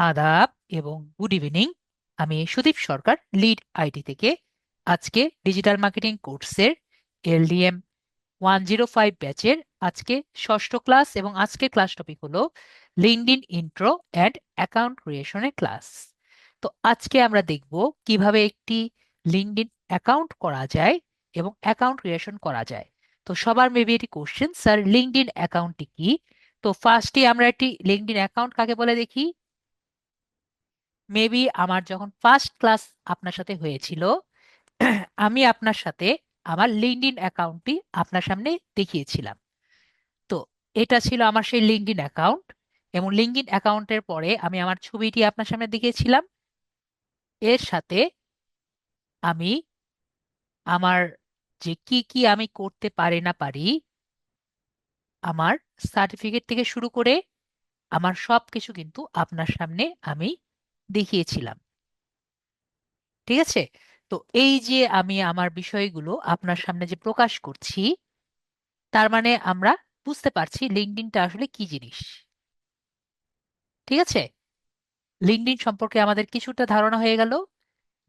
আদাব এবং good evening. আমি সুদীপ সরকার, লিড আইটি থেকে। আজকে ডিজিটাল মার্কেটিং কোর্সের এলডিএম 105 ব্যাচের আজকে ষষ্ঠ ক্লাস, এবং আজকের ক্লাস টপিক হলো লিঙ্কডইন ইন্ট্রো অ্যান্ড অ্যাকাউন্ট ক্রিয়েশনের ক্লাস। তো আজকে আমরা দেখব কিভাবে একটি লিঙ্কডইন অ্যাকাউন্ট করা যায় এবং অ্যাকাউন্ট ক্রিয়েশন করা যায়। তো সবার মেবি এটি কোশ্চেন, স্যার লিঙ্কডইন অ্যাকাউন্টটি কি? তো ফার্স্টে আমরা একটি লিঙ্কডইন অ্যাকাউন্ট কাকে বলে দেখি। মেবি আমার যখন ফার্স্ট ক্লাস আপনার সাথে হয়েছিল, আমি আপনার সাথে আমার লিঙ্কডইন অ্যাকাউন্টটি আপনার সামনে দেখিয়েছিলাম। তো এটা ছিল আমার সেই লিঙ্কডইন অ্যাকাউন্ট, এবং লিঙ্কডইন অ্যাকাউন্টের পরে আমি আমার ছবিটি আপনার সামনে দেখিয়েছিলাম। এর সাথে আমি আমার যে কি কি আমি করতে পারি না পারি, আমার সার্টিফিকেট থেকে শুরু করে আমার সব কিছু কিন্তু আপনার সামনে আমি দেখিয়েছিলাম। ঠিক আছে? তো এই যে আমি আমার বিষয়গুলো আপনার সামনে যে প্রকাশ করছি, তার মানে আমরা বুঝতে পারছি লিঙ্কডইনটা আসলে কি জিনিস। ঠিক আছে? লিঙ্কডইন সম্পর্কে আমাদের কিছুটা ধারণা হয়ে গেল।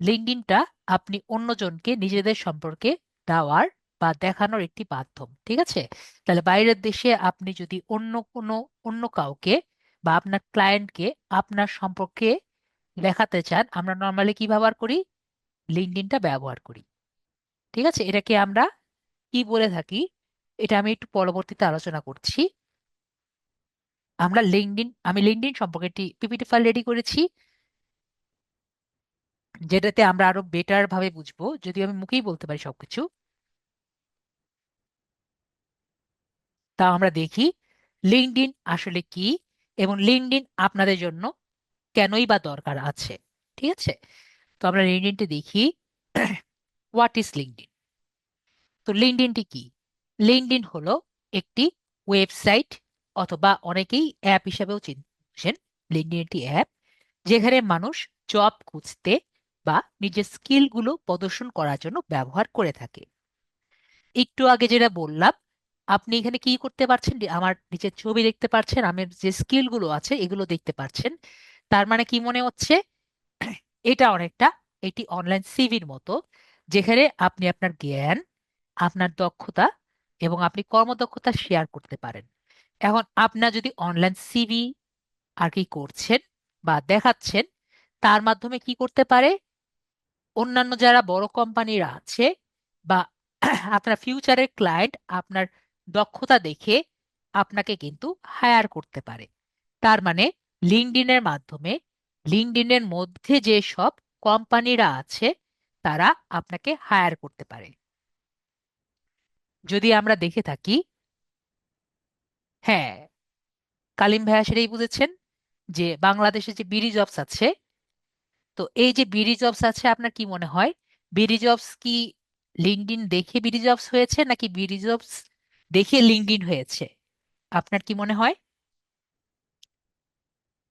লিঙ্কডইনটা আপনি অন্যজনকে নিজেদের সম্পর্কে দেওয়ার বা দেখানোর একটি মাধ্যম। ঠিক আছে? তাহলে বাইরের দেশে আপনি যদি অন্য কাউকে বা আপনার ক্লায়েন্টকে আপনার সম্পর্কে দেখাতে চান, আমরা নর্মালি কি ব্যবহার করি? লিঙ্কডইনটা ব্যবহার করি। ঠিক আছে? এটাকে আমরা কি বলে থাকি, এটা আমি একটু পরবর্তীতে আলোচনা করছি। আমি লিঙ্কডইন সম্পর্কে একটি পিপিটি ফাইল রেডি করেছি, যেটাতে আমরা আরো বেটার ভাবে বুঝবো, যদিও আমি মুখেই বলতে পারি সবকিছু। তা আমরা দেখি লিঙ্কডইন আসলে কি, এবং লিঙ্কডইন আপনাদের জন্য কেনই বা দরকার আছে। ঠিক আছে? তো আমরা লিঙ্কডইনটি দেখি। What is LinkedIn? তো লিঙ্কডইনটি কি? লিঙ্কডইন হলো একটি ওয়েবসাইট, অথবা অনেকেই অ্যাপ হিসাবেও চিনছেন। লিঙ্কডইন একটি অ্যাপ যেখানে মানুষ জব খুঁজতে বা নিজের স্কিলগুলো প্রদর্শন করার জন্য ব্যবহার করে থাকে। একটু আগে যেটা বললাম, আপনি এখানে কি করতে পারছেন, আমার নিচের ছবি দেখতে পাচ্ছেন, আমার যে স্কিলগুলো আছে এগুলো দেখতে পাচ্ছেন। তার মানে কি মনে হচ্ছে? এটা অনেকটা একটি অনলাইন সিভির মতো, যেখানে আপনি আপনার জ্ঞান, আপনার দক্ষতা এবং আপনি কর্মদক্ষতা শেয়ার করতে পারেন। এখন আপনার যদি অনলাইন সিভি আর কি করছেন বা দেখাচ্ছেন, তার মাধ্যমে কি করতে পারে, অন্যান্য যারা বড় কোম্পানিরা আছে বা আপনার ফিউচারের ক্লায়েন্ট আপনার দক্ষতা দেখে আপনাকে কিন্তু হায়ার করতে পারে। তার মানে লিঙ্কডইনের মাধ্যমে, লিঙ্কডইনের মধ্যে যে সব কোম্পানিরা আছে তারা আপনাকে হায়ার করতে পারে। যদি আমরা দেখে থাকি, হ্যাঁ, কালিম ভাইয়া সেটাই বুঝেছেন, যে বাংলাদেশে যে বিডি জবস আছে, তো এই যে বিডি জবস আছে, আপনার কি মনে হয় বিডি জবস কি লিঙ্কডইন দেখে বিডি জবস হয়েছে, নাকি বিডি জবস দেখে লিঙ্কডইন হয়েছে? আপনার কি মনে হয়?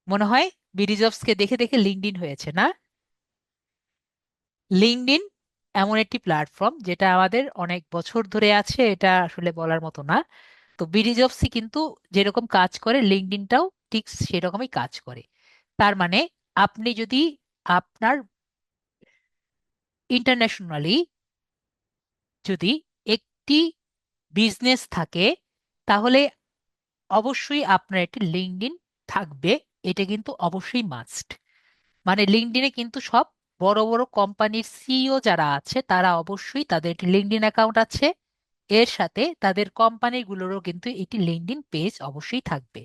মনে হয় বিডি জবস কে দেখে দেখে লিঙ্কডইন হয়েছে, না? লিঙ্কডইন এমন একটি প্ল্যাটফর্ম যেটা আমাদের অনেক বছর ধরে আছে, এটা আসলে বলার মতো না। তো বিডি জবসই কিন্তু যেরকম কাজ করে, লিঙ্কডইনটাও ঠিক সেরকমই কাজ করে। তার মানে আপনি যদি আপনার ইন্টারন্যাশনালি যদি একটি বিজনেস থাকে, তাহলে অবশ্যই আপনার একটি লিঙ্কডইন থাকবে। এটা কিন্তু অবশ্যই মাস্ট। মানে লিঙ্কডইনে কিন্তু সব বড় বড় কোম্পানির সিইও যারা আছে তারা অবশ্যই তাদের একটি লিঙ্কডইন অ্যাকাউন্ট আছে। এর সাথে তাদের কোম্পানিগুলোরও কিন্তু একটি লিঙ্কডইন পেজ অবশ্যই থাকবে।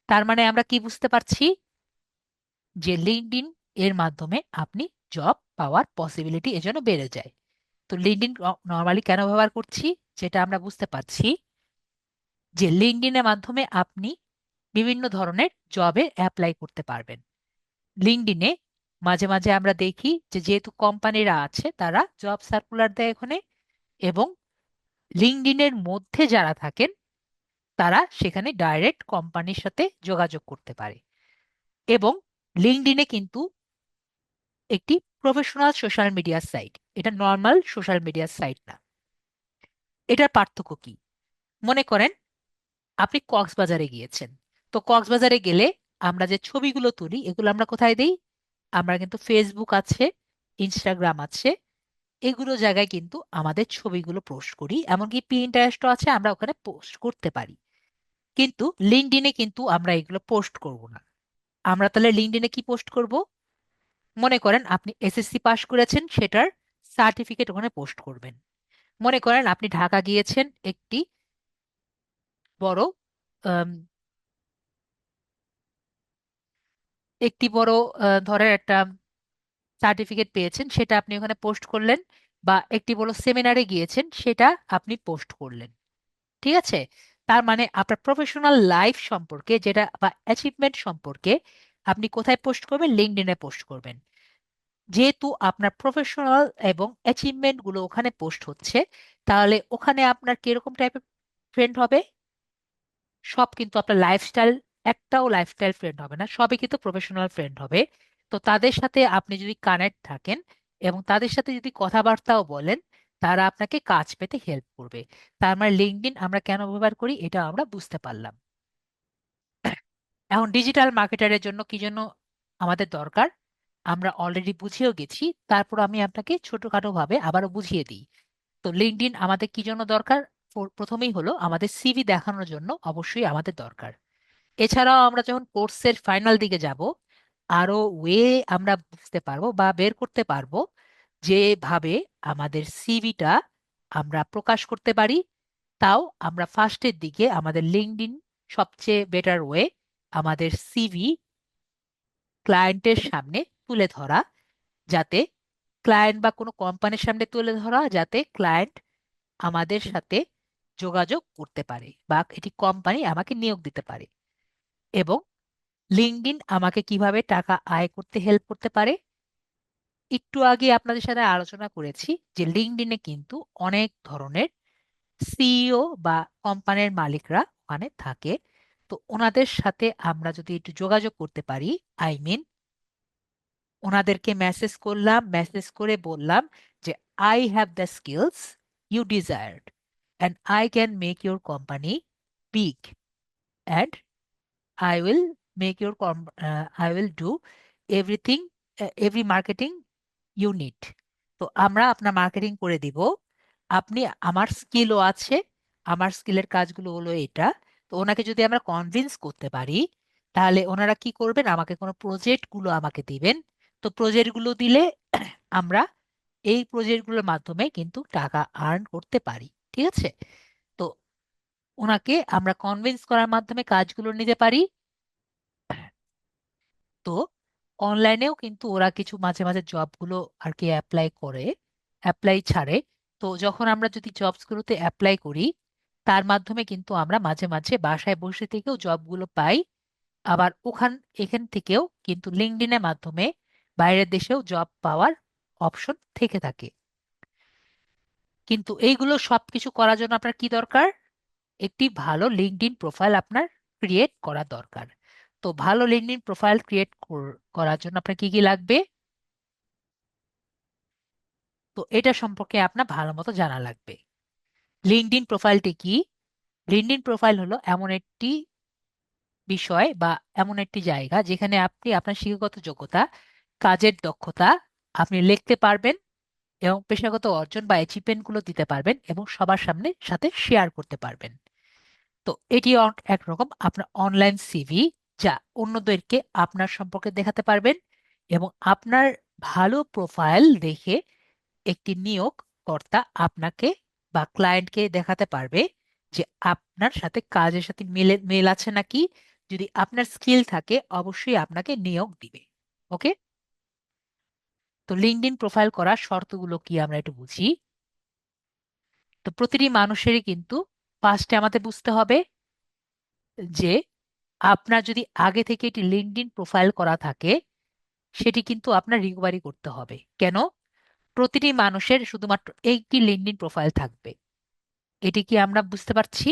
তার মানে আমরা কি বুঝতে পারছি, যে লিঙ্কডইন এর মাধ্যমে আপনি জব পাওয়ার পসিবিলিটি এজন্য বেড়ে যায়। তো লিঙ্কডইন নর্মালি কেন ব্যবহার করছি, যেটা আমরা বুঝতে পারছি, যে লিঙ্কডইনের মাধ্যমে আপনি বিভিন্ন ধরনের জবে অ্যাপ্লাই করতে পারবেন। লিঙ্কডইনে মাঝে মাঝে আমরা দেখি যে যেহেতু কোম্পানিরা আছে তারা জব সার্কুলার দেয় ওখানে, এবং লিঙ্কডইনের মধ্যে যারা থাকেন তারা সেখানে ডাইরেক্ট কোম্পানির সাথে যোগাযোগ করতে পারে। এবং লিঙ্কডইনে কিন্তু একটি প্রফেশনাল সোশ্যাল মিডিয়া সাইট, এটা নর্মাল সোশ্যাল মিডিয়া সাইট না। এটার পার্থক্য কি? মনে করেন আপনি কক্সবাজারে গিয়েছেন। তো কক্সবাজারে গেলে আমরা যে ছবিগুলো তুলি এগুলো আমরা কোথায় দেই? আমরা কিন্তু ফেসবুক আছে, ইনস্টাগ্রাম আছে, এগুলো জায়গায় কিন্তু আমাদের ছবিগুলো পোস্ট করি। এমনকি পিন্টারেস্টও আছে, আমরা ওখানে পোস্ট করতে পারি। কিন্তু লিঙ্কডইনে কিন্তু আমরা এগুলো পোস্ট করব না। আমরা তাহলে লিঙ্কডইনে কি পোস্ট করব? মনে করেন আপনি এসএসসি পাস করেছেন, সেটার সার্টিফিকেট ওখানে পোস্ট করবেন। মনে করেন আপনি ঢাকা গিয়েছেন, বড় আম, একটি বড় ধরেন একটা সার্টিফিকেট পেয়েছেন, সেটা আপনি ওখানে পোস্ট করলেন। বা একটি বড় সেমিনারে গিয়েছেন, সেটা আপনি পোস্ট করলেন। ঠিক আছে? তার মানে আপনার প্রফেশনাল লাইফ সম্পর্কে যেটা বা অ্যাচিভমেন্ট সম্পর্কে আপনি কোথায় পোস্ট করবেন? লিঙ্কডইনে পোস্ট করবেন। যেহেতু আপনার প্রফেশনাল এবং অ্যাচিভমেন্ট গুলো ওখানে পোস্ট হচ্ছে, তাহলে ওখানে আপনার কিরকম টাইপের ফ্রেন্ড হবে? সব কিন্তু আপনার লাইফস্টাইল, একটাও লাইফস্টাইল ফ্রেন্ড হবে না, সবই কিন্তু প্রফেশনাল ফ্রেন্ড হবে। তো তাদের সাথে আপনি যদি কানেক্ট থাকেন এবং তাদের সাথে যদি কথাবার্তাও বলেন, তারা আপনাকে কাজ পেতে হেল্প করবে। তার মানে লিঙ্কডইন আমরা কেন ব্যবহার করি এটা আমরা বুঝতে পারলাম। এখন ডিজিটাল মার্কেটারের জন্য কি জন্য আমাদের দরকার আমরা অলরেডি বুঝিয়েও গেছি, তারপর আমি আপনাকে ছোটখাটো ভাবে আবারও বুঝিয়ে দিই। তো লিঙ্কডইন আমাদের কি জন্য দরকার? প্রথমেই হলো আমাদের সিভি দেখানোর জন্য অবশ্যই আমাদের দরকার। এছাড়াও আমরা যখন কোর্সের ফাইনাল দিকে যাব, আরো ওয়ে আমরা বুঝতে পারবো বা বের করতে পারবো যেভাবে আমাদের সিভিটা আমরা প্রকাশ করতে পারি। তাও আমরা ফার্স্টের দিকে আমাদের লিঙ্কডইন সবচেয়ে বেটার ওয়ে আমাদের সিভি ক্লায়েন্টের সামনে তুলে ধরা, যাতে ক্লায়েন্ট বা কোনো কোম্পানির সামনে তুলে ধরা, যাতে ক্লায়েন্ট আমাদের সাথে যোগাযোগ করতে পারে বা এটি কোম্পানি আমাকে নিয়োগ দিতে পারে। এবং লিঙ্কডইন আমাকে কিভাবে টাকা আয় করতে হেল্প করতে পারে? একটু আগে আপনাদের সাথে আলোচনা করেছি যে লিঙ্কডইনে কিন্তু অনেক ধরনের সিইও বা কোম্পানির মালিকরা ওখানে থাকে। তো ওনাদের সাথে আমরা যদি একটু যোগাযোগ করতে পারি, আই মিন ওনাদেরকে মেসেজ করলাম, মেসেজ করে বললাম যে I have the skills you desired and I can make your company big and I will I will do everything, every marketing you need. তো আমরা আপনার মার্কেটিং করে দিব। আপনি, আমার স্কিলও আছে, আমার স্কিলের কাজগুলো হলো এটা। তো ওনাকে যদি আমরা কনভিন্স করতে পারি, তাহলে ওনারা কি করবেন? আমাকে কোনো প্রজেক্ট গুলো আমাকে দিবেন। তো প্রজেক্ট গুলো দিলে আমরা এই প্রজেক্ট গুলোর মাধ্যমে কিন্তু টাকা আর্ন করতে পারি। ঠিক আছে? তো ওনাকে আমরা কনভিন্স করার মাধ্যমে কাজগুলো নিতে পারি। তো অনলাইনেও কিন্তু ওরা কিছু মাঝে মাঝে জবগুলো আর কি অ্যাপ্লাই করে, অ্যাপ্লাই ছাড়ে। তো যখন আমরা যদি জবসগুলোতে অ্যাপ্লাই করি, তার মাধ্যমে কিন্তু আমরা মাঝে মাঝে বাসায় বসে থেকেও জবগুলো পাই। আবার এখান থেকেও কিন্তু লিঙ্কডইনের মাধ্যমে বাইরের দেশেও জব পাওয়ার অপশন থেকে থাকে। কিন্তু এইগুলো সবকিছু করার জন্য আপনার কি দরকার? একটি ভালো লিঙ্কডইন প্রোফাইল আপনার ক্রিয়েট করা দরকার। তো ভালো লিঙ্কডইন প্রোফাইল ক্রিয়েট করার জন্য আপনার কি কি লাগবে? তো এটা সম্পর্কে আপনার ভালো মতো জানা লাগবে। লিঙ্কডইন প্রোফাইলটি কি? লিঙ্কডইন প্রোফাইল হলো এমন একটি বিষয় বা এমন একটি জায়গা যেখানে আপনি আপনার শিক্ষাগত যোগ্যতা, কাজের দক্ষতা আপনি লিখতে পারবেন এবং পেশাগত অর্জন বা অ্যাচিভমেন্ট গুলো দিতে পারবেন এবং সবার সাথে শেয়ার করতে পারবেন। তো এটি একরকম আপনার অনলাইন সিভি, যা অন্যদেরকে আপনার সম্পর্কে দেখাতে পারবেন। এবং আপনার ভালো প্রোফাইল দেখে একটি নিয়োগকর্তা আপনাকে বা ক্লায়েন্টকে দেখাতে পারবে যে আপনার সাথে কাজের সাথে মেল আছে নাকি। যদি আপনার স্কিল থাকে অবশ্যই আপনাকে নিয়োগ দিবে। ওকে? তো লিঙ্কডইন প্রোফাইল করার শর্তগুলো কি আমরা একটু বুঝি। তো প্রতিটি মানুষেরই কিন্তু ফার্স্টে আমাদের বুঝতে হবে যে আপনার যদি আগে থেকে একটি লিঙ্কডইন প্রোফাইল করা থাকে, সেটি কিন্তু আপনার রিকভারি করতে হবে। কেন? প্রতিটি মানুষের শুধুমাত্র একটি লিঙ্কডইন প্রোফাইল থাকবে, এটি কি আমরা বুঝতে পারছি?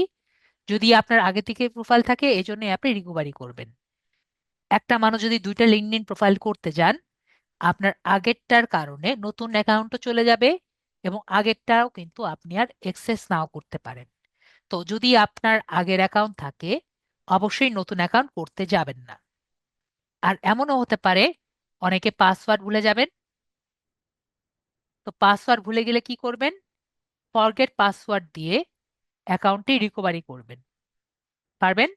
যদি আপনার আগে থেকে প্রোফাইল থাকে এজন্য আপনি রিকভারি করবেন। একটা মানুষ যদি দুইটা লিঙ্কডইন প্রোফাইল করতে যান, আপনার আগেরটার কারণে নতুন অ্যাকাউন্টও চলে যাবে এবং আগেরটাও কিন্তু আপনি আর অ্যাক্সেস নাও করতে পারেন। তো যদি আপনার আগের অ্যাকাউন্ট থাকে, অবশ্যই নতুন অ্যাকাউন্ট করতে যাবেন না। আর এমনও হতে পারে অনেকে পাসওয়ার্ড ভুলে যাবেন। তো পাসওয়ার্ড ভুলে গেলে কি করবেন? ফরগেট পাসওয়ার্ড দিয়ে অ্যাকাউন্টটি রিকভারি করবেন। পারবেন?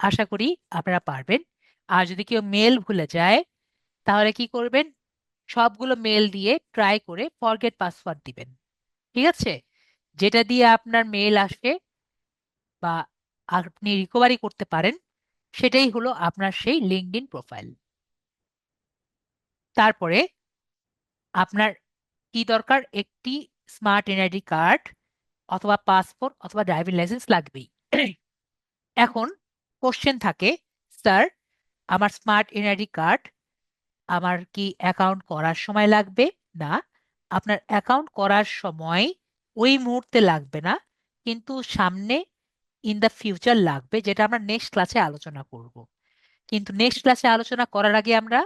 আশা করি আপনারা পারবেন। আর যদি কেউ মেল ভুলে যায় তাহলে কি করবেন? সবগুলো মেল দিয়ে ট্রাই করে ফরগেট পাসওয়ার্ড দিবেন। ঠিক আছে? যেটা দিয়ে আপনার মেল আসে বা আপনি রিকভারি করতে পারেন, সেটাই হলো আপনার সেই লিঙ্কডইন প্রোফাইল। তারপরে আপনার কি দরকার? একটি স্মার্ট এনআইডি কার্ড অথবা পাসপোর্ট অথবা ড্রাইভিং লাইসেন্স লাগবেই। এখন কোশ্চেন থাকে, স্যার আমার স্মার্ট এনআইডি কার্ড আমার কি অ্যাকাউন্ট করার সময় লাগবে? না, আপনার অ্যাকাউন্ট করার সময় ওই মুহূর্তে লাগবে না, কিন্তু সামনে ইন দ্য ফিউচার লাগবে, যেটা আমরা নেক্সট ক্লাসে আলোচনা করব। কিন্তু নেক্সট ক্লাসে আলোচনা করার আগে আমরা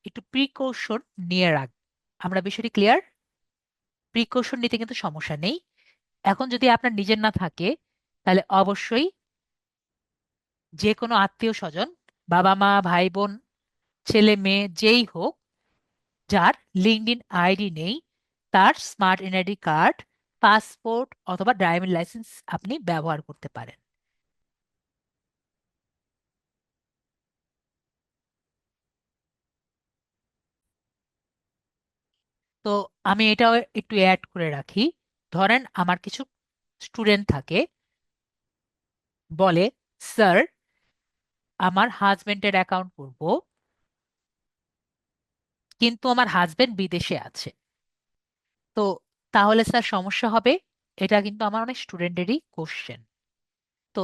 একটু প্রিকশন নিয়ে রাখব। আমরা বিষয়টি ক্লিয়ার? প্রিকশন নিতে কিন্তু সমস্যা নেই। এখন যদি আপনার নিজের না থাকে তাহলে অবশ্যই যে কোনো আত্মীয় স্বজন, বাবা মা ভাই বোন ছেলে মেয়ে যেই হোক, যার লিঙ্কডইন আইডি নেই, তার স্মার্ট এনআইডি কার্ড, পাসপোর্ট অথবা ড্রাইভিং লাইসেন্স আপনি ব্যবহার করতে পারেন। তো আমি এটাও একটু অ্যাড করে রাখি। ধরেন আমার কিছু স্টুডেন্ট থাকে, বলে স্যার আমার হাজবেন্ডের অ্যাকাউন্ট করব, কিন্তু আমার হাজবেন্ড বিদেশে আছে। তো তাহলে স্যার সমস্যা হবে? এটা কিন্তু আমার অনেক স্টুডেন্টেরই কোশ্চেন। তো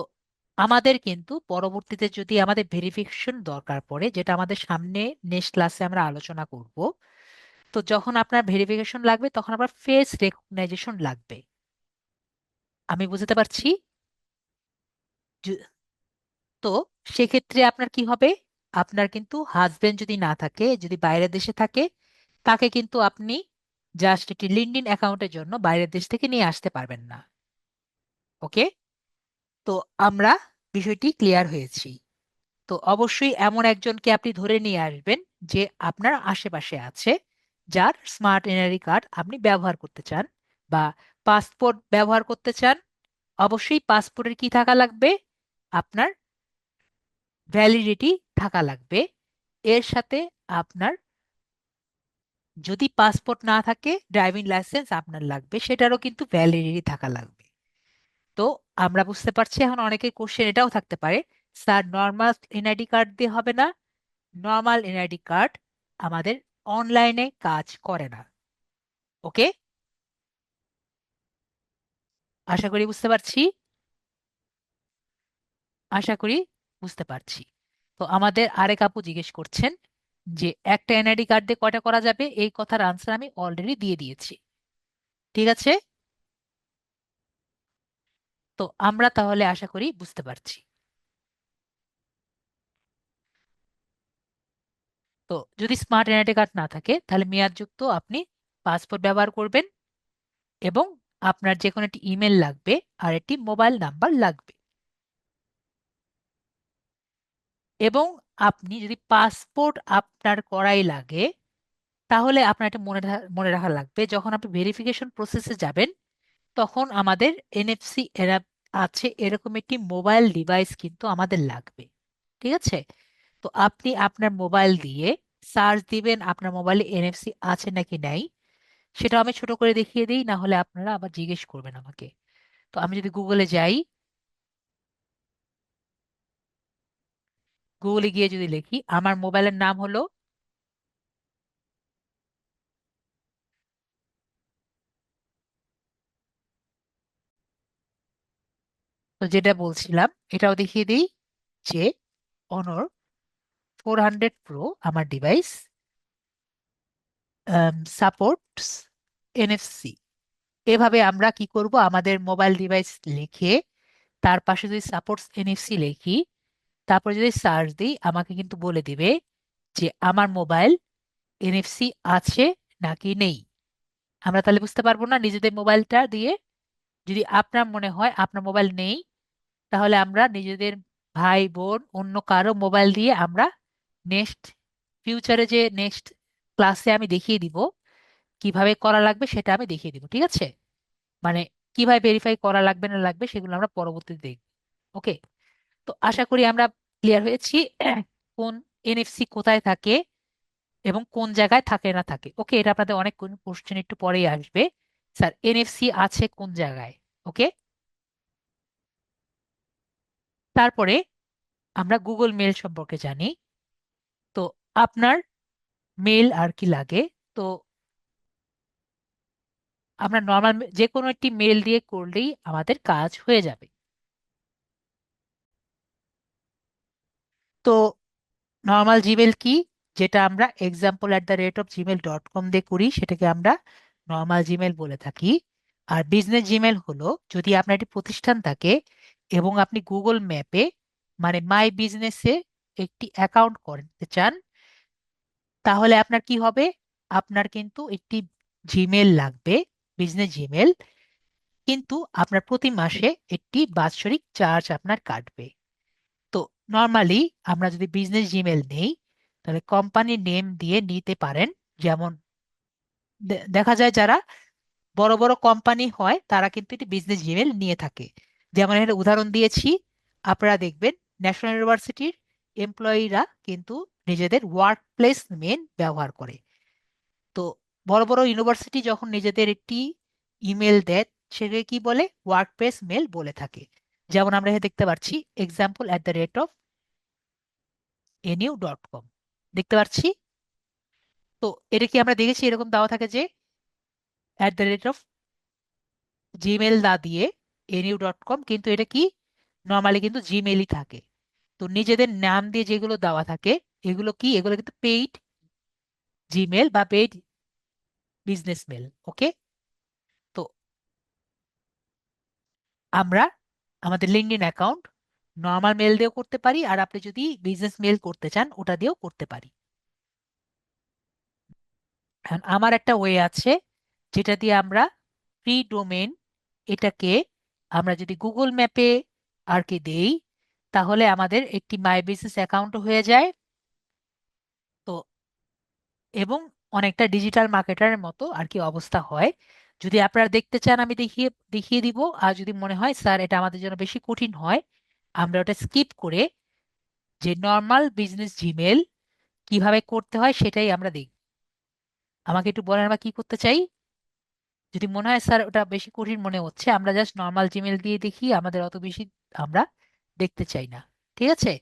আমাদের কিন্তু পরবর্তীতে যদি আমাদের ভেরিফিকেশন দরকার পড়ে, যেটা আমাদের সামনে নেক্সট ক্লাসে আমরা আলোচনা করব, তো যখন আপনার ভেরিফিকেশন লাগবে তখন আপনার ফেস রেকগনাইজেশন লাগবে। আমি বুঝতে পারছি? য- তো সেক্ষেত্রে আপনার কি হবে? আপনার কিন্তু হাজবেন্ড যদি না থাকে, যদি বাইরের দেশে থাকে, তাকে কিন্তু আপনি জাস্ট একটি লিঙ্কডইন অ্যাকাউন্টের জন্য বাইরের দেশ থেকে নিয়ে আসতে পারবেন না। ওকে? তো আমরা বিষয়টি ক্লিয়ার হয়েছি। তো অবশ্যই এমন একজনকে আপনি ধরে নিয়ে আসবেন যে আপনার আশেপাশে আছে, যার স্মার্ট এনআইডি কার্ড আপনি ব্যবহার করতে চান বা পাসপোর্ট ব্যবহার করতে চান। অবশ্যই পাসপোর্টের কি থাকা লাগবে? আপনার ভ্যালিডিটি থাকা লাগবে। এর সাথে আপনার যদি পাসপোর্ট না থাকে, ড্রাইভিং লাইসেন্স আপনার লাগবে, সেটারও কিন্তু ভ্যালিডিটি থাকা লাগবে। তো আমরা বুঝতে পারছি। এখন অনেকের কোশ্চেন এটাও থাকতে পারে, স্যার নর্মাল এনআইডি কার্ড দিয়ে হবে না? নর্মাল এনআইডি কার্ড আমাদের অনলাইনে কাজ করে না। ওকে? আশা করি বুঝতে পারছি। আশা করি বুঝতে পারছি। তো আমাদের আরেক আপু জিজ্ঞেস করছেন যে একটা এনআইডি কার্ড দিয়ে কয়টা করা যাবে? এই কথার আনসার আমি অলরেডি দিয়ে দিয়েছি। ঠিক আছে? তো আমরা তাহলে আশা করি বুঝতে পারছি। তো যদি স্মার্ট এনআইডি কার্ড না থাকে তাহলে মেয়াদযুক্ত আপনি পাসপোর্ট ব্যবহার করবেন, এবং আপনার যে কোনো একটি ইমেল লাগবে আর একটি মোবাইল নাম্বার লাগবে। এবং আপনি যদি পাসপোর্ট আপনার করাই লাগে, তাহলে আপনার এটা মনে রাখা লাগবে, যখন আপনি ভেরিফিকেশন প্রসেসে যাবেন তখন আমাদের এনএফসি এরা আছে এরকম একটি মোবাইল ডিভাইস কিন্তু আমাদের লাগবে। ঠিক আছে? তো আপনি আপনার মোবাইল দিয়ে সার্চ দিবেন আপনার মোবাইলে এনএফসি আছে নাকি নাই। সেটা আমি ছোট করে দেখিয়ে দিই, না হলে আপনারা আবার জিজ্ঞেস করবেন আমাকে। তো আমি যদি গুগলে যাই, গুগলে গিয়ে যদি লিখি আমার মোবাইলের নাম হলো, তো যেটা বলছিলাম এটাও দেখিয়ে দিই, যে অনর 400 প্রো আমার ডিভাইস সাপোর্টস এনএফসি। এভাবে আমরা কি করব? আমাদের মোবাইল ডিভাইস লিখে তার পাশে যদি সাপোর্টস এনএফসি লিখি, তারপরে যদি সার্চ দিই, আমাকে কিন্তু বলে দিবে যে আমার মোবাইল এনএফসি আছে নাকি নেই। আমরা তাহলে বুঝতে পারবো না নিজেদের মোবাইলটা দিয়ে? যদি আপনার মনে হয় আপনার মোবাইল নেই, তাহলে আমরা নিজেদের ভাই বোন অন্য কারো মোবাইল দিয়ে আমরা নেক্সট ফিউচারে যে নেক্সট ক্লাসে আমি দেখিয়ে দিব কিভাবে করা লাগবে, সেটা আমি দেখিয়ে দিব, ঠিক আছে? মানে কিভাবে ভেরিফাই করা লাগবে না লাগবে সেগুলো আমরা পরবর্তীতে দেখব। ওকে, তো আশা করি আমরা ক্লিয়ার হয়েছি কোন এনএফসি কোথায় থাকে এবং কোন জায়গায় থাকে না থাকে। ওকে, এটা আপনাদের অনেক কোশ্চেন একটু পরেই আসবে, স্যার এনএফসি আছে কোন জায়গায়। ওকে, তারপরে আমরা গুগল মেল সম্পর্কে জানি। তো আপনার মেল আর কি লাগে? তো আমরা নর্মাল যে কোনো একটি মেল দিয়ে করলেই আমাদের কাজ হয়ে যাবে। তো নর্মাল জিমেল কি? যেটা আমরা example@gmail.com দিয়ে করি সেটাকে আমরা নর্মাল জিমেল বলে থাকি। আর বিজনেস জিমেল হলো যদি আপনার একটি প্রতিষ্ঠান থাকে এবং আপনি গুগল ম্যাপে মানে মাই বিজনেসে একটি অ্যাকাউন্ট করতে চান, তাহলে আপনার কি হবে? আপনার কিন্তু একটি জিমেল লাগবে, বিজনেস জিমেল। কিন্তু আপনার প্রতি মাসে একটি বাৎসরিক চার্জ আপনার কাটবে। তো নর্মালি আমরা যদি বিজনেস জিমেল নেই তাহলে কোম্পানি নেম দিয়ে নিতে পারেন। যেমন দেখা যায় যারা বড় বড় কোম্পানি হয় তারা কিন্তু এটি বিজনেস জিমেল নিয়ে থাকে। যেমন এখানে উদাহরণ দিয়েছি, আপনারা দেখবেন ন্যাশনাল ইউনিভার্সিটির এমপ্লয়িরা কিন্তু নিজেদের ওয়ার্ক প্লেস মেল ব্যবহার করে। তো বড় বড় ইউনিভার্সিটি যখন নিজেদের একটি ইমেল দেয় সেটাকে কি বলে? ওয়ার্ক প্লেস মেল বলে থাকে। যেমন আমরা এখানে দেখতে পাচ্ছি example@nu.com দেখতে পাচ্ছি। তো এটা কি আমরা দেখেছি এরকম দেওয়া থাকে যে জিমেল না দিয়ে nu.com, কিন্তু এটা কি নর্মালি কিন্তু জিমেলই থাকে। তো নিজেদের নাম দিয়ে যেগুলো দেওয়া থাকে এগুলো কি? এগুলো কিন্তু পেইড জিমেল বা পেইড বিজনেস মেল। ওকে, তো আমরা আমাদের লিঙ্কডইন অ্যাকাউন্ট নর্মাল মেল দিয়েও করতে পারি, আর আপনি যদি বিজনেস মেল করতে চান ওটা দিয়েও করতে পারি। এখন আমার একটা ওয়ে আছে যেটা দিয়ে আমরা ফ্রি ডোমেন, এটাকে আমরা যদি গুগল ম্যাপে আর কি দেই তাহলে আমাদের একটি মাই বিজনেস অ্যাকাউন্ট হয়ে যায়। তো এবং অনেকটা ডিজিটাল মার্কেটারের মতো আর কি অবস্থা হয়। যদি আপনারা দেখতে চান আমি দেখিয়ে দেখিয়ে দিব, আর যদি মনে হয় স্যার এটা আমাদের জন্য বেশি কঠিন হয় আমরা ওটা স্কিপ করে যে নর্মাল বিজনেস জিমেল কিভাবে করতে হয় সেটাই আমরা দেখব। আমাকে একটু বলেন আমরা কি করতে চাই। যদি মনে হয় স্যার ওটা বেশি কঠিন মনে হচ্ছে, আমরা জাস্ট নর্মাল জিমেল দিয়ে দেখি, আমাদের অত বেশি আমরা দেখতে চাই না। ঠিক আছে,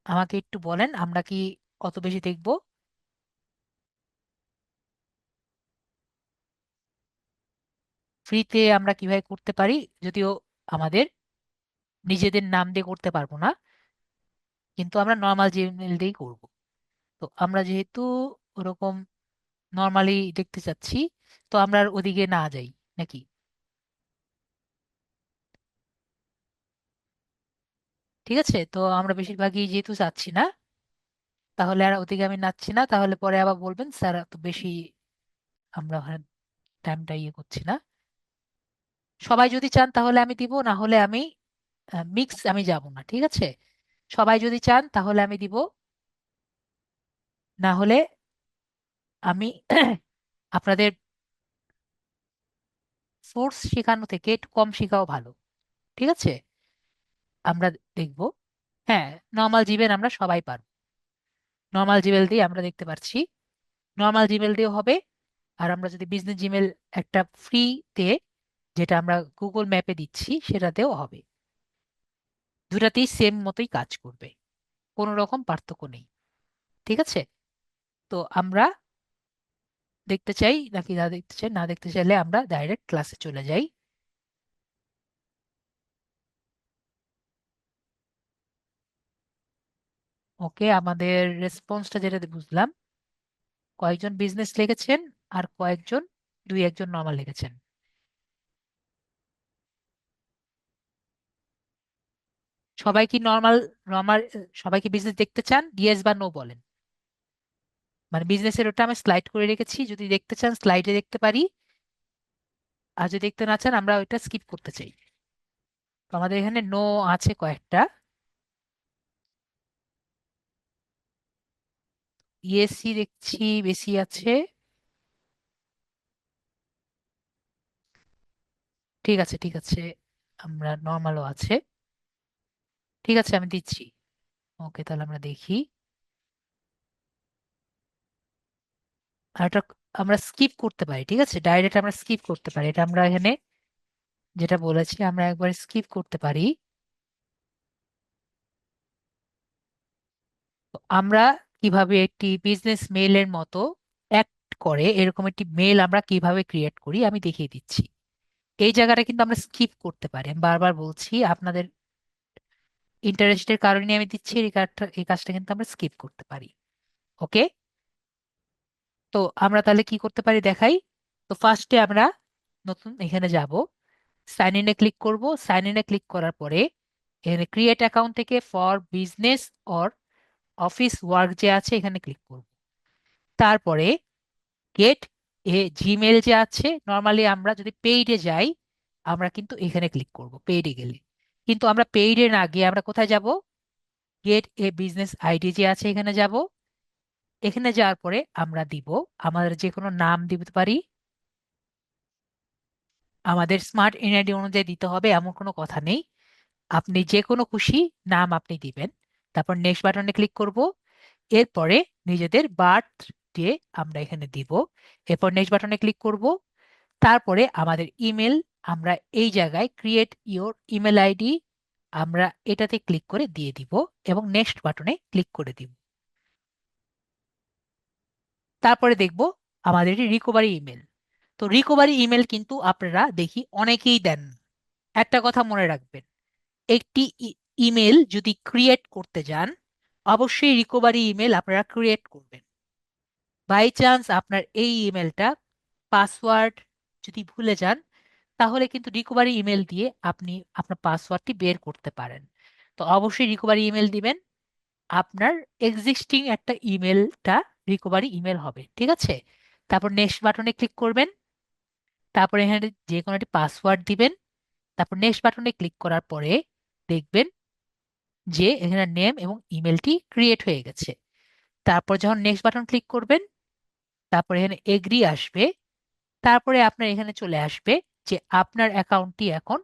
আমাকে একটু বলেন আমরা কি কত বেশি দেখব। ফ্রিতে আমরা কিভাবে করতে পারি, যদিও আমাদের নিজেদের নাম দিয়ে করতে পারবো না, কিন্তু আমরা নর্মাল জিমেল দিয়েই করব। তো আমরা যেহেতু ওরকম নর্মালি দেখতে চাচ্ছি, তো আমরা আর ওদিকে না যাই নাকি? ঠিক আছে, তো আমরা বেশিরভাগই যেহেতু চাচ্ছি না, তাহলে আর ওদিকে আমি নাচছি না, তাহলে পরে আবার বলবেন স্যার তো বেশি আমরা টাইমটা ইয়ে করছি না। সবাই যদি চান তাহলে আমি দিব, না হলে আমি মিক্স আমি যাব না, ঠিক আছে? সবাই যদি চান তাহলে আমি দিব, না হলে আমি আপনাদের সোর্স শেখানো থেকে একটু কম শেখাও ভালো। ঠিক আছে, আমরা দেখব। হ্যাঁ, নর্মাল জিমেল আমরা সবাই পারবো, নর্মাল জিমেল দিয়ে আমরা দেখতে পাচ্ছি, নর্মাল জিমেল দিয়েও হবে। আর আমরা যদি বিজনেস জিমেল একটা ফ্রিতে যেটা আমরা গুগল ম্যাপে দিচ্ছি সেটাতেও হবে। দুটাতেই সেম মতোই কাজ করবে, কোনো রকম পার্থক্য নেই। ঠিক আছে, তো আমরা দেখতে চাই নাকি না দেখতে চাই? না দেখতে চাইলে আমরা ডাইরেক্ট ক্লাসে চলে যাই। ওকে, আমাদের রেসপন্সটা যেটা বুঝলাম, কয়েকজন বিজনেস লিখেছেন আর কয়েকজন দুই একজন নর্মাল লিখেছেন। সবাই কি নর্মাল নর্মাল সবাই কি বিজনেস দেখতে চান? ইয়েস বা নো বলেন। মানে বিজনেসের ওটা আমি স্লাইড করে রেখেছি, যদি দেখতে চান স্লাইডে দেখতে পারি, আর যদি দেখতে না চান আমরা ওইটা স্কিপ করতে চাই। তো আমাদের এখানে নো আছে কয়েকটা। ইএসসি দেখছি বেশি আছে। ঠিক আছে, ঠিক আছে, আমরা নর্মালও আছে। ঠিক আছে, আমি দিচ্ছি। ওকে, তাহলে আমরা দেখি। আর এটা আমরা স্কিপ করতে পারি, ঠিক আছে, ডাইরেক্ট আমরা স্কিপ করতে পারি, এটা আমরা এখানে যেটা বলেছি আমরা একবার স্কিপ করতে পারি। তো আমরা কিভাবে একটি বিজনেস মেইলের মতো অ্যাক্ট করে এরকম একটি মেল আমরা কিভাবে ক্রিয়েট করি আমি দেখিয়ে দিচ্ছি। এই জায়গাটা কিন্তু আমরা স্কিপ করতে পারি, আমি বারবার বলছি আপনাদের ইন্টারেস্টের কারণে আমি দিচ্ছি, এই কাজটা কিন্তু আমরা স্কিপ করতে পারি। ওকে, তো আমরা তাহলে কি করতে পারি দেখাই। তো ফার্স্টে আমরা নতুন এখানে যাব, সাইন ইনে ক্লিক করব। সাইন ইনে ক্লিক করার পরে এখানে ক্রিয়েট অ্যাকাউন্ট থেকে for business or office work যে আছে এখানে ক্লিক করব। তারপরে গেট জিমেল যে আছে, নর্মালি আমরা যদি পেইডে যাই আমরা কিন্তু এখানে ক্লিক করব পেইডে গেলে। কিন্তু আমরা পেইডে না গিয়ে আমরা কোথায় যাব, গেট বিজনেস আইডি যে আছে এখানে যাব। এখানে যাওয়ার পরে আমরা দিব আমাদের যে কোনো নাম দিতে পারি, আমাদের স্মার্ট এনআইডি অনুযায়ী দিতে হবে এমন কোনো কথা নেই, আপনি যে কোনো খুশি নাম আপনি দিবেন। তারপর নেক্সট বাটনে ক্লিক করব। এরপরে নিজেদের বার্থ ডে আমরা এখানে দিব। এরপর নেক্সট বাটনে ক্লিক করব। তারপরে আমাদের ইমেল আমরা এই জায়গায় ক্রিয়েট ইওর ইমেল আইডি আমরা এটাতে ক্লিক করে দিয়ে দিব এবং নেক্সট বাটনে ক্লিক করে দিব। তারপরে দেখব আমাদের রিকভারি ইমেল। তো রিকভারি ইমেল কিন্তু আপনারা দেখি অনেকেই দেন না। একটা কথা মনে রাখবেন, একটি ইমেল যদি ক্রিয়েট করতে যান অবশ্যই রিকভারি ইমেল আপনারা ক্রিয়েট করবেন। বাই চান্স আপনার এই ইমেলটা পাসওয়ার্ড যদি ভুলে যান তাহলে কিন্তু রিকভারি ইমেল দিয়ে আপনি আপনার পাসওয়ার্ডটি বের করতে পারেন। তো অবশ্যই রিকভারি ইমেল দিবেন। আপনার এক্সিস্টিং একটা ইমেলটা রিকভারি ইমেল হবে, ঠিক আছে। তারপর নেক্সট বাটনে ক্লিক করবেন। তারপর এখানে যে কোনো একটি পাসওয়ার্ড দিবেন। তারপর নেক্সট বাটনে ক্লিক করার পরে দেখবেন যে এখানে নেম এবং ইমেলটি ক্রিয়েট হয়ে গেছে। তারপর যখন নেক্সট বাটন ক্লিক করবেন তারপর এখানে এগ্রি আসবে। তারপরে আপনার এখানে চলে আসবে যে আপনার অ্যাকাউন্টটি এখন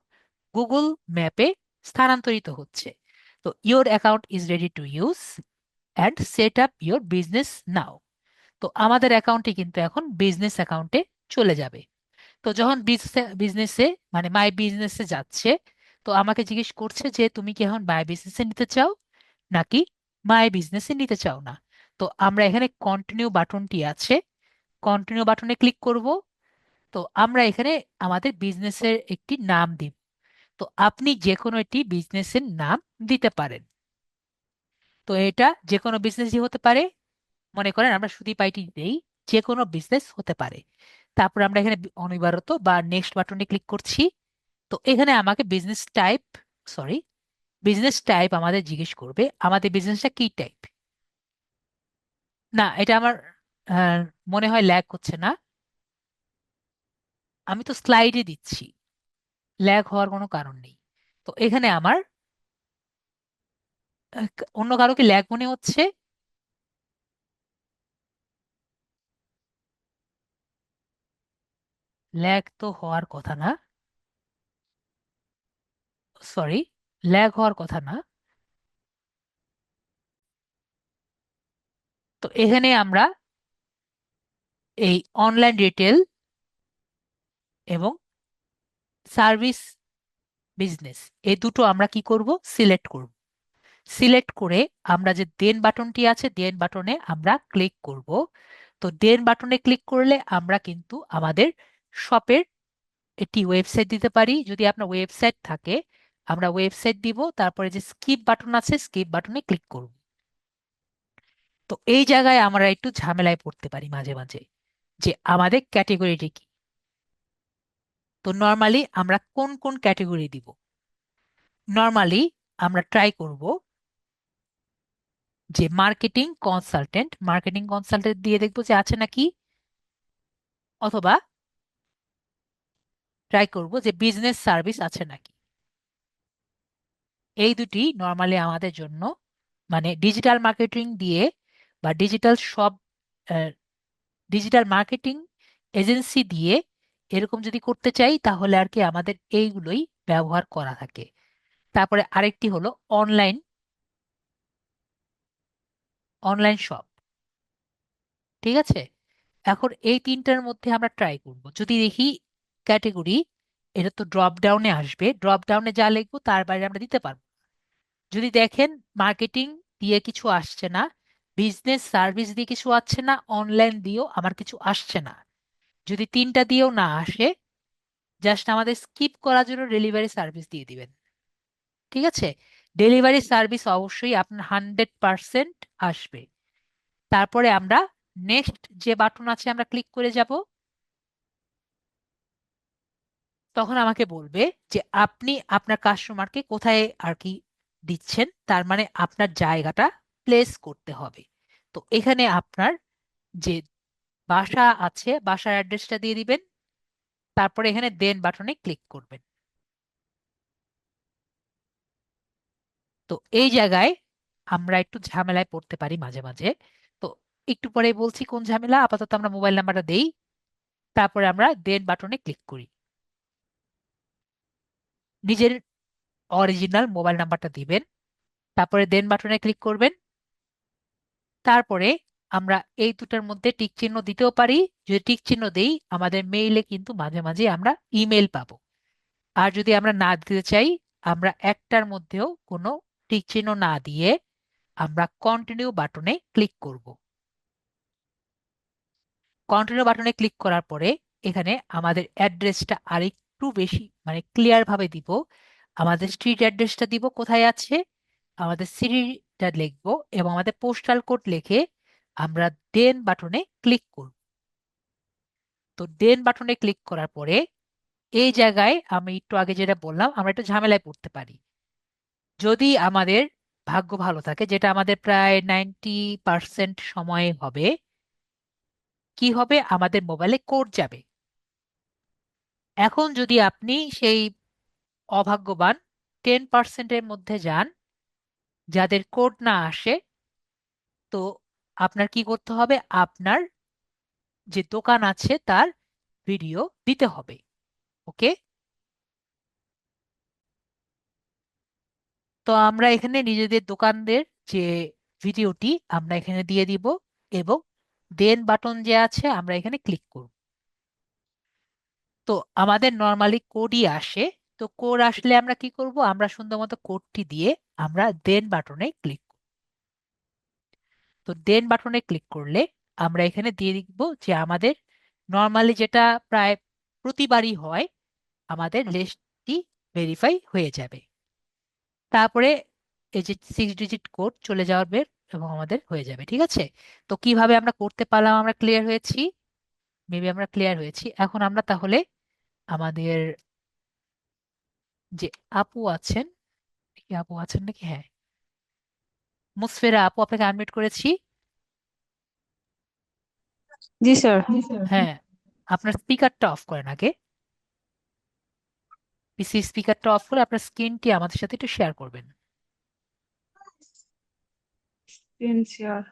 গুগল ম্যাপে স্থানান্তরিত হচ্ছে। তো your account is ready to use and set up your business now. তো আমাদের অ্যাকাউন্টটি কিন্তু এখন বিজনেস অ্যাকাউন্টে চলে যাবে। তো যখন বিজনেসে মানে মাই বিজনেসে যাচ্ছে, তো আমাকে জিজ্ঞেস করছে যে তুমি কি এখন মাই বিজনেসে নিতে চাও নাকি মাই বিজনেসে নিতে চাও না। তো আমরা এখানে কন্টিনিউ বাটনটি আছে, কন্টিনিউ বাটনে ক্লিক করব। তো আমরা এখানে আমাদের বিজনেসের একটি নাম দিব। তো আপনি যে কোনো একটি বিজনেসের নাম দিতে পারেন। তো এটা যে কোনো বিজনেসই হতে পারে, মনে করেন আমরা শুধু পাইটি দেই, যে কোনো বিজনেস হতে পারে। তারপর আমরা এখানে অনিবার্যত বা নেক্সট বাটনে ক্লিক করছি। তো এখানে আমাকে business type, sorry, business type আমাদের জিজ্ঞেস করবে আমাদের বিজনেসটা কি টাইপ। না, এটা আমার আহ, মনে হয় ল্যাগ হচ্ছে না, আমি তো স্লাইডে দিচ্ছি, ল্যাগ হওয়ার কোনো কারণ নেই। তো এখানে আমার অন্য কারো কি ল্যাগ মনে হচ্ছে? ল্যাগ তো হওয়ার কথা না, সরি, ল্যাগ হওয়ার কথা না। তো এখানে আমরা এই অনলাইন রিটেল এবং সার্ভিস বিজনেস এই দুটো আমরা কি করব, সিলেক্ট করব। সিলেক্ট করে আমরা যে দেন বাটনটি আছে দেন বাটনে আমরা ক্লিক করব। তো দেন বাটনে ক্লিক করলে আমরা কিন্তু আমাদের শপের একটি ওয়েবসাইট দিতে পারি, যদি আপনার ওয়েবসাইট থাকে আমরা ওয়েবসাইট দিব। তারপরে যে স্কিপ বাটন আছে স্কিপ বাটনে ক্লিক করব। তো এই জায়গায় আমরা একটু ঝামেলায় পড়তে পারি মাঝে মাঝে যে আমাদের ক্যাটেগরিটি কি। তো নর্মালি আমরা কোন কোন ক্যাটেগরি দিব, নর্মালি আমরা ট্রাই করব যে মার্কেটিং কনসালটেন্ট দিয়ে দেখবো যে আছে নাকি, অথবা ট্রাই করব যে বিজনেস সার্ভিস আছে নাকি। এই দুটি নর্মালি আমাদের জন্য মানে ডিজিটাল মার্কেটিং দিয়ে বা ডিজিটাল সব ডিজিটাল মার্কেটিং এজেন্সি দিয়ে এরকম যদি করতে চাই তাহলে আর কি আমাদের এইগুলোই ব্যবহার করা থাকে। তারপরে আরেকটি হলো অনলাইন অনলাইন শপ। ঠিক আছে, এখন এই তিনটার মধ্যে আমরা ট্রাই করব। যদি দেখি ক্যাটেগরি, এটা তো ড্রপ ডাউনে আসবে, ড্রপ ডাউনে যা লিখবো তার বাইরে আমরা দিতে পারবো। যদি দেখেন মার্কেটিং দিয়ে কিছু আসছে না, বিজনেস সার্ভিস দিয়ে কিছু আসছে না, অনলাইন দিয়েও আমার কিছু আসছে না, যদি তিনটা দিয়েও না আসে, জাস্ট আমাদের স্কিপ করার জন্য ডেলিভারি সার্ভিস দিয়ে দিবেন। ঠিক আছে, ডেলিভারি সার্ভিস অবশ্যই আপনার 100% আসবে। তারপরে আমরা নেক্সট যে বাটন আছে আমরা ক্লিক করে যাব। তখন আমাকে বলবে যে আপনি আপনার কাস্টমারকে কোথায় আর কি দিচ্ছেন, তার মানে আপনার জায়গাটা প্লেস করতে হবে। তো এখানে আপনার যে বাসা আছে বাসার অ্যাড্রেসটা দিয়ে দিবেন, তারপরে এখানে দেন বাটনে ক্লিক করবেন। তো এই জায়গায় আমরা একটু ঝামেলায় পড়তে পারি মাঝে মাঝে। তো একটু পরে বলছি কোন ঝামেলা। আপাতত আমরা মোবাইল নাম্বারটা দেই, তারপরে আমরা দেন বাটনে ক্লিক করি। নিজের অরিজিনাল মোবাইল নাম্বারটা দিবেন, তারপরে দেন বাটনে ক্লিক করবেন। তারপরে আমরা এই দুটার মধ্যে টিক চিহ্ন দিতেও পারি। যদি টিক চিহ্ন দেই আমাদের মেইলে কিন্তু মাঝে মাঝে আমরা ইমেল পাবো। আর যদি আমরা না দিতে চাই, আমরা একটার মধ্যেও কোনো টিক চিহ্ন না দিয়ে আমরা কন্টিনিউ বাটনে ক্লিক করব। কন্টিনিউ বাটনে ক্লিক করার পরে এখানে আমাদের অ্যাড্রেসটা আরেকটু বেশি মানে ক্লিয়ার ভাবে দিব। আমাদের স্ট্রিট অ্যাড্রেসটা দিব কোথায় আছে, আমাদের সিটিটা লিখবো এবং আমাদের পোস্টাল কোড লিখে আমরা দেন বাটনে ক্লিক করব। তো দেন বাটনে ক্লিক করার পরে এই জায়গায় আমি একটু আগে যেটা বললাম আমরা একটু ঝামেলায় পড়তে পারি। যদি আমাদের ভাগ্য ভালো থাকে, যেটা আমাদের প্রায় 90% সময় হবে, কি হবে আমাদের মোবাইলে কোড যাবে। এখন যদি আপনি সেই অভাগ্যবান 10%-এর মধ্যে যান যাদের কোড না আসে, তো আপনার কি করতে হবে, আপনার যে দোকান আছে তার ভিডিও দিতে হবে। ওকে, তো আমরা এখানে নিজেদের দোকানদের যে ভিডিওটি আমরা এখানে দিয়ে দিব এবং দেন বাটন যে আছে আমরা এখানে ক্লিক করব। তো আমাদের নর্মালি কোডই আসে। তো কোড আসলে আমরা কি করব, আমরা সুন্দর মতো কোডটি দিয়ে আমরা দেন বাটনে ক্লিক। তো দেন বাটনে ক্লিক করলে আমরা এখানে দিয়ে দিব যে আমাদের নর্মালি যেটা প্রায় প্রতিবারই হয়, আমাদের লিস্টটি ভেরিফাই হয়ে যাবে। তারপরে এই যে 6 ডিজিট কোড চলে যাবে এবং আমাদের হয়ে যাবে। ঠিক আছে, তো কিভাবে আমরা করতে পারলাম আমরা ক্লিয়ার হয়েছি, মেবি আমরা ক্লিয়ার হয়েছি। এখন আমরা তাহলে আমাদের যে আপু আছেন, কি আপু আছেন নাকি, হ্যাঁ মুসফেরা আপু, আপনাকে আনমিউট করেছি। জি স্যার। হ্যাঁ, আপনার স্পিকারটা অফ করেন আগে। পিসি স্পিকারটা অফ করে আপনার স্ক্রিনটি আমাদের সাথে একটু শেয়ার করবেন। Screen share.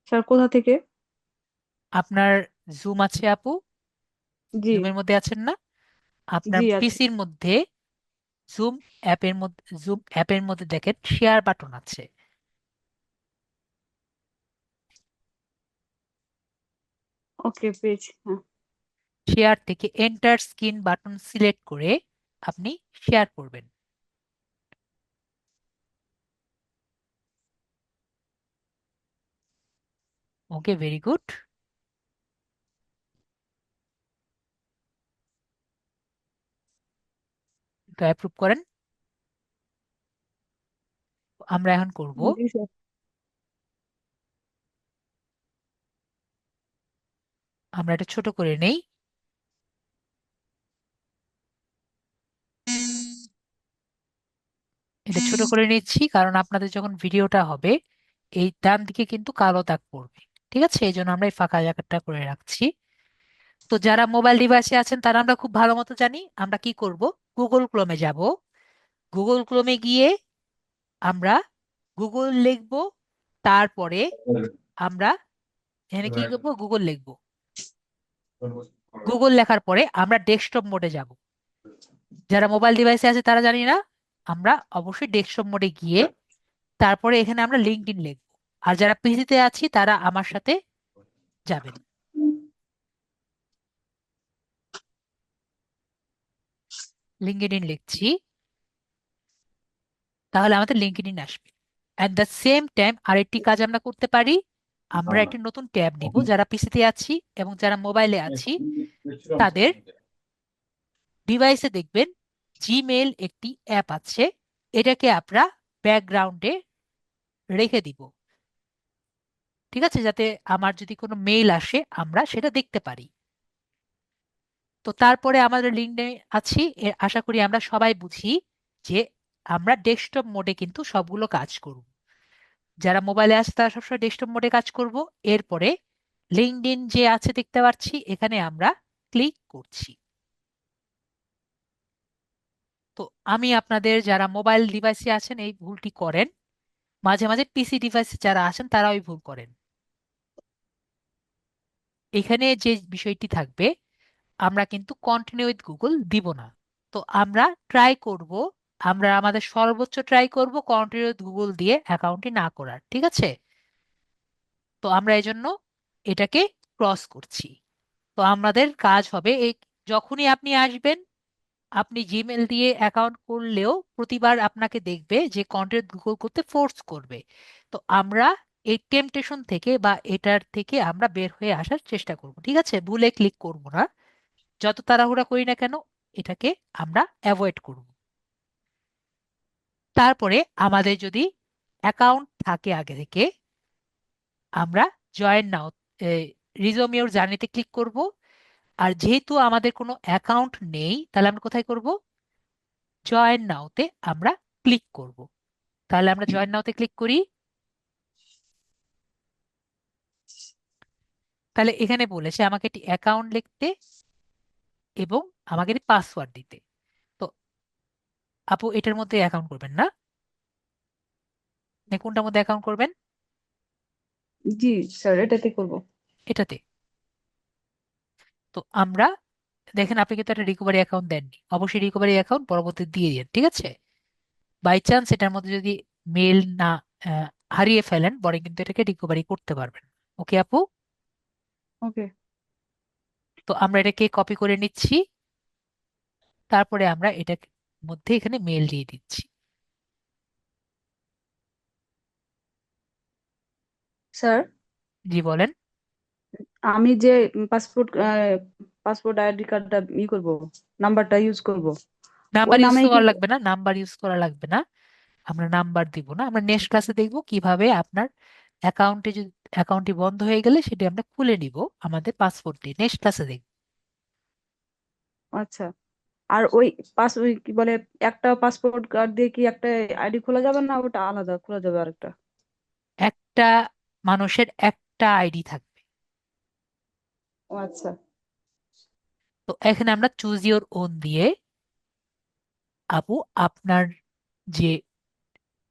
স্যার কোথা থেকে? আপনার জুম আছে আপু, জি। জুমের মধ্যে আছেন না? আপনার জি আছে। পিসির মধ্যে জুম অ্যাপের মধ্যে দেখেন শেয়ার বাটন আছে। ওকে পেয়েছি, হ্যাঁ। শেয়ার থেকে এন্টার স্ক্রিন বাটন সিলেক্ট করে আপনি শেয়ার করবেন। ওকে, ভেরি গুড। তো অ্যাপ্রুভ করেন। আমরা এখন করব, জি স্যার। আমরা এটা ছোট করে নেই। এটা ছোট করে নিচ্ছি কারণ আপনাদের যখন ভিডিওটা হবে এই ডান দিকে কিন্তু কালো দাগ পড়বে। ঠিক আছে, এই জন্য আমরা এই ফাঁকা জায়গাটা করে রাখছি। তো যারা মোবাইল ডিভাইসে আছেন তারা আমরা খুব ভালো মতো জানি আমরা কি করব। গুগল ক্রোমে যাব। গুগল ক্রোমে গিয়ে আমরা গুগল লিখবো, তারপরে আমরা এখানে কি করবো, গুগল লিখবো। গুগল লেখার পরে আমরা ডেস্কটপ মোডে যাব। যারা মোবাইল ডিভাইসে আছে তারা জানি না, আমরা অবশ্যই ডেস্কটপ মোডে গিয়ে তারপরে এখানে আমরা লিঙ্কডইন লিখবো। আর যারা পিসিতে আছি তারা আমার সাথে যাবেন। লিঙ্কডইন লিখছি, তাহলে আমাদের লিঙ্কডইন আসবে। অ্যাট দ্য সেম টাইম আরেকটি কাজ আমরা করতে পারি, আমরা একটি নতুন ট্যাব নিব। যারা পিসিতে আছি এবং যারা মোবাইলে আছি তাদের ডিভাইসে দেখবেন জিমেইল একটি অ্যাপ আছে, এটাকে আমরা ব্যাকগ্রাউন্ডে রেখে দিব। ঠিক আছে, যাতে আমার যদি কোনো মেইল আসে আমরা সেটা দেখতে পারি। তো তারপরে আমাদের লিঙ্কডইনে আছি, আশা করি আমরা সবাই বুঝি যে আমরা ডেস্কটপ মোডে কিন্তু সবগুলো কাজ করব। যারা মোবাইলে আছে তারা সবসময় ডেস্কটপ মোডে কাজ করব। এরপরে লিঙ্কডইন যে আছে দেখতে পাচ্ছি, এখানে আমরা ক্লিক করছি। তো আমি আপনাদের যারা মোবাইল ডিভাইসে আছেন এই ভুলটি করেন, মাঝে মাঝে পিসি ডিভাইসে যারা আছেন তারা ওই ভুল করেন। এখানে যে বিষয়টি থাকবে, আমরা কিন্তু কন্টিনিউ উইথ গুগল দিব না। তো আমরা ট্রাই করব, আমরা আমাদের সর্বোচ্চ ট্রাই করব কন্টিনিউ উইথ গুগল দিয়ে অ্যাকাউন্টটি না করার। ঠিক আছে, তো আমরা এই জন্য এটাকে ক্রস করছি। তো আমাদের কাজ হবে এই, যখনই আপনি আসবেন আপনি জিমেল দিয়ে অ্যাকাউন্ট করলেও প্রতিবার আপনাকে দেখবে যে কন্টেন্ট গুগল করতে ফোর্স করবে। তো আমরা এই টেম্পটেশন থেকে বা এটার থেকে আমরা বের হয়ে আসার চেষ্টা করব। ঠিক আছে, ভুলে ক্লিক করব না, যত তাড়াহুড়া করি না কেন এটাকে আমরা অ্যাভয়েড করব। তারপরে আমাদের যদি অ্যাকাউন্ট থাকে আগে থেকে, আমরা জয়েন নাও, রিজউম ইওর জার্নিতে ক্লিক করব। আর যেহেতু আমাদের কোনো অ্যাকাউন্ট নেই, তাহলে আমরা কোথায় করব, জয়েন নাওতে আমরা ক্লিক করব। তাহলে আমরা জয়েন নাওতে ক্লিক করি। তাহলে এখানে বলেছে আমাকে একটি অ্যাকাউন্ট লিখতে এবং আমাকে একটি পাসওয়ার্ড দিতে। তো আপু এটার মধ্যে অ্যাকাউন্ট করবেন না, না কোনটার মধ্যে অ্যাকাউন্ট করবেন? জি স্যার, এটাতে করব। এটাতে। তো আমরা দেখেন আপনি কিন্তু একটা রিকভারি অ্যাকাউন্ট দেননি, অবশ্যই রিকভারি অ্যাকাউন্ট পরবর্তী দিয়ে দিন। ঠিক আছে, বাই চান্স এটার মধ্যে যদি মেল না আহ, হারিয়ে ফেলেন পরে কিন্তু এটাকে রিকভারি করতে পারবেন। ওকে আপু, ওকে তো আমরা এটাকে কপি করে নিচ্ছি, তারপরে আমরা এটা মধ্যে এখানে মেল দিয়ে দিচ্ছি। স্যার, জি বলেন। আমি যে পাসপোর্ট আইডি কার্ডটা করব, নাম্বারটা ইউজ করব, ওই নাম্বার ইউজ নামে কি? করা লাগবে না, নাম্বার ইউজ করা লাগবে না, আমরা নাম্বার দিব না। আমরা নেক্সট ক্লাসে দেখবো কিভাবে আপনার অ্যাকাউন্টে যদি অ্যাকাউন্টটি বন্ধ হয়ে গেলে সেটি আমরা খুলে নিব আমাদের পাসপোর্ট দিয়ে। নেক্সট ক্লাসে দেখব। আচ্ছা। আর ওই কি বলে, একটা পাসপোর্ট কার্ড দিয়ে কি একটা আইডি খোলা যাবে, না ওটা আলাদা খোলা যাবে আরেকটা? একটা মানুষের একটা আইডি থাকবে। ও আচ্ছা। তো এখানে আমরা চুজ ইওর ওন দিয়ে আপু আপনার যে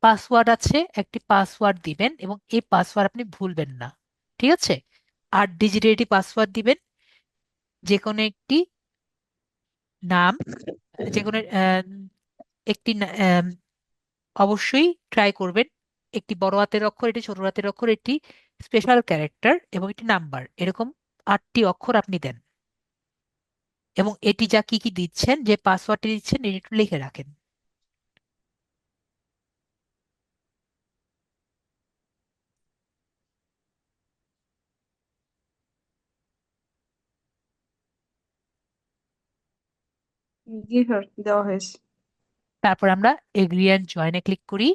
পাসওয়ার্ড আছে একটি পাসওয়ার্ড দিবেন এবং এই পাসওয়ার্ড আপনি ভুলবেন না। ঠিক আছে, 8 ডিজিটের একটি পাসওয়ার্ড দিবেন। যে কোনো একটি নাম, যে কোনো একটি অবশ্যই ট্রাই করবেন একটি বড় হাতের অক্ষর, একটি ছোট হাতের অক্ষর, একটি স্পেশাল ক্যারেক্টার এবং একটি নাম্বার, এরকম 8টি অক্ষর আপনি দেন। এবং এটি যা কি কি দিচ্ছেন, যে পাসওয়ার্ডটি দিচ্ছেন এটি একটু লিখে রাখেন। জি স্যার, দেওয়া হয়েছে। তারপর আমরা এগ্রি অ্যান্ড জয়েনে ক্লিক করি।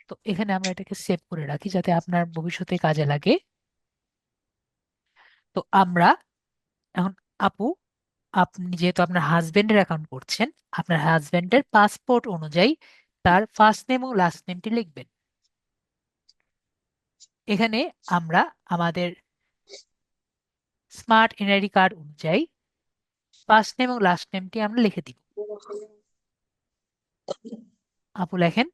তো এখানে আমরা এটাকে সেভ করে রাখি যাতে আপনার ভবিষ্যতে কাজে লাগে। তো আমরা এখন, আপু আপনি যেহেতু আপনার হাজবেন্ডের অ্যাকাউন্ট করছেন, আপনার হাজবেন্ডের পাসপোর্ট অনুযায়ী তার ফার্স্ট নেম ও লাস্ট নেমটি লিখবেন। এখানে আমরা আমাদের স্মার্ট এনআইডি কার্ড অনুযায়ী ফার্স্ট নেম এবং লাস্ট নেমটি আমরা লিখে দিব। আপু লেখেন।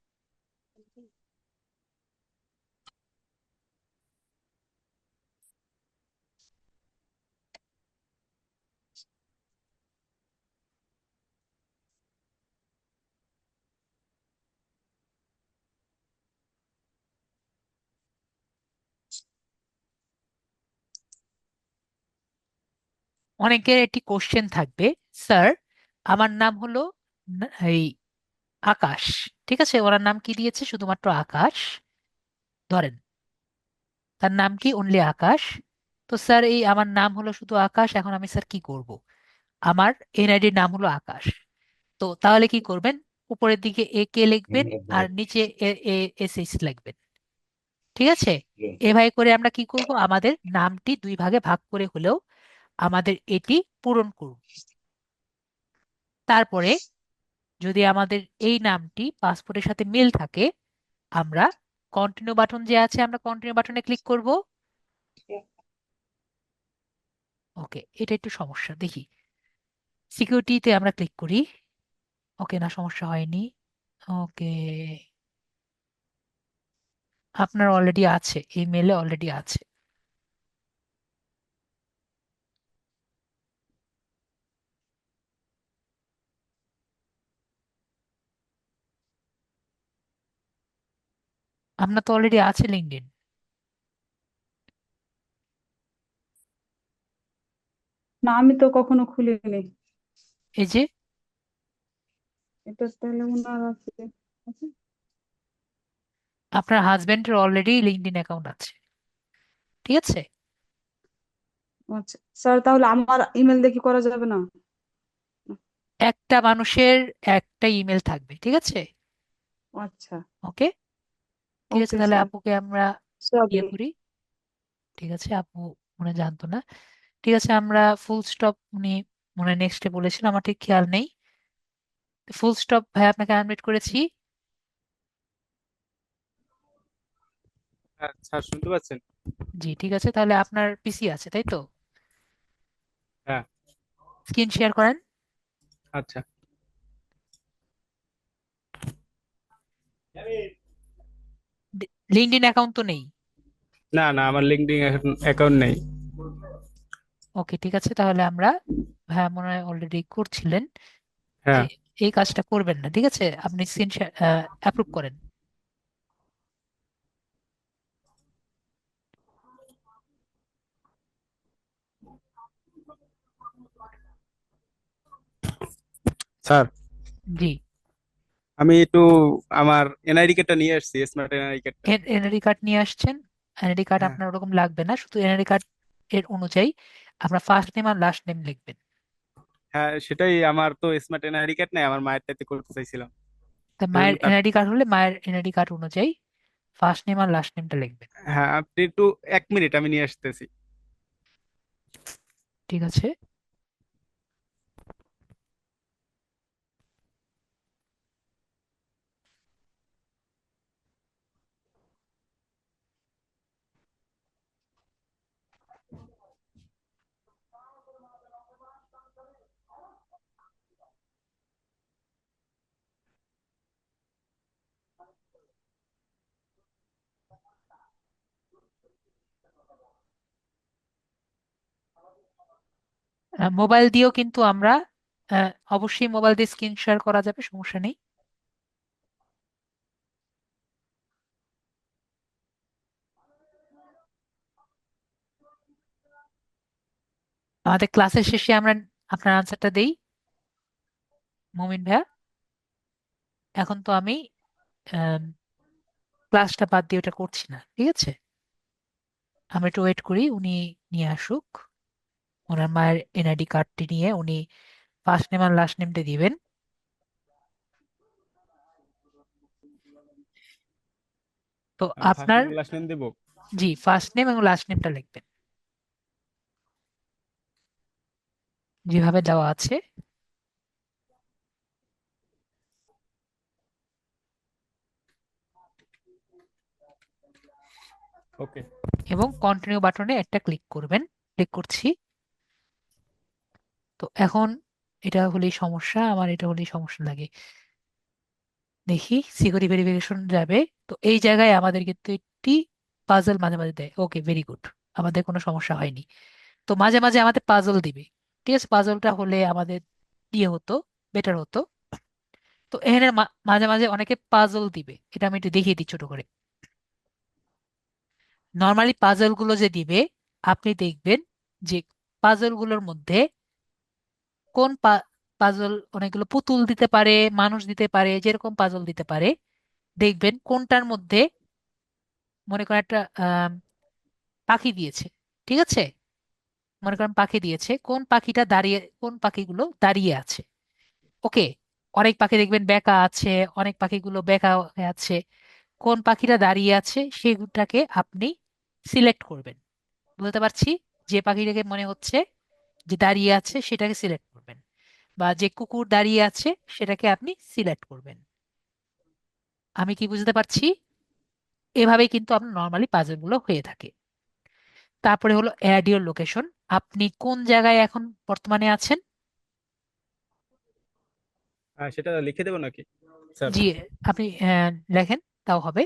অনেকের একটি কোশ্চেন থাকবে, স্যার আমার নাম হলো এই আকাশ, ঠিক আছে, ওনার নাম কি দিয়েছে, শুধুমাত্র আকাশ ধরেন, তার নাম কি অনলি আকাশ। তো স্যার এই আমার নাম হলো শুধু আকাশ, এখন আমি স্যার কি করব, আমার এনআইডির নাম হলো আকাশ। তো তাহলে কি করবেন, উপরের দিকে এ কে লিখবেন আর নিচে এ এ এস এইচ লিখবেন, ঠিক আছে। এভাবে করে আমরা কি করব, আমাদের নামটি দুই ভাগে ভাগ করে হলেও আমাদের এটি পূরণ করব। তারপরে যদি আমাদের এই নামটি পাসপোর্টের সাথে মিল থাকে, আমরা কন্টিনিউ বাটন যে আছে, আমরা কন্টিনিউ বাটনে ক্লিক করব। ওকে, এটা একটু সমস্যা, দেখি সিকিউরিটিতে আমরা ক্লিক করি। ওকে, না সমস্যা হয়নি। ওকে, আপনার অলরেডি আছে, এই মেলে অলরেডি আছে। আপনার তো অলরেডি আছে লিঙ্কডইন। না, আমি তো কখনো খুলিনি। এই যে এটা তাহলে ওনার আছে। আছে? আপনার হাজবেন্ডের অলরেডি লিঙ্কডইন অ্যাকাউন্ট আছে, ঠিক আছে। আচ্ছা স্যার, তাহলে আমার ইমেল দিয়ে কি করা যাবে না? একটা মানুষের একটা ইমেল থাকবে, ঠিক আছে। আচ্ছা। ওকে, ঠিক আছে, ওকে তাহলে স্যার। আপুকে আমরা সরি। ইয়ে করি। ঠিক আছে, আপু মনে হয় জানতো না। ঠিক আছে, আমরা ফুল স্টপ, উনি মনে নেক্সটে বলেছিল, আমার ঠিক খেয়াল নেই। ফুল স্টপ ভাই আপনাকে আনমিউট করেছি। হ্যাঁ স্যার, শুনতে পাচ্ছেন? জি ঠিক আছে, তাহলে আপনার পিসি আছে তাই তো, হ্যাঁ। স্ক্রিন শেয়ার করেন। আচ্ছা। লিঙ্কডইন অ্যাকাউন্ট তো নেই। না না, আমার লিঙ্কডইন অ্যাকাউন্ট নেই। ওকে ঠিক আছে, তাহলে আমরা, হ্যাঁ মনে হয় অলরেডি করছিলেন, যে হ্যাঁ এই কাজটা করবেন না, ঠিক আছে, আপনি স্ক্রিন অ্যাপ্রুভ করেন। স্যার, জি, আমি একটু আমার এনআইডি কার্ডটা নিয়ে আসছি, স্মার্ট এনআইডি কার্ডটা। এনআইডি কার্ড নিয়ে আসছেন। এনআইডি কার্ড হ্যাঁ আপনার ওরকম লাগবে না, শুধু এনআইডি কার্ড এর অনুযায়ী আপনার ফার্স্ট নেম আর লাস্ট নেম লিখবেন। হ্যাঁ, সেটাই, আমার তো স্মার্ট এনআইডি কার্ড নাই, আমার মায়েরটাতে করতে চাইছিলাম। তা মায়ের সেজন্য তার। এনআইডি কার্ড হলে মায়ের এনআইডি কার্ড অনুযায়ী ফার্স্ট নেম আর লাস্ট নেমটা লিখবেন। হ্যাঁ, আপনি একটু 1 মিনিট, আমি নিয়ে আসতেছি। ঠিক আছে, মোবাইল দিয়েও কিন্তু আমরা, অবশ্যই মোবাইল দিয়ে স্ক্রিন শেয়ার করা যাবে, সমস্যা নেই। আমাদের ক্লাসের শেষে আমরা আপনার আনসারটা দেই, মুমিন ভাইয়া। এখন তো আমি ক্লাসটা বাদ দিয়ে ওটা করছি না, ঠিক আছে, আমরা একটু ওয়েট করি, উনি নিয়ে আসুক ওনার মায়ের এনআইডি কার্ডটি নিয়ে, উনি ফার্স্ট নেম আর লাস্ট নেমটা দিবেন। তো ফার্স্ট আপনার, নেম লাস্ট নেম দেবো? জি ফার্স্ট নেম এবং লাস্ট নেমটা লিখবেন যেভাবে দেওয়া আছে, ওকে। এবং কন্টিনিউ বাটনে একটা ক্লিক করবেন। ক্লিক করছি। তো এখন এটা হলেই সমস্যা, আমার এটা হলেই সমস্যা লাগে। দেখি সিকিউরিটি ভেরিফিকেশন যাবে। তো এই জায়গায় আমাদের কিন্তু একটি পাজল মাঝে মাঝে দেয়। ওকে, ভেরি গুড, আমাদের কোনো সমস্যা হয়নি। তো মাঝে মাঝে আমাদের পাজল দিবে। ঠিক আছে, পাজলটা হলে আমাদের ইয়ে হতো, বেটার হতো। তো এখানে মাঝে মাঝে অনেকে পাজল দিবে, এটা আমি একটু দেখিয়ে দিই ছোট করে। নর্মালি পাজল গুলো যে দিবে, আপনি দেখবেন যে পাজল গুলোর মধ্যে কোন পাজল, অনেকগুলো পুতুল দিতে পারে, মানুষ দিতে পারে, যেরকম পাজল দিতে পারে, দেখবেন কোনটার মধ্যে মনে করেন একটা পাখি দিয়েছে। ঠিক আছে, মনে করেন পাখি দিয়েছে, কোন পাখিটা দাঁড়িয়ে, কোন পাখিগুলো দাঁড়িয়ে আছে। ওকে, অনেক পাখি দেখবেন বেঁকা আছে, অনেক পাখিগুলো বেঁকা হয়ে আছে। কোন পাখিটা দাঁড়িয়ে আছে সেটাকে আপনি সিলেক্ট করবেন। বুঝতে পারছি, যে পাখিটাকে মনে হচ্ছে যে দাঁড়িয়ে আছে সেটাকে সিলেক্ট করবেন, বা যে কুকুর দাঁড়িয়ে আছে সেটাকে আপনি সিলেক্ট করবেন। আমি কি বুঝতে পারছি? এভাবেই কিন্তু আপনার নর্মালি পাজল গুলো হয়ে থাকে। তারপরে হলো অ্যাড ইওর লোকেশন। আপনি কোন জায়গায় এখন বর্তমানে আছেন? সেটা লিখে দেবো নাকি স্যার? জি, আপনি লেখেন, তাও হবে।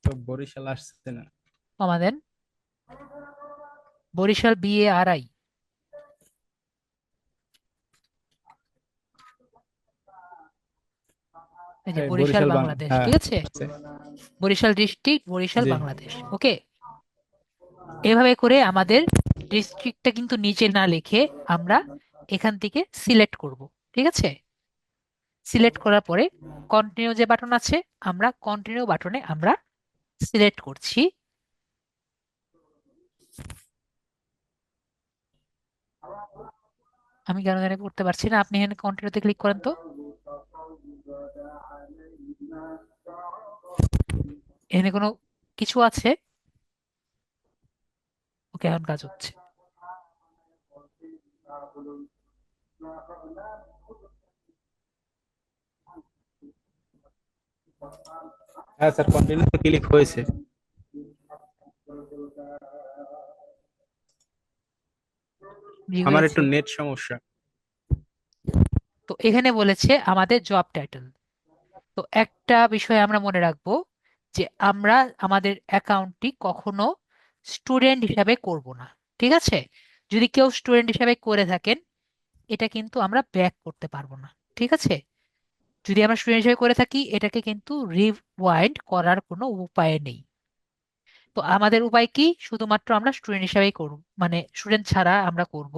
তো বরিশাল আসছে না। কমা দেন, বরিশাল BARI। এই যে এই বরিশাল বরিশাল বাংলাদেশ, হ্যাঁ ঠিক আছে, আসছে। বরিশাল ডিস্ট্রিক্ট, বরিশাল জি। বাংলাদেশ। ওকে, এভাবে করে আমাদের ডিস্ট্রিক্টটা কিন্তু নিচে না লিখে আমরা এখান থেকে সিলেক্ট করব। ঠিক আছে, সিলেক্ট করার পরে কন্টিনিউ যে বাটন আছে, আমরা কন্টিনিউ বাটনে আমরা সিলেক্ট করছি। আমি কেন জানি করতে পারছি না, আপনি এখানে কন্টিনিউতে ক্লিক করেন তো। এখানে কোনো কিছু আছে? ওকে, এখন কাজ হচ্ছে। হ্যাঁ স্যার, কন্টিনিউ ক্লিক হয়েছে। জি আমার হয়েছে। একটু নেট সমস্যা। তো এখানে বলেছে আমাদের জব টাইটেল। তো একটা বিষয় আমরা মনে রাখবো, যে আমরা আমাদের অ্যাকাউন্টটি কখনো স্টুডেন্ট হিসাবে করব না। ঠিক আছে, যদি কেউ স্টুডেন্ট হিসাবে করে থাকেন, এটা কিন্তু আমরা ব্যাক করতে পারবো না। ঠিক আছে, যদি আমরা স্টুডেন্ট হিসেবে করে থাকি, এটাকে কিন্তু রিওয়াইন্ড করার কোনো উপায় নেই। তো আমাদের উপায় কি, শুধুমাত্র আমরা স্টুডেন্ট হিসেবেই করব, মানে স্টুডেন্ট ছাড়া আমরা করব।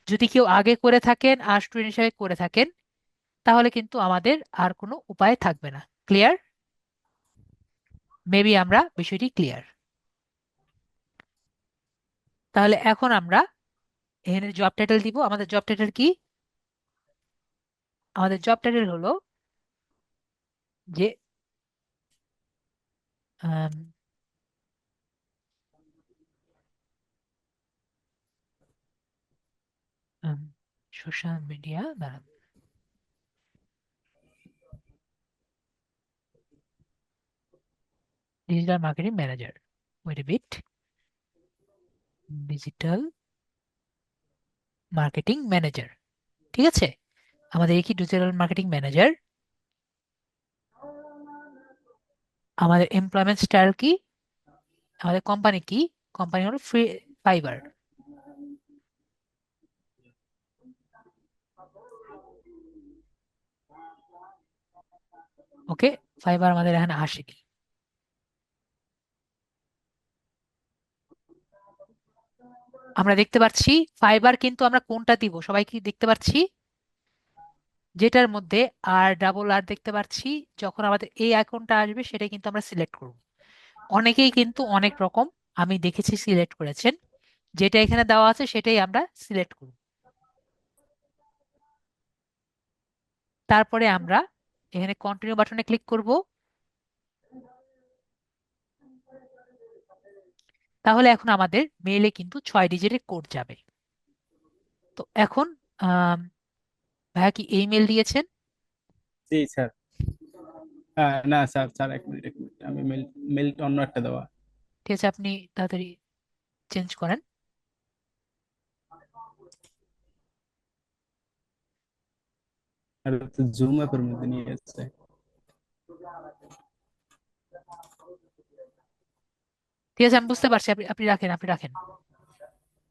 যদি কেউ আগে করে থাকেন আর স্টুডেন্ট হিসেবে করে থাকেন, তাহলে কিন্তু আমাদের আর কোনো উপায় থাকবে না। ক্লিয়ার? মেবি আমরা বিষয়টি ক্লিয়ার। তাহলে এখন আমরা এখানে জব টাইটেল দিব। আমাদের জব টাইটেল কি? আমাদের জব টাইটেল হলো যে সোশ্যাল মিডিয়া দ্বারা digital marketing manager. Wait a bit, digital marketing manager. ঠিক আছে, আমাদের কি ডিজিটাল মার্কেটিং ম্যানেজার। আমাদের এমপ্লয়মেন্ট স্টাইল কি? আমাদের কোম্পানি কি? কোম্পানি হলো ফ্রি ফাইবার। ওকে, ফাইবার আমাদের এখানে আসেনি। আমরা দেখতে পাচ্ছি ফাইবার, কিন্তু আমরা কোনটা দিব সবাই কি দেখতে পাচ্ছি? যেটার মধ্যে আর দেখতে পাচ্ছি। যখন আমাদের এই আইকনটা আসবে সেটাই কিন্তু আমরা সিলেক্ট করব। অনেকেই কিন্তু অনেক রকম আমি দেখেছি সিলেক্ট করেছেন, যেটা এখানে দেওয়া আছে সেটাই আমরা সিলেক্ট করব। তারপরে আমরা এখানে কন্টিনিউ বাটনে ক্লিক করব। তাহলে এখন আমাদের মেইলে কিন্তু 6 ডিজিটের কোড যাবে। তো এখন আহ ভাইয়া কি এই মেল দিয়েছেন? জি স্যার। না স্যার, স্যার, এক মিনিট আমি মেল অন্য একটা দেওয়া। ঠিক আছে, আপনি তাড়াতাড়ি চেঞ্জ করেন। আর জুম অ্যাপের মধ্যে নিয়ে যাচ্ছে। ঠিক আছে, আমি বুঝতে পারছি, আপনি আপনি রাখেন, আপনি রাখেন,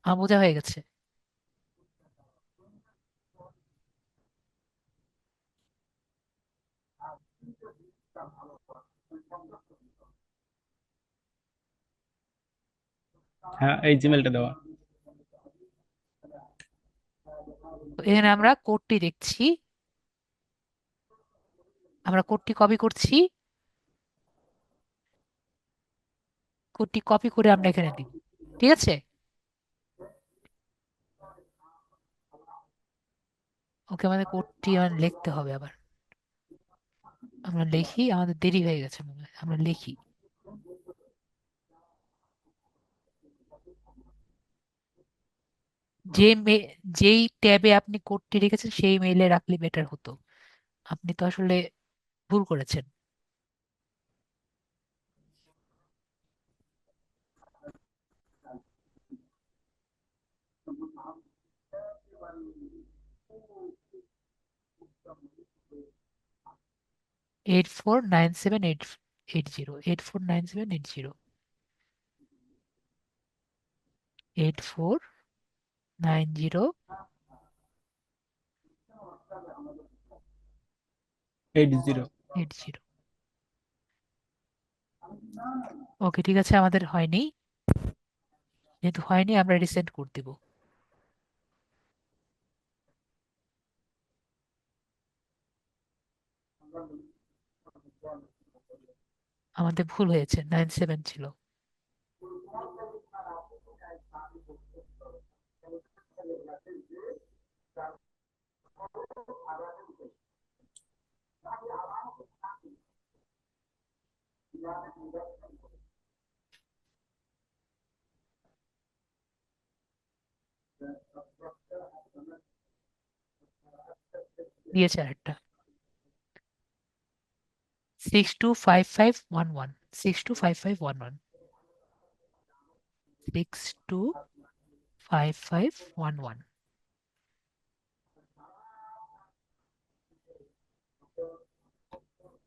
আমার বোঝা হয়ে গেছে। হ্যাঁ, এই জিমেলটা দেওয়া। তো এখানে আমরা কোডটি দেখছি, আমরা কোডটি কপি করছি, কোডটি কপি করে আমরা এখানে দিব। ঠিক আছে, ওকে, আমাদের কোডটি লিখতে হবে আবার। আমরা লিখি, আমাদের দেরি হয়ে গেছে মনে হয়, আমরা লিখি। যে যেই ট্যাবে আপনি কোডটি রেখেছেন সেই মেইলে রাখলে বেটার হতো। আপনি তো আসলে ভুল করেছেন। 849780, 849780, 849080। 80। ওকে, ঠিক আছে, আমাদের হয়নি। যেহেতু হয়নি, আমরা রিসেন্ড করে দিব। আমাদের ভুল হয়েছে, 97 ছিল। দিয়েছে আরেকটা, 625511, 625511, 625511।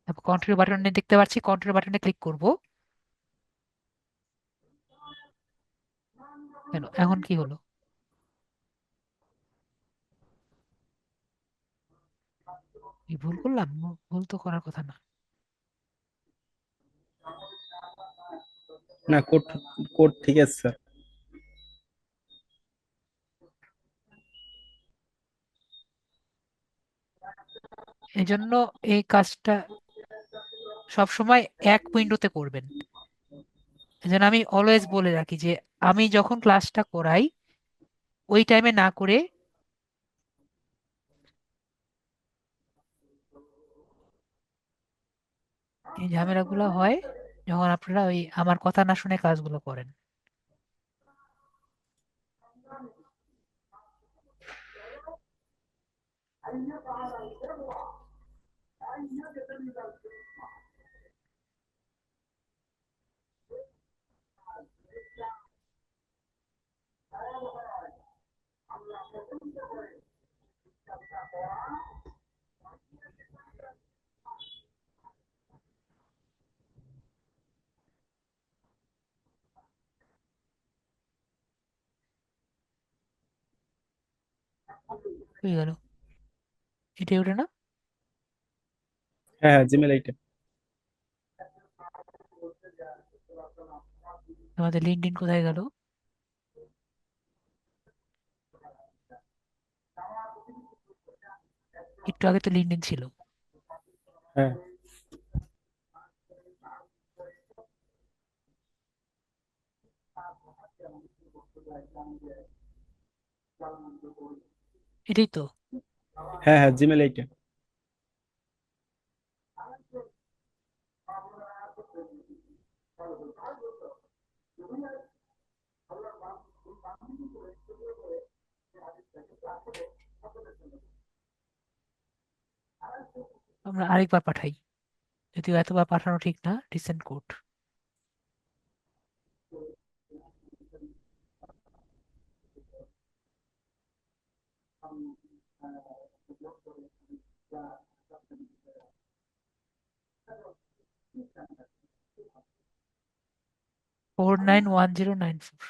তারপর কন্ট্রোল বাটনে দেখতে পাচ্ছি, কন্ট্রোল বাটনে ক্লিক করব। কেন, এখন কি হলো? কি ভুল করলাম? ভুল তো করার কথা না। না, কোড কোড ঠিক আছে স্যার। এজন্য এই কাজটা সবসময় এক উইন্ডোতে করবেন। এজন্য আমি অলওয়েজ বলে রাখি যে আমি যখন ক্লাসটা করাই ওই টাইমে না করে, এই ঝামেলাগুলো হয় যখন আপনারা ওই আমার কথা না শুনে কাজগুলো করেন। হয়ে গেল, এটাই ওটা না? হ্যাঁ, হ্যাঁ, জিমেল এইটা। আমাদের লিঙ্কডইন কোথায় গেল? একটু আগে তো লিঙ্কডইন ছিল। হ্যাঁ, এটাই তো। হ্যাঁ, হ্যাঁ, জিমেল এইটা। আমরা আরেকবার পাঠাই। যদিও এতবার পাঠানো ঠিক না, recent code. Four nine one zero nine four.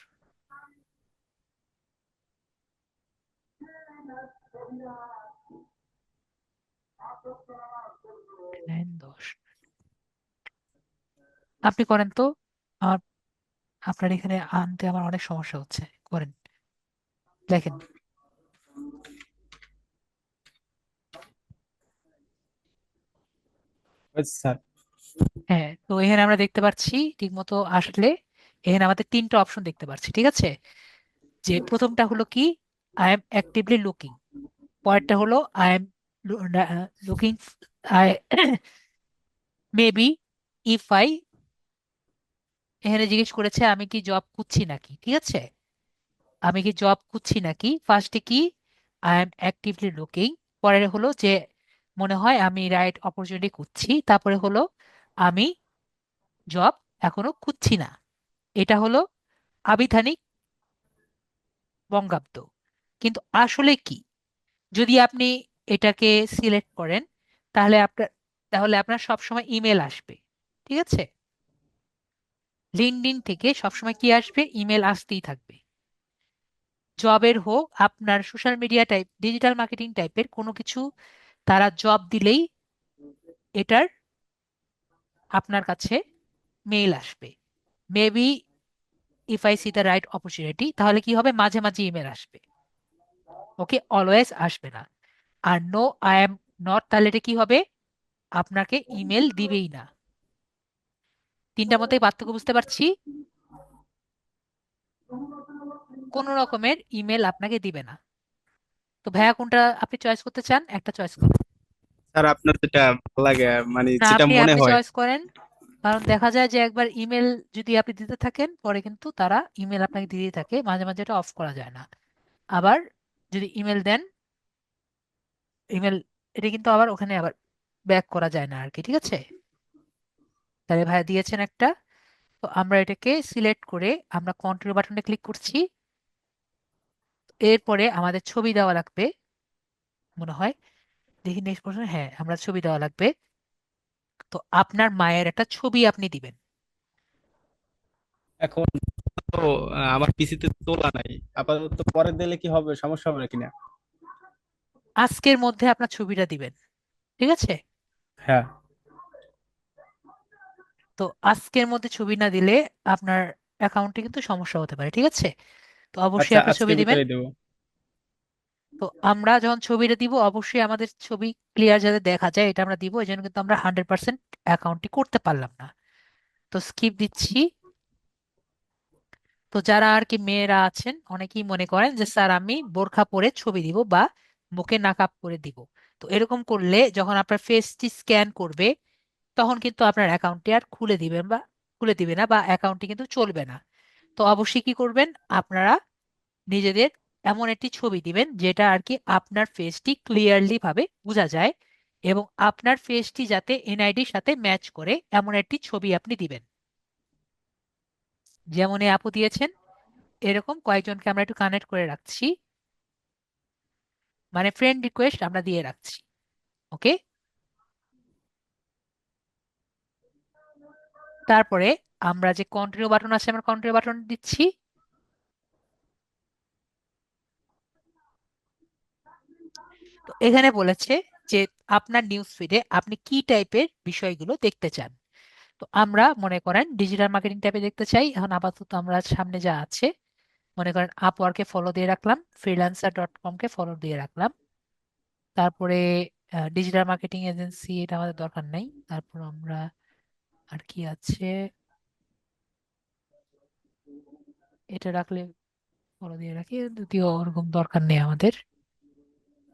Nine 10। আপনি করেন তো। আমার আপনার এখানে আনতে আমার অনেক সমস্যা হচ্ছে। করেন, দেখেন। স্যার। হ্যাঁ, তো এখানে আমরা দেখতে পাচ্ছি ঠিক মতো আসলে এখানে আমাদের তিনটা অপশন দেখতে পাচ্ছি, ঠিক আছে? যে প্রথমটা হলো কি, আই এম অ্যাক্টিভলি লুকিং। পরেরটা হলো I am looking, I maybe if I, এখানে জিজ্ঞেস করেছে আমি কি জব খুঁজছি নাকি, ঠিক আছে? আমি কি জব খুঁজছি নাকি, ফার্স্টে কি আই এম অ্যাক্টিভলি লুকিং, পরে হলো যে মনে হয় আমি রাইট অপরচুনিটি খুঁজছি, তারপরে হলো আমি জব এখনো খুঁজছি না। এটা হলো আবিধানিক বঙ্গাব্দ। কিন্তু আসলে কি, যদি আপনি এটাকে সিলেক্ট করেন, তাহলে আপনার সবসময় ইমেল আসবে, ঠিক আছে? লিঙ্কডইন থেকে সবসময় কি আসবে, ইমেল আসতেই থাকবে। জবের হোক, আপনার social media type, digital marketing টাইপের কোনো কিছু, তারা জব দিলেই এটার আপনার কাছে মেইল আসবে। Maybe if I C the right opportunity, তাহলে কি হবে, মাঝে মাঝে ইমেল আসবে। ওকে, অলওয়েজ আসবে না। আর নো আই এম নট, তাহলে এটা কি হবে, আপনাকে ইমেল দিবেই না। তিনটার মধ্যে পার্থক্য বুঝতে পারছি। কোন রকমের ইমেল আপনাকে দিবে না। তো ভাইয়া কোনটা আপনি চয়েস করতে চান, একটা চয়েস করেন। স্যার আপনার যেটা ভালো লাগে, মানে না, যেটা আপনি মনে আপনি হয়। চয়েস করেন। কারণ দেখা যায় যে একবার ইমেল যদি আপনি দিতে থাকেন, পরে কিন্তু তারা ইমেল আপনাকে দিয়ে থাকে, মাঝে মাঝে এটা অফ করা যায় না। আবার যদি ইমেল দেন, ইমেল, এটা কিন্তু আবার ওখানে আবার ব্যাক করা যায় না আর কি, ঠিক আছে? তাহলে ভাইয়া দিয়েছেন একটা। তো আমরা এটাকে সিলেক্ট করে আমরা কন্ট্রোল বাটনে ক্লিক করছি। এরপরে আমাদের ছবি দেওয়া লাগবে মনে হয়। দেখি নেক্সট প্রশ্ন, হ্যাঁ, আমরা ছবি দেওয়া লাগবে। তো আপনার মায়ের একটা ছবি আপনি দিবেন। এখন তো আমার পিসিতে তোলা নাই, আপাতত পরে দিলে কি হবে, সমস্যা হবে কিনা? আজকের মধ্যে আপনার ছবিটা দিবেন, ঠিক আছে? হ্যাঁ। তো আজকের মধ্যে ছবি না দিলে আপনার অ্যাকাউন্টে কিন্তু সমস্যা হতে পারে, ঠিক আছে? তো অবশ্যই আচ্ছা, একটা ছবি আজকের দিবেন। ভিতরে দেবো। তো আমরা যখন ছবিটা দিব, অবশ্যই আমাদের ছবি ক্লিয়ার যাতে দেখা যায় এটা আমরা দিব। এই জন্য কিন্তু আমরা 100% অ্যাকাউন্টটি করতে পারলাম না। তো স্কিপ দিচ্ছি। তো যারা আর কি মেয়েরা আছেন, অনেকেই মনে করেন যে স্যার আমি বোরখা পরে ছবি দিব বা মুখে নাকাব করে দিব। তো এরকম করলে যখন আপনার ফেসটি স্ক্যান করবে, তখন কিন্তু আপনার অ্যাকাউন্টটি আর খুলে দিবে না, বা অ্যাকাউন্টটি কিন্তু চলবে না। তো অবশ্যই কি করবেন, আপনারা নিজেদের এমন একটি ছবি দিবেন যেটা আর কি আপনার ফেসটি ক্লিয়ারলি ভাবে বোঝা যায়, এবং আপনার ফেসটি যাতে এনআইডির সাথে ম্যাচ করে এমন একটি ছবি আপনি দিবেন। যেমন এই আপু দিয়েছেন, এরকম কয়েকজনকে আমরা একটু কানেক্ট করে রাখছি, মানে ফ্রেন্ড রিকোয়েস্ট আমরা দিয়ে রাখছি। ওকে, তারপরে আমরা যে কন্টিনিউ বাটন আছে, আমরা কন্টিনিউ বাটন দিচ্ছি। তো এখানে বলেছে যে আপনার নিউজ ফিডে আপনি কি টাইপের বিষয়গুলো দেখতে চান। তো আমরা মনে করেন ডিজিটাল মার্কেটিং টাইপে দেখতে চাই। এখন আপাতত আমরা সামনে যা আছে, মনে করেন আপওয়ার্কে ফলো দিয়ে রাখলাম, freelancer.com কে ফলো দিয়ে রাখলাম। তারপরে ডিজিটাল মার্কেটিং এজেন্সি, এটা আমাদের দরকার নাই। তারপর আমরা আর কি আছে, এটা রাখলে ফলো দিয়ে রাখি, যদিও ওরকম দরকার নেই আমাদের।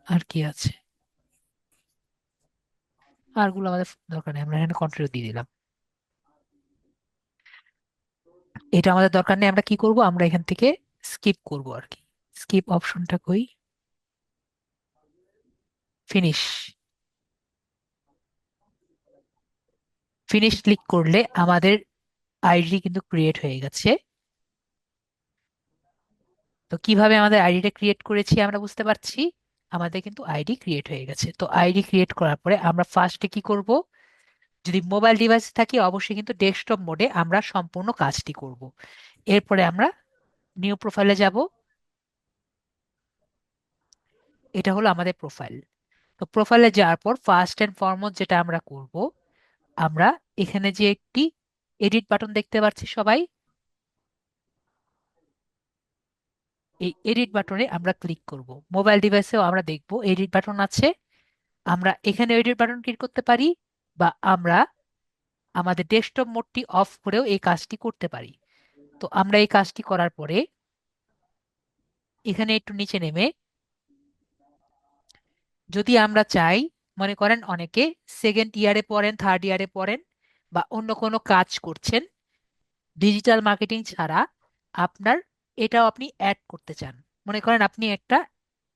আর কি আছে, আরগুলো আমাদের দরকার নেই, আমরা এখানে কন্টিনিউ দিয়ে দিলাম। এটা আমাদের দরকার নেই, আমরা কি করব, আমরা এখান থেকে স্কিপ করব আর কি। স্কিপ অপশনটা কই, ফিনিশ। ফিনিশ ক্লিক করলে আমাদের আইডি কিন্তু ক্রিয়েট হয়ে গেছে। তো কিভাবে আমাদের আইডিটা ক্রিয়েট করেছি আমরা বুঝতে পারছি। আমাদের কিন্তু আইডি ক্রিয়েট হয়ে গেছে। তো আইডি ক্রিয়েট করার পরে আমরা ফার্স্টে কি করব, যদি মোবাইল ডিভাইস থাকে অবশ্যই কিন্তু ডেস্কটপ মোডে আমরা সম্পূর্ণ কাজটি করব। এরপরে আমরা নিউ প্রোফাইলে যাব। এটা হলো আমাদের প্রোফাইল। তো প্রোফাইলে যাওয়ার পর ফার্স্ট এন্ড ফরমোস্ট যেটা আমরা করব, আমরা এখানে যে একটি এডিট বাটন দেখতে পাচ্ছি সবাই, এই এডিট বাটনে আমরা ক্লিক করব। মোবাইল ডিভাইসেও আমরা দেখব এডিট বাটন আছে। আমরা এখানে এডিট বাটন ক্লিক করতে পারি, বা আমরা আমাদের ডেস্কটপ মোডটি অফ করেও এই কাজটি করতে পারি। তো আমরা এই কাজটি করার পরে এখানে একটু নিচে নেমে যদি আমরা চাই, মনে করেন অনেকে সেকেন্ড ইয়ারে পড়েন, থার্ড ইয়ারে পড়েন, বা অন্য কোনো কাজ করছেন ডিজিটাল মার্কেটিং ছাড়া, আপনার এটাও আপনি অ্যাড করতে চান। মনে করেন আপনি একটা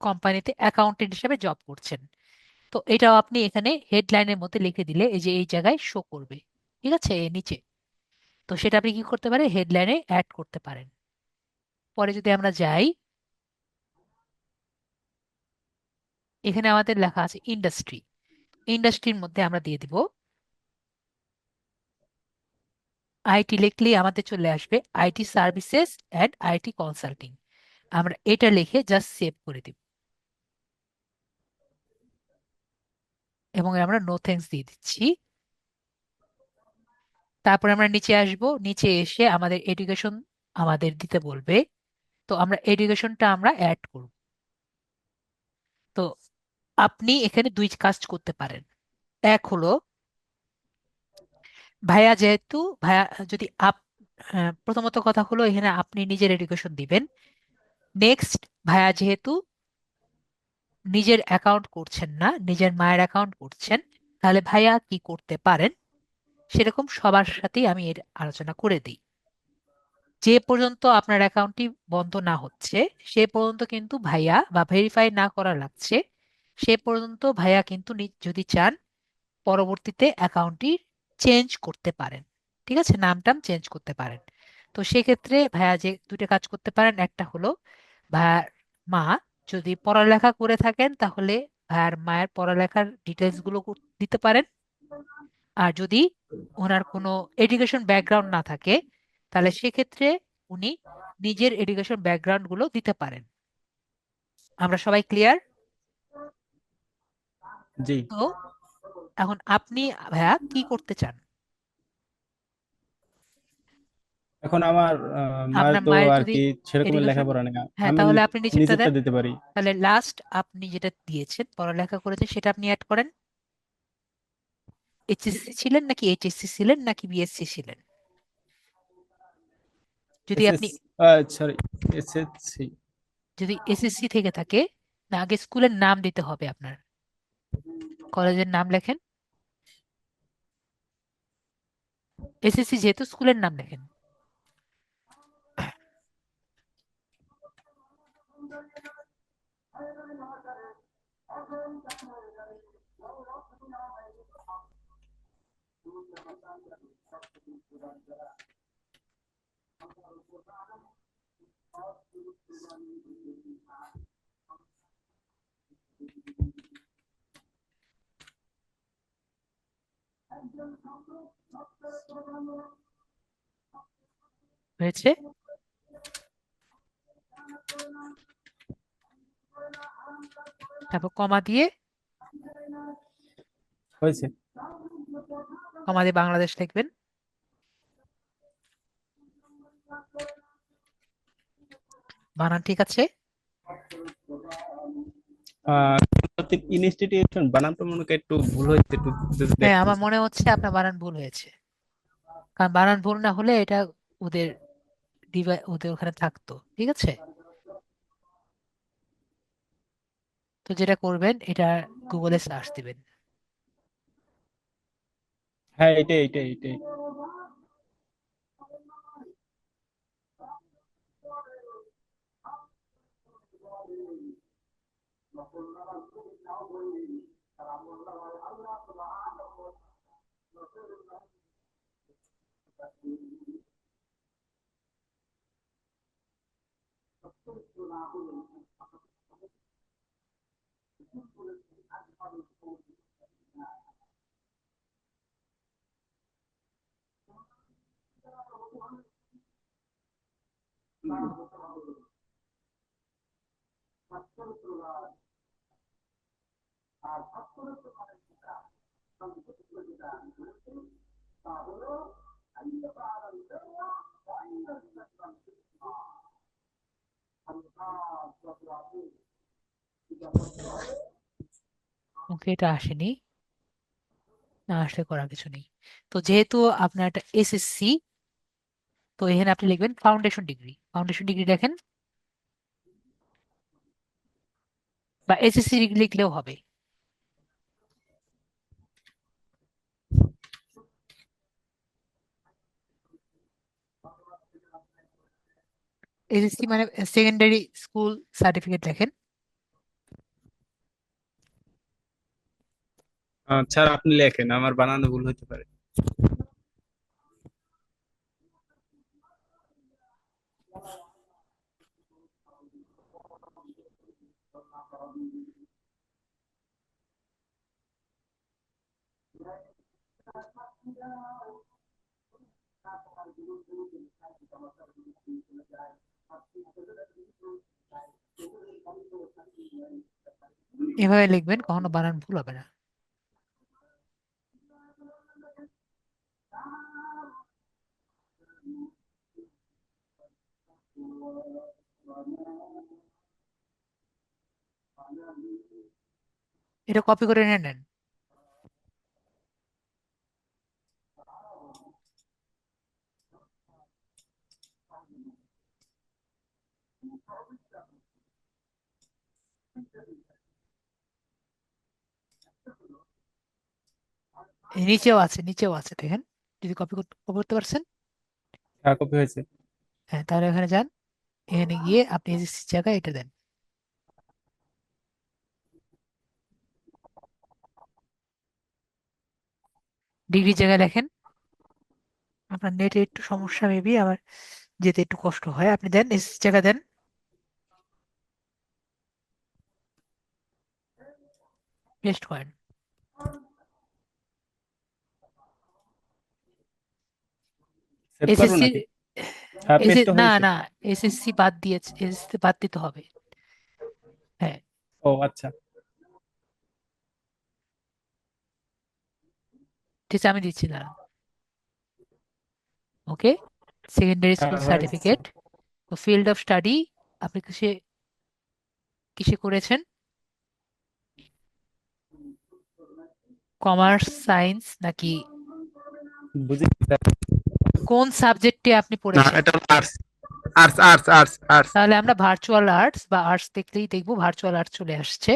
কোম্পানিতে অ্যাকাউন্টেন্ট হিসেবে জব করছেন, তো এটাও আপনি এখানে হেডলাইনের মধ্যে লিখে দিলে এই যে এই জায়গায় শো করবে, ঠিক আছে, এর নিচে। তো সেটা আপনি কি করতে পারেন, হেডলাইনে অ্যাড করতে পারেন। পরে যদি আমরা যাই, এখানে আমাদের লেখা আছে ইন্ডাস্ট্রি। ইন্ডাস্ট্রির মধ্যে আমরা দিয়ে দিব আইটি, লিখলেই আমাদের চলে আসবে IT services and IT consulting. আমরা এটা লিখে জাস্ট সেভ করে দিব এবং আমরা নো থ্যাঙ্কস দিয়ে দিচ্ছি। তারপরে আমরা নিচে আসব, নিচে এসে আমাদের এডুকেশন আমাদের দিতে বলবে। তো আমরা এডুকেশনটা আমরা অ্যাড করব। তো আপনি এখানে দুই কাজ করতে পারেন। এক হলো, ভাইয়া যেহেতু ভাইয়া যদি প্রথমত কথা হলো এখানে আপনি নিজের এডুকেশন দিবেন। নেক্সট, ভাইয়া যেহেতু নিজের অ্যাকাউন্ট করছেন না, নিজের মায়ের অ্যাকাউন্ট করছেন, তাহলে ভাইয়া কি করতে পারেন সেরকম সবার সাথেই আমি এর আলোচনা করে দিই। যে পর্যন্ত আপনার অ্যাকাউন্টটি বন্ধ না হচ্ছে সে পর্যন্ত কিন্তু ভাইয়া, বা ভেরিফাই না করা লাগছে সে পর্যন্ত ভাইয়া কিন্তু যদি চান পরবর্তীতে অ্যাকাউন্টটি চেঞ্জ করতে পারেন। ঠিক আছে, নাম টাম চেঞ্জ করতে পারেন। তো সেক্ষেত্রে ভাইয়া যে দুটো কাজ করতে পারেন, একটা হলো ভাইয়ার মা যদি পড়ালেখা করে থাকেন তাহলে ভাইয়ার মায়ের পড়ালেখার ডিটেলস গুলো দিতে পারেন। আর যদি ওনার কোনো এডুকেশন ব্যাকগ্রাউন্ড না থাকে তাহলে সেক্ষেত্রে উনি নিজের এডুকেশন ব্যাকগ্রাউন্ড গুলো দিতে পারেন। আমরা সবাই ক্লিয়ার? জি। তো এখন আপনি ভাইয়া কি করতে চান? এখন আমার মায়ের আপনার তো মায়ের আর যদি কি সেরকমের এডুকেশন, লেখাপড়া নেই। হ্যাঁ, আমি তাহলে আপনি নিচেরটা নিজেরটা দেন। দিতে পারি। তাহলে লাস্ট আপনি যেটা দিয়েছেন পড়ালেখা করেছেন সেটা আপনি অ্যাড করেন। এইচএসসি ছিলেন নাকি এইচএসসি ছিলেন নাকি বিএসসি ছিলেন? যদি এসএস আপনি, সরি, এসএসসি। যদি এসএসসি থেকে থাকে, না আগে স্কুলের নাম দিতে হবে আপনার, কলেজের নাম লেখেন। এসএসসি যেহেতু স্কুলের নাম লেখেন। হয়েছে? তারপর কমা দিয়ে, হয়েছে। কমা দিয়ে বাংলাদেশ লিখবেন। বানান ঠিক আছে? ইনস্টিটিউশন বানানটা মনে হয় একটু ভুল হয়েছে, একটু যদি হ্যাঁ, দেখতেন। আমার মনে হচ্ছে আপনার বানান ভুল হয়েছে। কারণ বানান ভুল না হলে এটা ওদের ওদের ওখানে থাকতো। ঠিক আছে, তো যেটা করবেন এটা গুগলে সার্চ দিবেন। হ্যাঁ, এটাই এটাই এটাই। ওকে, এটা আসেনি। না আসলে করার কিছু নেই। তো যেহেতু আপনার একটা এসএসসি, তো এখানে আপনি লিখবেন ফাউন্ডেশন ডিগ্রি। ফাউন্ডেশন ডিগ্রি দেখেন, বা এসএসসি লিখলেও হবে। এসএসসি মানে সেকেন্ডারি স্কুল সার্টিফিকেট লেখেন। স্যার আপনি লেখেন, আমার বানানো ভুল হতে পারে। এভাবে লিখবেন, কখনো বানান ভুল হবে না। এটা কপি করে নিয়ে নেন। এই নিচেও আছে, নিচেও আছে দেখেন, যদি কপি করতে পারছেন। হ্যাঁ, কপি হয়েছে। হ্যাঁ, তাহলে এখানে যান, এখানে গিয়ে আপনি এসএসসি জায়গায় এটা দেন। ডিগ্রি জায়গায় লেখেন। আপনার নেটে একটু সমস্যা, মেবি আবার যেতে একটু কষ্ট হয়। আপনি দেন, এসএসসি জায়গা দেন, পেস্ট করেন। সেভ করবো এসএসসি, নাকি? হ্যাঁ, পেস্ট না হয়েছে। না, এসএসসি বাদ দিয়েছে, এসএসসি বাদ দিতে হবে। হ্যাঁ, ও আচ্ছা। ঠিক আছে, আমি দিচ্ছি, দাঁড়ান। ওকে, সেকেন্ডারি হ্যাঁ, স্কুল হয়ে গেছে। সার্টিফিকেট। তো ফিল্ড অফ স্টাডি আপনি কিসে কিসে করেছেন? কমার্স, সায়েন্স নাকি বুঝেছি স্যার। কোন সাবজেক্টে আপনি না, পড়েছেন? এটা arts. Arts arts arts arts. তাহলে আমরা ভার্চুয়াল আর্টস বা আর্টস দেখলেই দেখবো ভার্চুয়াল আর্টস চলে আসছে।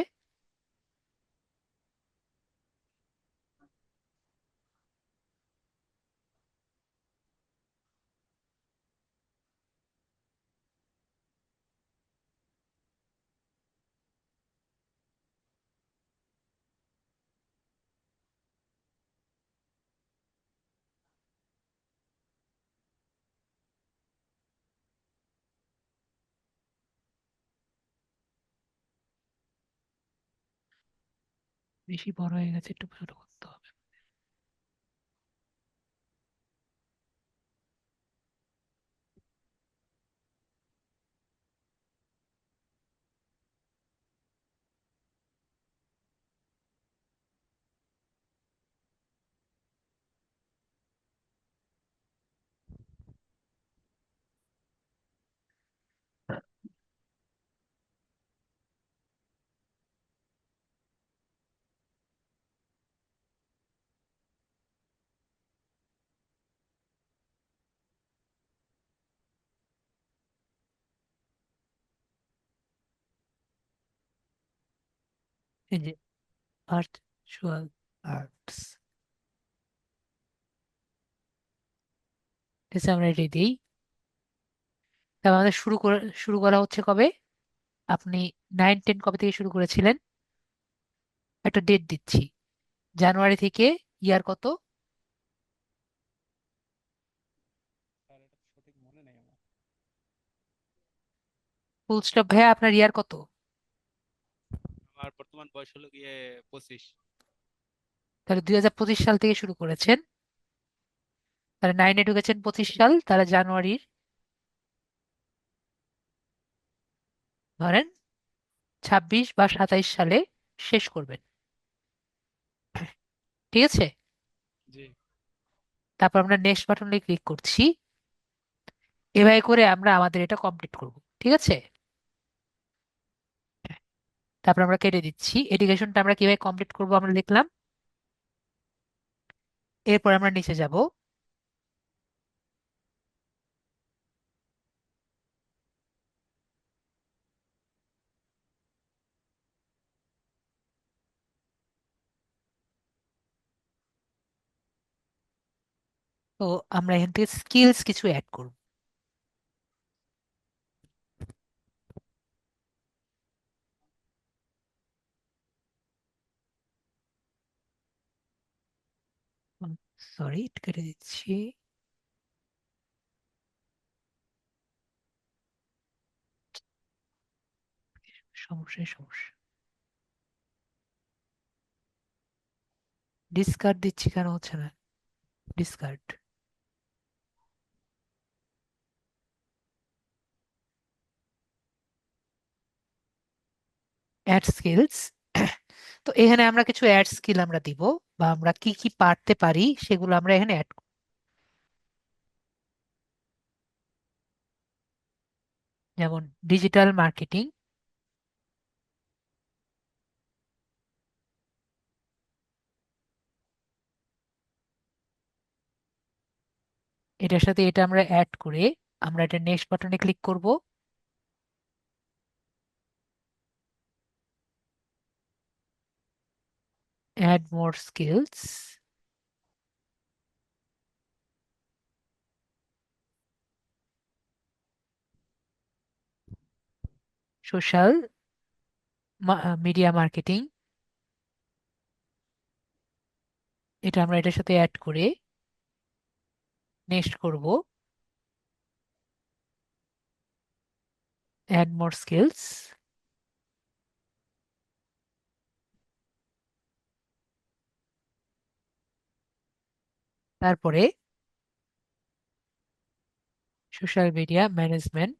বেশি বড় হয়ে গেছে, একটু ছোট করতে হবে। এই যে ভার্চুয়াল আর্টস, ঠিক আছে, আমরা এটি দিই। তবে আমাদের শুরু করা হচ্ছে কবে? আপনি 9-10 কবে থেকে শুরু করেছিলেন? একটা ডেট দিচ্ছি, জানুয়ারি থেকে। ইয়ার কত? Full stop. ভাইয়া আপনার ইয়ার কত? আমার বর্তমান বয়স হলো গিয়ে 25। তাহলে 2025 সাল থেকে শুরু করেছেন। তাহলে 9-এ ঢুকেছেন 25 সাল, তাহলে জানুয়ারির ধরেন 26 বা 27 সালে শেষ করবেন। ঠিক আছে। জি। তারপর আমরা নেক্সট বাটনে ক্লিক করছি। এভাবে করে আমরা আমাদের এটা কমপ্লিট করব। ঠিক আছে। তারপর আমরা কেটে দিচ্ছি। এডুকেশনটা আমরা কিভাবে কমপ্লিট করব আমরা লিখলাম। এরপর আমরা নিচে যাব। তো আমরা এখান থেকে স্কিলস কিছু অ্যাড করব। সরি, কেটে দিচ্ছি। সমস্যা। ডিসকার্ড দিচ্ছি, কেন হচ্ছে না? ডিসকার্ড। Add skills. তো এখানে আমরা কিছু অ্যাড স্কিল আমরা দিব, বা আমরা কি কি পারতে পারি সেগুলো আমরা এখানে অ্যাড। যেমন ডিজিটাল মার্কেটিং, এটার সাথে এটা আমরা অ্যাড করে আমরা এটা নেক্সট বাটনে ক্লিক করব। Add more skills. Social media marketing, এটা আমরা এটার সাথে অ্যাড করে নেক্সট করব। Add more skills. তারপরে social media management.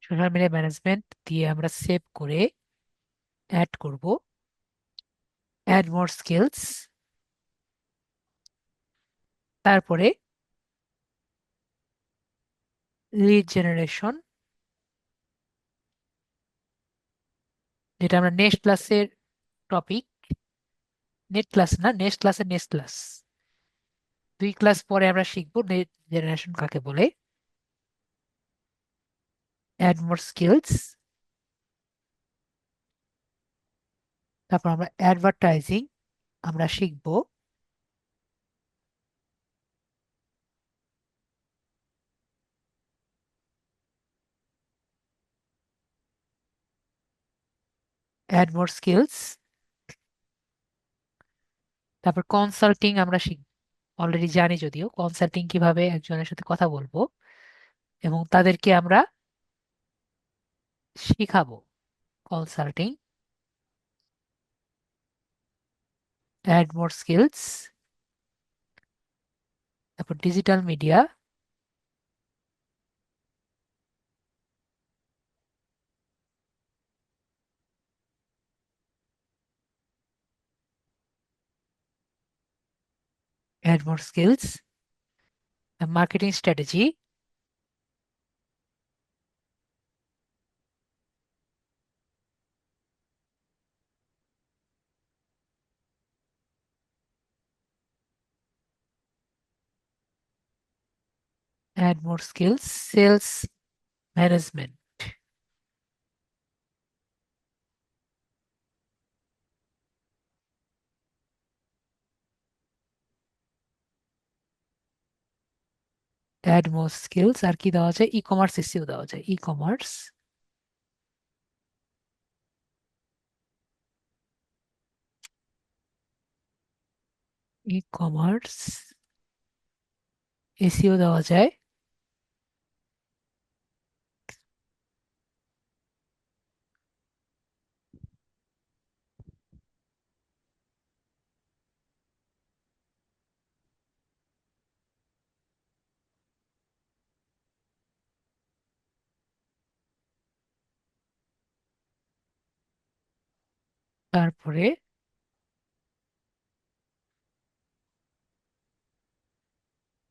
Social media management দিয়ে আমরা সেভ করে অ্যাড করব। Add more skills. তারপরে লিড জেনারেশন, যেটা আমরা নেক্সট ক্লাসের টপিক। নেট ক্লাস না, নেক্সট ক্লাসে নেক্সট ক্লাস 2 ক্লাস পরে আমরা শিখবো লিড জেনারেশন কাকে বলে। Add more skills. তারপর আমরা অ্যাডভার্টাইজিং আমরা শিখবো। Add more skills. তারপর কনসাল্টিং আমরা শিখবো। অলরেডি জানি যদিও কনসাল্টিং কিভাবে একজনের সাথে কথা বলবো এবং তাদেরকে আমরা শিখাবো কনসাল্টিং। Add more skills. তারপর digital media. Add more skills. Marketing strategy. Add more skills sales management. Add more skills, আর কি দেওয়া যায়, ই কমার্স এসইও দেওয়া যায়, e commerce, e commerce SEO দেওয়া যায়। তারপরে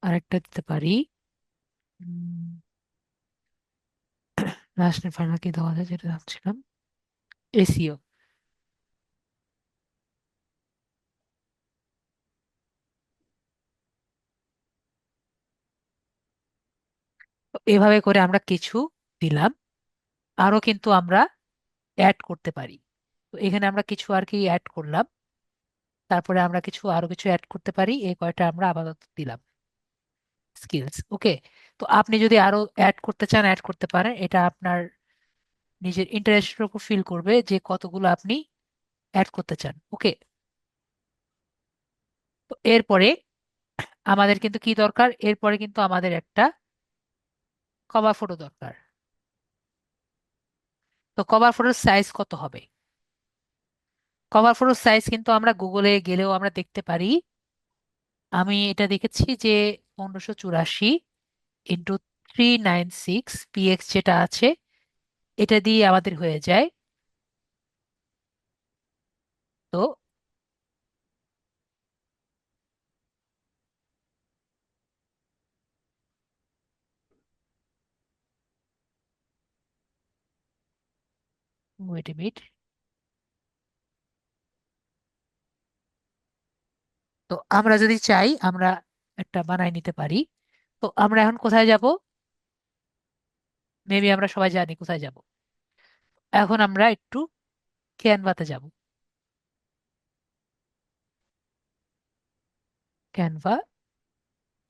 আরেকটা দিতে পারি, ন্যাশনাল ফাইনাল কি দেওয়া যায় যেটা ভাবছিলাম, এসইও। এভাবে করে আমরা কিছু দিলাম, আরো কিন্তু আমরা অ্যাড করতে পারি। তো এখানে আমরা কিছু আর কি অ্যাড করলাম, তারপরে আমরা কিছু আরো কিছু অ্যাড করতে পারি, এই কয়টা আমরা আপাতত দিলাম স্কিলস। ওকে, তো আপনি যদি আরো অ্যাড করতে চান অ্যাড করতে পারেন, এটা আপনার নিজের ইন্টারেস্টের উপর ফিল করবে যে কতগুলো আপনি অ্যাড করতে চান। ওকে, তো এরপরে আমাদের কিন্তু কি দরকার, এরপরে কিন্তু আমাদের একটা কভার ফটো দরকার। তো কভার ফটোর সাইজ কত হবে? কভার ফটোর সাইজ কিন্তু আমরা গুগলে গেলেও আমরা দেখতে পারি। আমি এটা দেখেছি যে 1584 ইন্টু 396 পিএক্স যেটা আছে, এটা দিয়ে আমাদের হয়ে যায়। তো ওয়েট এ মিনিট, তো আমরা যদি চাই আমরা একটা বানাই নিতে পারি। তো আমরা এখন কোথায় যাব? মেবি আমরা সবাই জানি কোথায় যাব। এখন আমরা একটু ক্যানভাতে যাব। ক্যানভা,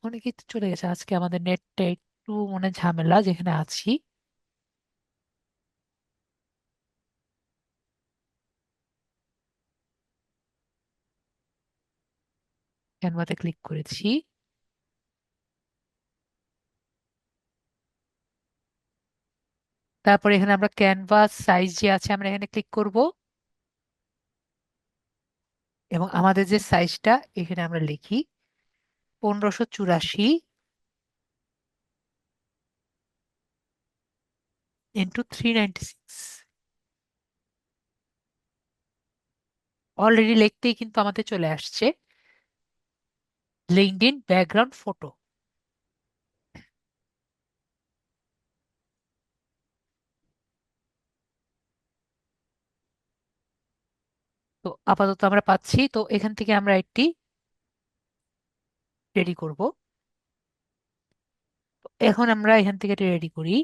অনেকে তো চলে গেছে, আজকে আমাদের নেটটা একটু মনে ঝামেলা যেখানে আছি। ক্যানভাতে ক্লিক করেছি, তারপরে এখানে আমরা ক্যানভাস সাইজ যে আছে আমরা এখানে ক্লিক করব, এবং আমাদের যে সাইজটা এখানে আমরা লিখি 1584 ইন্টু 396। অলরেডি লিখতেই কিন্তু আমাদের চলে আসছে লিঙ্কডইন ব্যাকগ্রাউন্ড ফটো। তো আপাতত আমরা পাচ্ছি, তো এখান থেকে আমরা একটি রেডি করব। তো এখন আমরা এখান থেকে রেডি করি।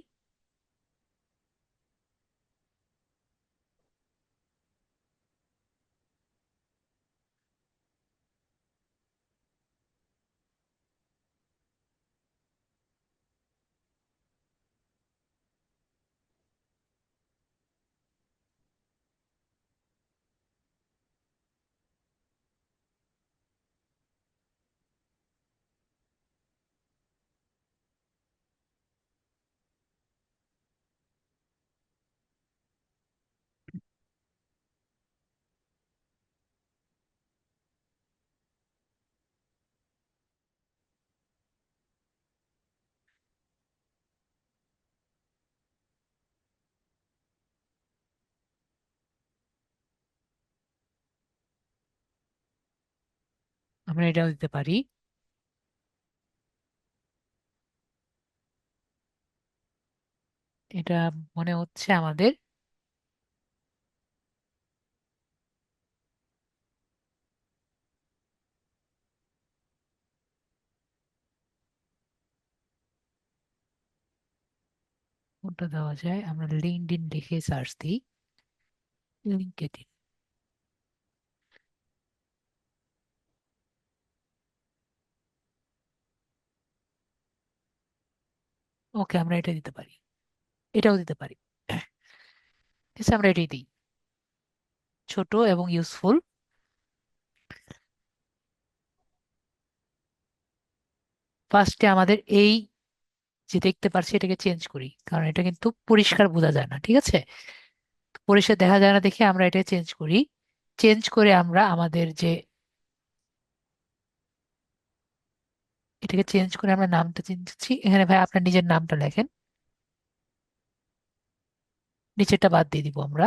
আমরা এটাও দিতে পারি। এটা মনে হচ্ছে আমাদের কোনটা দেওয়া যায়, আমরা লিঙ্কডইন লিখে সার্চ দিই, লিঙ্কডইন। ওকে, আমরা এটা দিতে পারি, এটাও দিতে পারি। ঠিক আছে, আমরা এটাই দিই, ছোট এবং ইউজফুল। ফার্স্টে আমাদের এই যে দেখতে পাচ্ছি এটাকে চেঞ্জ করি, কারণ এটা কিন্তু পরিষ্কার বোঝা যায় না। ঠিক আছে, পরিষ্কার দেখা যায় না দেখে আমরা এটা চেঞ্জ করি। চেঞ্জ করে আমরা আমাদের যে এটাকে চেঞ্জ করে আমরা নামটা চেঞ্জ করছি। এখানে ভাই আপনার নিজের নামটা লেখেন, নিচেরটা বাদ দিয়ে দিব আমরা।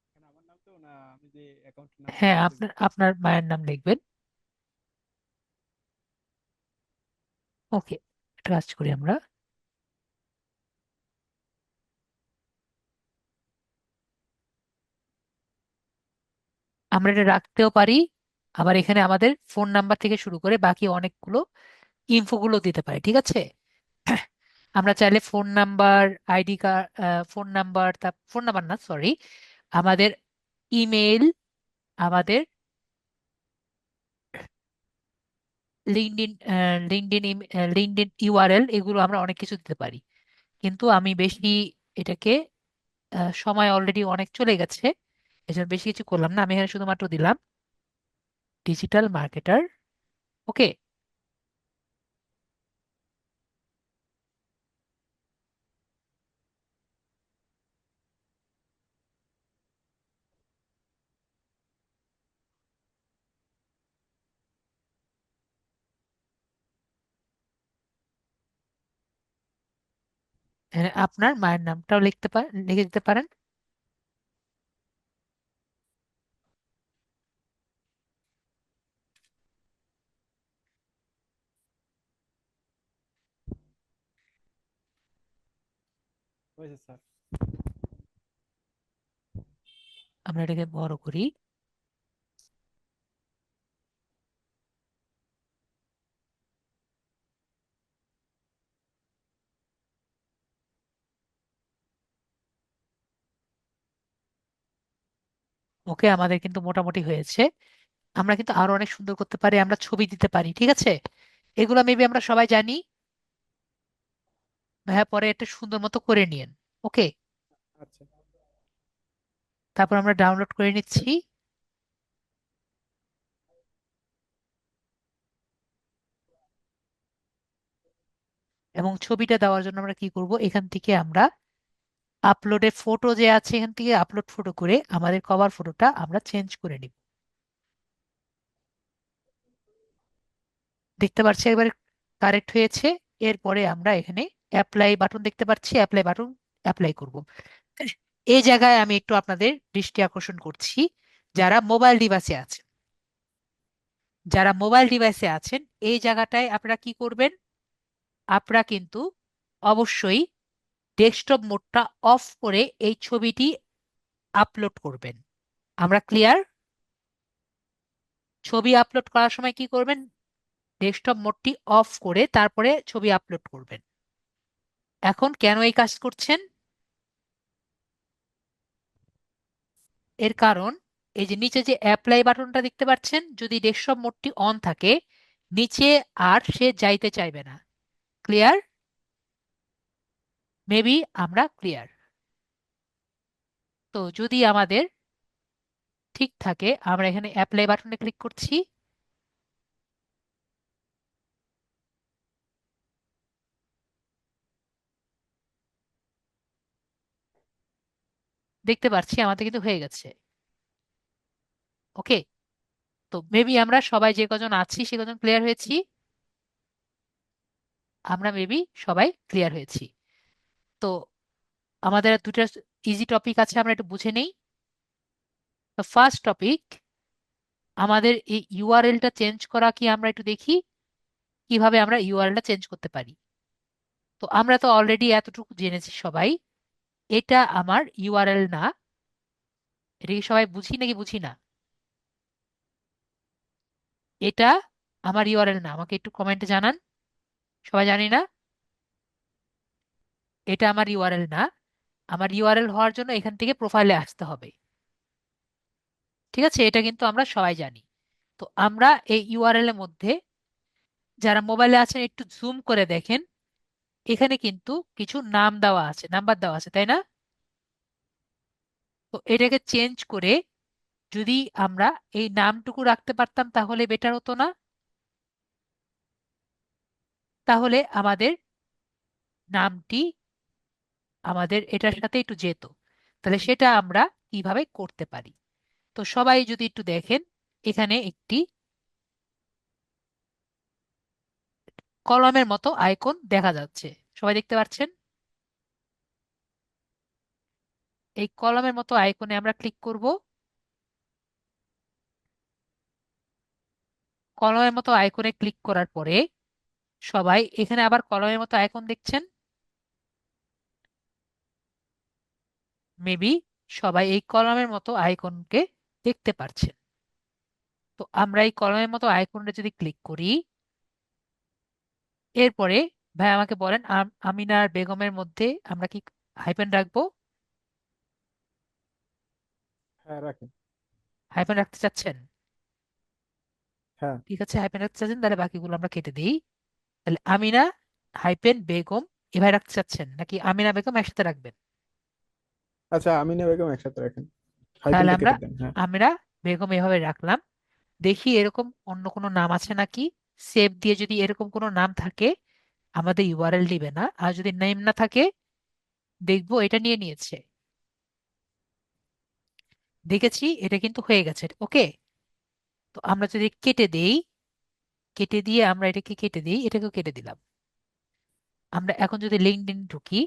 এখানে আমার নাম তো না, আমি যে অ্যাকাউন্টের নামটা হ্যাঁ, ওটা দেবো? আপনার আপনার মায়ের নাম লিখবেন। ওকে, এটা কাজ করি আমরা। আমরা এটা রাখতেও পারি, আবার এখানে আমাদের ফোন নাম্বার থেকে শুরু করে বাকি অনেকগুলো ইনফো গুলো দিতে পারি। ঠিক আছে, আমরা চাইলে phone number, ID card, phone number, phone number না সরি, আমাদের ইমেল, আমাদের লিঙ্কডইন, লিঙ্কডইন ইউআরএল, এগুলো আমরা অনেক কিছু দিতে পারি। কিন্তু আমি বেশি এটাকে সময় অলরেডি অনেক চলে গেছে, এজন্য বেশি কিছু করলাম না। আমি এখানে শুধুমাত্র দিলাম ডিজিটাল মার্কেটার। ওকে, এখানে আপনার মায়ের নামটাও লিখতে পারেন, লিখে দিতে পারেন। হয়েছে স্যার। আমরা এটাকে বড় করি। ওকে, আমাদের কিন্তু মোটামুটি হয়েছে। আমরা কিন্তু আরো অনেক সুন্দর করতে পারি, আমরা ছবি দিতে পারি। ঠিক আছে, এগুলো মেবি আমরা সবাই জানি। ভাইয়া পরে একটা সুন্দর মতো করে নিন। ওকে, আচ্ছা। তারপর আমরা ডাউনলোড করে নিচ্ছি। এবং ছবিটা দেওয়ার জন্য আমরা কি করব, এখান থেকে আমরা আপলোডে ফটো যে আছে এখান থেকে আপলোড ফটো করে আমাদের কভার ফটোটা আমরা চেঞ্জ করে নিব। দেখতে পাচ্ছি একবার কারেক্ট হয়েছে। এরপরে আমরা এখানে অ্যাপ্লাই বাটন দেখতে পাচ্ছি, অ্যাপ্লাই বাটন অ্যাপ্লাই করব। এই জায়গায় আমি একটু আপনাদের দৃষ্টি আকর্ষণ করছি, যারা মোবাইল ডিভাইসে আছেন, যারা মোবাইল ডিভাইসে আছেন, এই জায়গাটায় আপনারা কি করবেন, আপনারা কিন্তু অবশ্যই ডেস্কটপ মোডটা অফ করে এই ছবিটি আপলোড করবেন। আমরা ক্লিয়ার? ছবি আপলোড করার সময় কি করবেন, ডেস্কটপ মোডটি অফ করে তারপরে ছবি আপলোড করবেন। এখন কেন এই কাজ করছেন, এর কারণ এই যে নিচে যে অ্যাপ্লাই বাটনটা দেখতে পাচ্ছেন, যদি ডেস্কটপ মোডটি অন থাকে নিচে আর সে যাইতে চাইবে না। ক্লিয়ার? মেবি আমরা ক্লিয়ার। তো যদি আমাদের ঠিক থাকে আমরা এখানে অ্যাপ্লাই বাটনে ক্লিক করছি। দেখতে পাচ্ছি আমাদের কিন্তু হয়ে গেছে। ওকে, তো মেবি আমরা সবাই যে কজন আছি সে কজন ক্লিয়ার হয়েছি। আমরা মেবি সবাই ক্লিয়ার হয়েছি। তো আমাদের আর দুটা ইজি টপিক আছে, আমরা একটু বুঝে নেই। তো ফার্স্ট টপিক, আমাদের এই ইউআরএলটা চেঞ্জ করা কি আমরা একটু দেখি কিভাবে আমরা ইউআরএলটা চেঞ্জ করতে পারি। তো আমরা তো অলরেডি এতটুকু জেনেছি সবাই, এটা আমার ইউআরএল না। এটা কি সবাই বুঝি নাকি বুঝি না? এটা আমার ইউআরএল না, আমাকে একটু কমেন্টে জানান। সবাই জানি না, এটা আমার ইউআরএল না। আমার ইউআরএল হওয়ার জন্য এখান থেকে প্রোফাইলে আসতে হবে। ঠিক আছে, এটা কিন্তু আমরা সবাই জানি। তো আমরা এই ইউআরএল এর মধ্যে যারা মোবাইলে আছেন একটু জুম করে দেখেন, এখানে কিন্তু কিছু নাম দেওয়া আছে, নাম্বার দেওয়া আছে, তাই না? তো এটাকে চেঞ্জ করে যদি আমরা এই নামটুকু রাখতে পারতাম তাহলে বেটার হতো না? তাহলে আমাদের নামটি আমাদের এটার সাথে একটু যেত। তাহলে সেটা আমরা কিভাবে করতে পারি? তো সবাই যদি একটু দেখেন, এখানে একটি কলমের মতো আইকন দেখা যাচ্ছে, সবাই দেখতে পাচ্ছেন? এই কলমের মতো আইকনে আমরা ক্লিক করব। কলমের মতো আইকনে ক্লিক করার পরে সবাই এখানে আবার কলমের মতো আইকন দেখছেন। মেবি সবাই এই কলমের মতো আইকনকে দেখতে পারছেন। তো আমরা এই কলমের মতো আইকনটা যদি ক্লিক করি, এরপরে ভাই আমাকে বলেন, আমিনা আর বেগমের মধ্যে আমরা কি হাইফেন রাখবো? হ্যাঁ, রাখেন। হাইফেন রাখতে চাচ্ছেন? হ্যাঁ। ঠিক আছে, হাইফেন রাখতে চাচ্ছেন, তাহলে বাকিগুলো আমরা কেটে দিই। তাহলে আমিনা হাইফেন বেগম এভাবে রাখতে চাচ্ছেন, নাকি আমিনা বেগম একসাথে রাখবেন? আচ্ছা, আমিনা বেগম একসাথে রাখেন। তাহলে হাইফেনটা আমরা কেটে দেন, হ্যাঁ। আমিনা বেগম এভাবে রাখলাম। দেখি এরকম অন্য কোনো নাম আছে নাকি। সেভ দিয়ে যদি এরকম কোনো নাম থাকে আমাদের ইউআরএল দিবে না, আর যদি নেম না থাকে দেখবো এটা নিয়ে নিয়েছে। দেখেছি এটা কিন্তু হয়ে গেছে, ওকে। তো আমরা যদি কেটে দেই, কেটে দিয়ে আমরা এটাকে কেটে দিই, এটাকেও কেটে দিলাম। আমরা এখন যদি লিঙ্কডইন ঢুকি,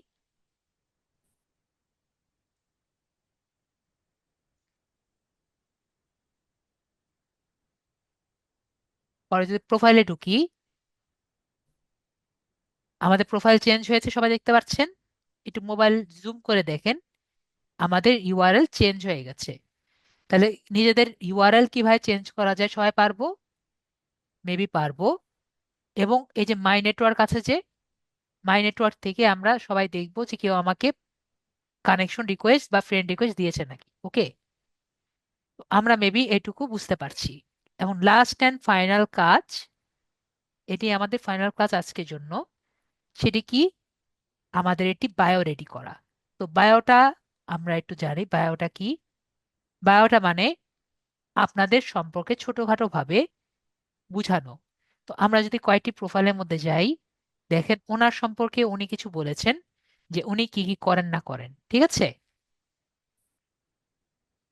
পরে যদি প্রোফাইলে ঢুকি, আমাদের প্রোফাইল চেঞ্জ হয়েছে, সবাই দেখতে পাচ্ছেন? একটু মোবাইল জুম করে দেখেন, আমাদের ইউআরএল চেঞ্জ হয়ে গেছে। তাহলে নিজেদের ইউআরএল কিভাবে চেঞ্জ করা যায় সবাই পারবো? মেবি পারবো। এবং এই যে মাই নেটওয়ার্ক আছে, যে মাই নেটওয়ার্ক থেকে আমরা সবাই দেখবো যে কেউ আমাকে কানেকশন রিকোয়েস্ট বা ফ্রেন্ড রিকোয়েস্ট দিয়েছে নাকি, ওকে। আমরা মেবি এটুকু বুঝতে পারছি। এবং লাস্ট অ্যান্ড ফাইনাল কাজ, এটি আমাদের ফাইনাল কাজ আজকের জন্য। সেটি কি? আমাদের এটি বায়ো রেডি করা। তো বায়োটা আমরা একটু জানি, বায়োটা কি? বায়োটা মানে আপনাদের সম্পর্কে ছোটখাটো ভাবে বুঝানো। তো আমরা যদি কয়েকটি প্রোফাইলের মধ্যে যাই, দেখেন ওনার সম্পর্কে উনি কিছু বলেছেন, যে উনি কি কি করেন না করেন, ঠিক আছে?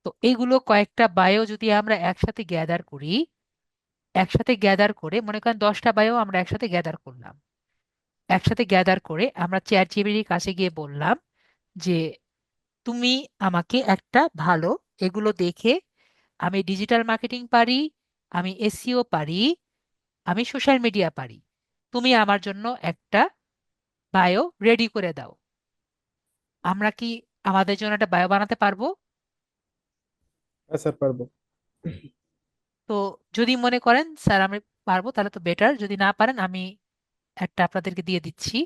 তো এইগুলো কয়েকটা বায়ো যদি আমরা একসাথে গ্যাদার করি, একসাথে গ্যাদার করে মনে করেন 10টা বায়ো আমরা একসাথে গ্যাদার করলাম। একসাথে গ্যাদার করে আমরা চ্যাট জিপিটির কাছে গিয়ে বললাম যে তুমি আমাকে একটা ভালো, এগুলো দেখে আমি ডিজিটাল মার্কেটিং পারি, আমি এসইও পারি, আমি সোশ্যাল মিডিয়া পারি, তুমি আমার জন্য একটা বায়ো রেডি করে দাও। আমরা কি আমাদের জন্য একটা বায়ো বানাতে পারবো? হ্যাঁ স্যার, পারবো। তো যদি মনে করেন স্যার আমি পারবো, তাহলে তো বেটার। যদি না পারেন আমি একটা আপনাদেরকে দিয়ে দিচ্ছি।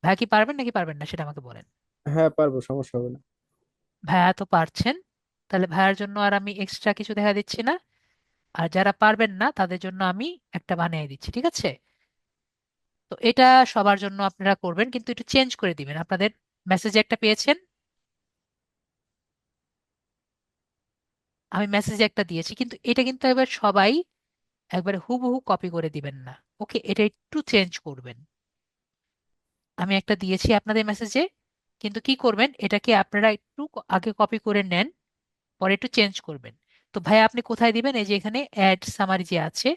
ভাইয়া কি পারবেন নাকি পারবেন না সেটা আমাকে বলেন। হ্যাঁ, পারবো, সমস্যা হবে না। ভাইয়া তো পারছেন, তাহলে ভাইয়ার জন্য আর আমি এক্সট্রা কিছু দেখা দিচ্ছি না। আর যারা পারবেন না তাদের জন্য আমি একটা বানিয়ে দিচ্ছি, ঠিক আছে? তো এটা সবার জন্য আপনারা করবেন, কিন্তু একটু চেঞ্জ করে দিবেন। আপনাদের মেসেজে একটা পেয়েছেন, আমি মেসেজে একটা দিয়েছি, কিন্তু এটা কিন্তু এবার সবাই একবারে হুবহু কপি করে দিবেন না, ওকে। এটা একটু চেঞ্জ করবেন। আমি একটা দিয়েছি আপনাদের মেসেজে, কিন্তু কি করবেন, এটাকে আপনারা একটু আগে কপি করে নেন, পরে একটু চেঞ্জ করবেন। তো ভাই আপনি কোথায় দিবেন? এই যে এখানে অ্যাড সামারি যে আছে,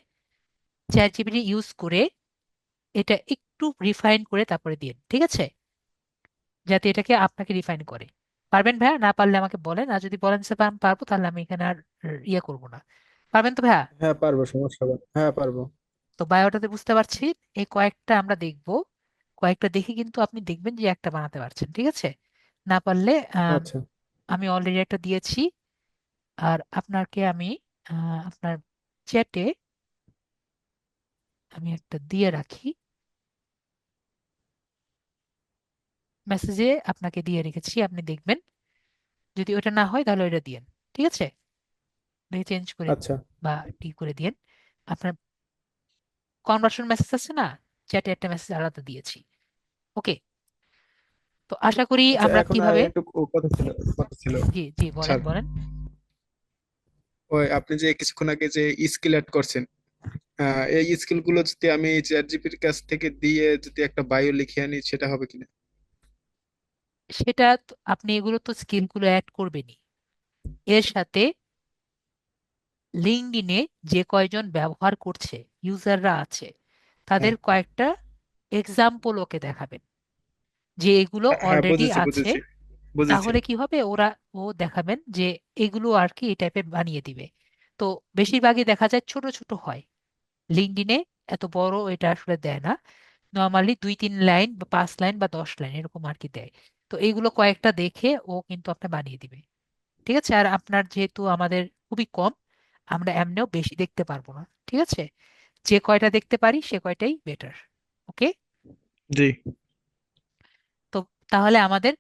চ্যাট জিপিটি ইউজ করে এটা একটু রিফাইন করে তারপরে দিন, ঠিক আছে? যাতে এটাকে আপনাকে রিফাইন করে। পারবেন ভাইয়া? না পারলে আমাকে বলেন, আর যদি বলেন স্যার আমি পারবো, তাহলে আমি এখানে আর ইয়ে করবো না। পারবেন তো ভাইয়া? হ্যাঁ, পারবো, সমস্যা হবে না। হ্যাঁ, পারবো। তো বায়োটাতে বুঝতে পারছি। এই কয়েকটা আমরা দেখব, কয়েকটা দেখে কিন্তু আপনি দেখবেন যে একটা বানাতে পারছেন, ঠিক আছে? না পারলে আচ্ছা। আমি অলরেডি একটা দিয়েছি। আর আপনাকে আমি আপনার চ্যাটে আমি একটা দিয়ে রাখি, মেসেজে আপনাকে দিয়ে রেখেছি, আপনি দেখবেন। যদি ওটা না হয় তাহলে ওইটা দিয়েন, ঠিক আছে? চেঞ্জ করে আচ্ছা। বা ঠিক করে দিয়েন আপনার। কনভার্সন মেসেজ আছে না, চ্যাটে একটা মেসেজ আলাদা দিয়েছি। ওকে, তো আশা করি আচ্ছা, আমরা এখন কিভাবে। একটু কথা ছিল। জি জি, বলেন স্যার, বলেন। ওই আপনি যে কিছুক্ষণ আগে যে স্কিল অ্যাড করছেন, এই স্কিল গুলো যদি আমি চ্যাট জিপির কাছ থেকে দিয়ে যদি একটা বায়ো লিখে আনি, সেটা হবে কিনা? সেটা আপনি এগুলো তো স্কিলগুলো অ্যাড করবেনই, এর সাথে লিঙ্কডইনে যে কয়জন ব্যবহার করছে, ইউজাররা আছে, তাদের হ্যাঁ, কয়েকটা এক্সাম্পল ওকে দেখাবেন যে এগুলো হ্যাঁ, অলরেডি বুঝেছি আছে। বুঝেছি বুঝেছি। তাহলে কি হবে, ও দেখাবেন যে এগুলো আর কি এই টাইপের বানিয়ে দিবে। তো বেশিরভাগই দেখা যায় ছোট ছোট হয় লিঙ্কডইনে, এত বড় এটা আসলে দেয় না। নর্মালি 2-3 লাইন বা 5 লাইন বা 10 লাইন এরকম আর কি দেয়। তো এইগুলো কয়েকটা দেখে ও কিন্তু আপনার বানিয়ে দিবে। ঠিক আছে, আর আপনার যেহেতু আমাদের খুবই কম, আমরা এমনিও বেশি দেখতে পারবো না। ঠিক আছে, যে কয়টা দেখতে পারি সে কয়টাই বেটার। ওকে, জি। তো তাহলে আমাদের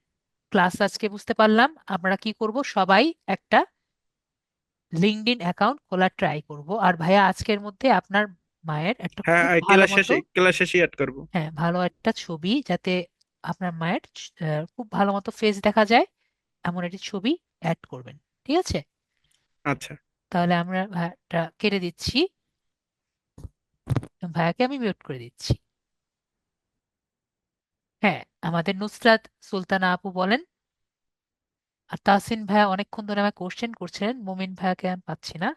ক্লাস আজকে বুঝতে পারলাম আমরা কি করব, সবাই একটা লিঙ্কডইন অ্যাকাউন্ট খোলার ট্রাই করব। আর ভাইয়া আজকের মধ্যে আপনার মায়ের একটা হ্যাঁ, খুব ভালো মতো, ক্লাস শেষে অ্যাড করবো। হ্যাঁ ভালো একটা ছবি, যাতে আপনার মায়ের খুব ভালো মতো ফেস দেখা যায় এমন একটি ছবি অ্যাড করবেন। ঠিক আছে, আচ্ছা। তাহলে আমরা ভাইয়াটা কেটে দিচ্ছি, ভাইয়াকে আমি মিউট করে দিচ্ছি। হ্যাঁ, আমাদের নুসরাত সুলতানা আপু বলেন। আর তাহসিন ভাইয়া অনেকক্ষণ ধরে আমাকে কোশ্চেন করছিলেন, মুমিন ভাইয়াকে আমি পাচ্ছি না।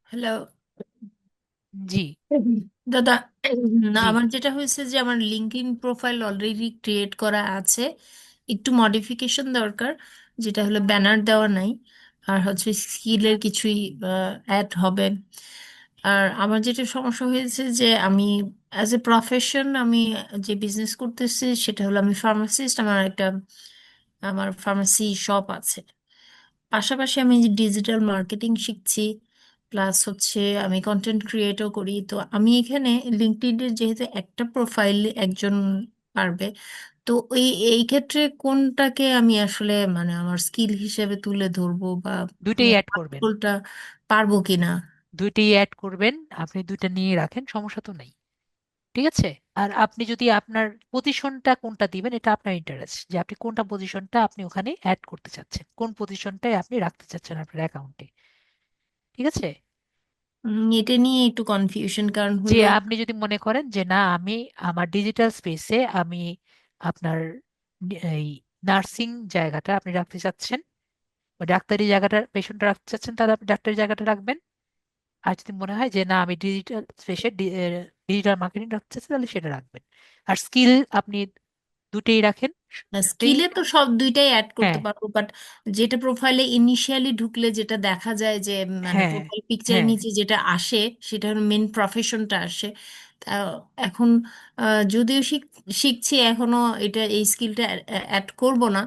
হ্যালো জি দাদা। না, জি। আমার যেটা হয়েছে যে আমার লিঙ্কডইন প্রোফাইল অলরেডি ক্রিয়েট করা আছে, একটু মডিফিকেশন দরকার, যেটা হলো ব্যানার দেওয়া নাই, আর হচ্ছে স্কিলের কিছুই অ্যাড হবে। আর আমার যেটা সমস্যা হয়েছে যে আমি অ্যাজ এ প্রফেশন আমি যে বিজনেস করতেছি সেটা হলো আমি ফার্মাসিস্ট, আমার ফার্মাসি শপ আছে। পাশাপাশি আমি ডিজিটাল মার্কেটিং শিখছি, প্লাস হচ্ছে আমি কন্টেন্ট ক্রিয়েটও করি। তো আমি এখানে লিঙ্কডইনের যেহেতু একটা প্রোফাইল একজন পারবে, তো এই ক্ষেত্রে কোনটাকে আমি আসলে মানে আমার স্কিল হিসেবে তুলে ধরবো, বা দুইটাই অ্যাড করবেন, রোলটা পারবো কিনা? দুইটাই অ্যাড করবেন। আপনি দুইটা নিয়ে রাখেন, সমস্যা তো নেই। ঠিক আছে, আর আপনি যদি আপনার পজিশনটা কোনটা দিবেন এটা আপনার ইন্টারেস্ট, যে আপনি কোনটা পজিশনটা আপনি ওখানে অ্যাড করতে চাচ্ছেন, কোন পজিশনটাই আপনি রাখতে চাচ্ছেন আপনার অ্যাকাউন্টে। ঠিক আছে, এটা নিয়ে একটু কনফিউশন, কারণ যে হলো আপনি যদি মনে করেন যে না আমি আমার ডিজিটাল স্পেসে আমি আপনার এই নার্সিং জায়গাটা আপনি রাখতে চাচ্ছেন, বা ডাক্তারি জায়গাটা পেশেন্টটা রাখতে চাচ্ছেন, তাহলে আপনি ডাক্তারি জায়গাটা রাখবেন। আর যদি মনে হয় যে না আমি ডিজিটাল স্পেসে ডিজিটাল মার্কেটিং রাখতে চাচ্ছি, তাহলে সেটা রাখবেন। আর স্কিল আপনি দুটেই রাখেন, দুটেই। স্কিলে তো সব দুইটাই অ্যাড করতে হ্যাঁ পারবো, বাট যেটা প্রোফাইলে ইনিশিয়ালি ঢুকলে যেটা দেখা যায় যে মানে হ্যাঁ প্রোফাইল পিকচারের হ্যাঁ নিচে যেটা আসে সেটা হলো মেন প্রফেশনটা আসে। তা এখন যদিও শিখছি এখনো, এটা এই স্কিলটা অ্যাড করব না,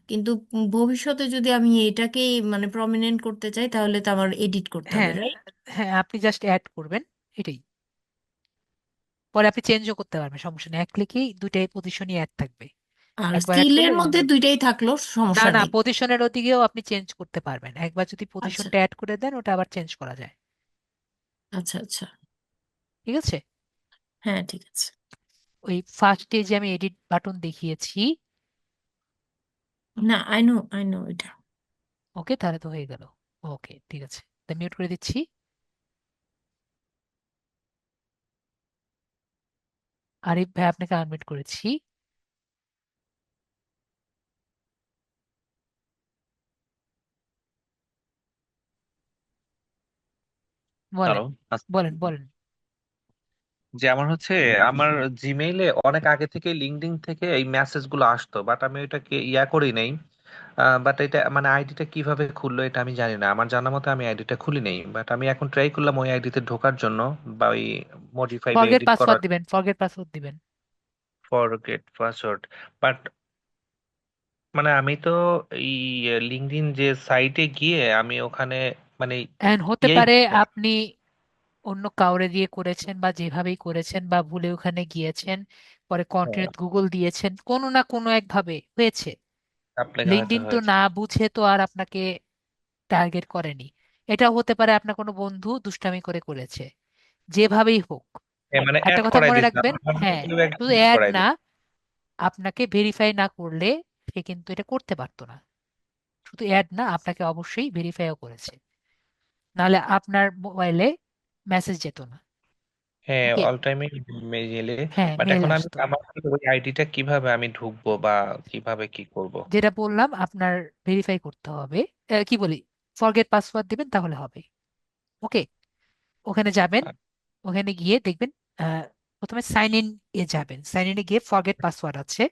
কিন্তু ভবিষ্যতে যদি আমি এটাকেই মানে প্রমিনেন্ট করতে চাই তাহলে তো আমার এডিট করতে হবে, হ্যাঁ রাইট? হ্যাঁ, আপনি জাস্ট অ্যাড করবেন, এটাই। পরে আপনি চেঞ্জও করতে পারবেন, সমস্যা নেই, এক ক্লিকেই দুইটাই পজিশনই অ্যাড থাকবে। আর একবার অ্যাড স্কিলের করলে মধ্যে দুইটাই থাকলো, না সমস্যা না, নেই। পজিশনের ওদিকেও আপনি চেঞ্জ করতে পারবেন, একবার যদি আচ্ছা, পজিশনটা অ্যাড করে দেন ওটা আবার চেঞ্জ করা যায়। আচ্ছা, আচ্ছা। ঠিক আছে, হ্যাঁ, ঠিক আছে। ওই ফার্স্টে যে আমি এডিট বাটন দেখিয়েছি। না, আই নো এটা। ওকে, তাহলে তো হয়ে গেল। ওকে ঠিক আছে, মিউট করে দিচ্ছি। আরিফ ভাই আপনাকে আনমিউট করেছি, বলেন হ্যালো। বলেন বলেন। যেমন হচ্ছে আমার জিমেইলে অনেক আগে থেকে লিঙ্কডইন থেকে এই মেসেজ গুলো আসতো, বাট আমি ওইটাকে করি নাই। বাট এটা মানে আইডিটা কিভাবে খুললো এটা আমি জানি না, আমার জানা মতে আমি আইডিটা খুলি নাই, বাট আমি এখন ট্রাই করলাম ওই আইডিতে ঢোকার জন্য বা ওই মডিফাই বা ফরগেট এডিট পাসওয়ার্ড করার। দিবেন, ফরগেট পাসওয়ার্ড দিবেন। ফরগেট পাসওয়ার্ড, বাট মানে আমি তো এই লিঙ্কডইন যে সাইটে গিয়ে আমি ওখানে মানে এন্ড হতে ইয়াই পারে হচ্ছে না। আপনি অন্য কাউরে দিয়ে করেছেন বা যেভাবেই করেছেন, বা ভুলে ওখানে গিয়েছেন, পরে হ্যাঁ, কন্টিনিউ গুগল দিয়েছেন, কোনো না কোনো এক ভাবে হয়েছে। আপনাকে হয়তো লিঙ্কডইন তো হয়েছে। না বুঝে তো আর আপনাকে টার্গেট করেনি। এটাও হতে পারে আপনার কোনো বন্ধু দুষ্টামি করে করেছে, যেভাবেই হোক। মানে একটা অ্যাড কথা করাই মনে দিতে রাখবেন, আমার হ্যাঁ, কেউ একজন শুধু add অ্যাড করাই না, দিবে। আপনাকে ভেরিফাই না করলে সে কিন্তু এটা করতে পারতো না। শুধু অ্যাড না, আপনাকে অবশ্যই ভেরিফাইও করেছে, নাহলে আপনার মোবাইলে মেসেজ যেত না। হ্যাঁ, ওকে, অল টাইমে মেইলে। হ্যাঁ, বাট মেল এখন আমি আসতো। আমার ওই আইডিটা কিভাবে আমি ঢুকবো বা কিভাবে কি করব? যেটা বললাম, আপনার ভেরিফাই করতে হবে, কি বলি, ফরগেট পাসওয়ার্ড দিবেন তাহলে হবে। ওকে, ওখানে যাবেন, ওখানে গিয়ে দেখবেন, আহ, প্রথমে সাইন ইন এ যাবেন, সাইন ইনে গিয়ে ফরগেট পাসওয়ার্ড আছে,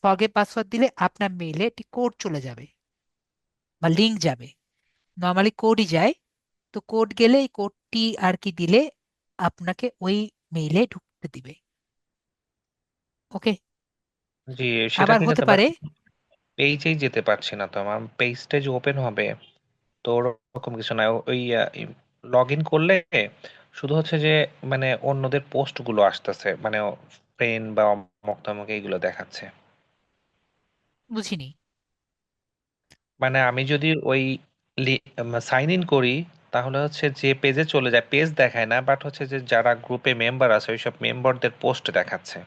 ফরগেট পাসওয়ার্ড দিলে আপনার মেইলে একটি কোড চলে যাবে বা লিংক যাবে। নর্মালি কোডই যায়, তো কোড গেলে এই কোডটি আর কি দিলে আপনাকে ওই মেইলে ঢুকতে দিবে। ওকে, জি, সেটা আবার ঠিক হতে আছে, বাট পারে, পেজেই যেতে পারছি না তো, আমার পেজটা যে ওপেন হবে তো ওরকম কিছু না। ওই লগ ইন করলে শুধু হচ্ছে যে মানে অন্যদের পোস্ট গুলো আসতেছে, মানে ফ্রেন্ড বা অমুক তমুক এইগুলো দেখাচ্ছে। বুঝিনি। মানে আমি যদি ওই সাইন ইন করি তাহলে হচ্ছে যে পেজে চলে যায়, পেজ দেখায় না, বাট হচ্ছে যে যারা গ্রুপে মেম্বার আছে ওইসব মেম্বারদের পোস্ট দেখাচ্ছে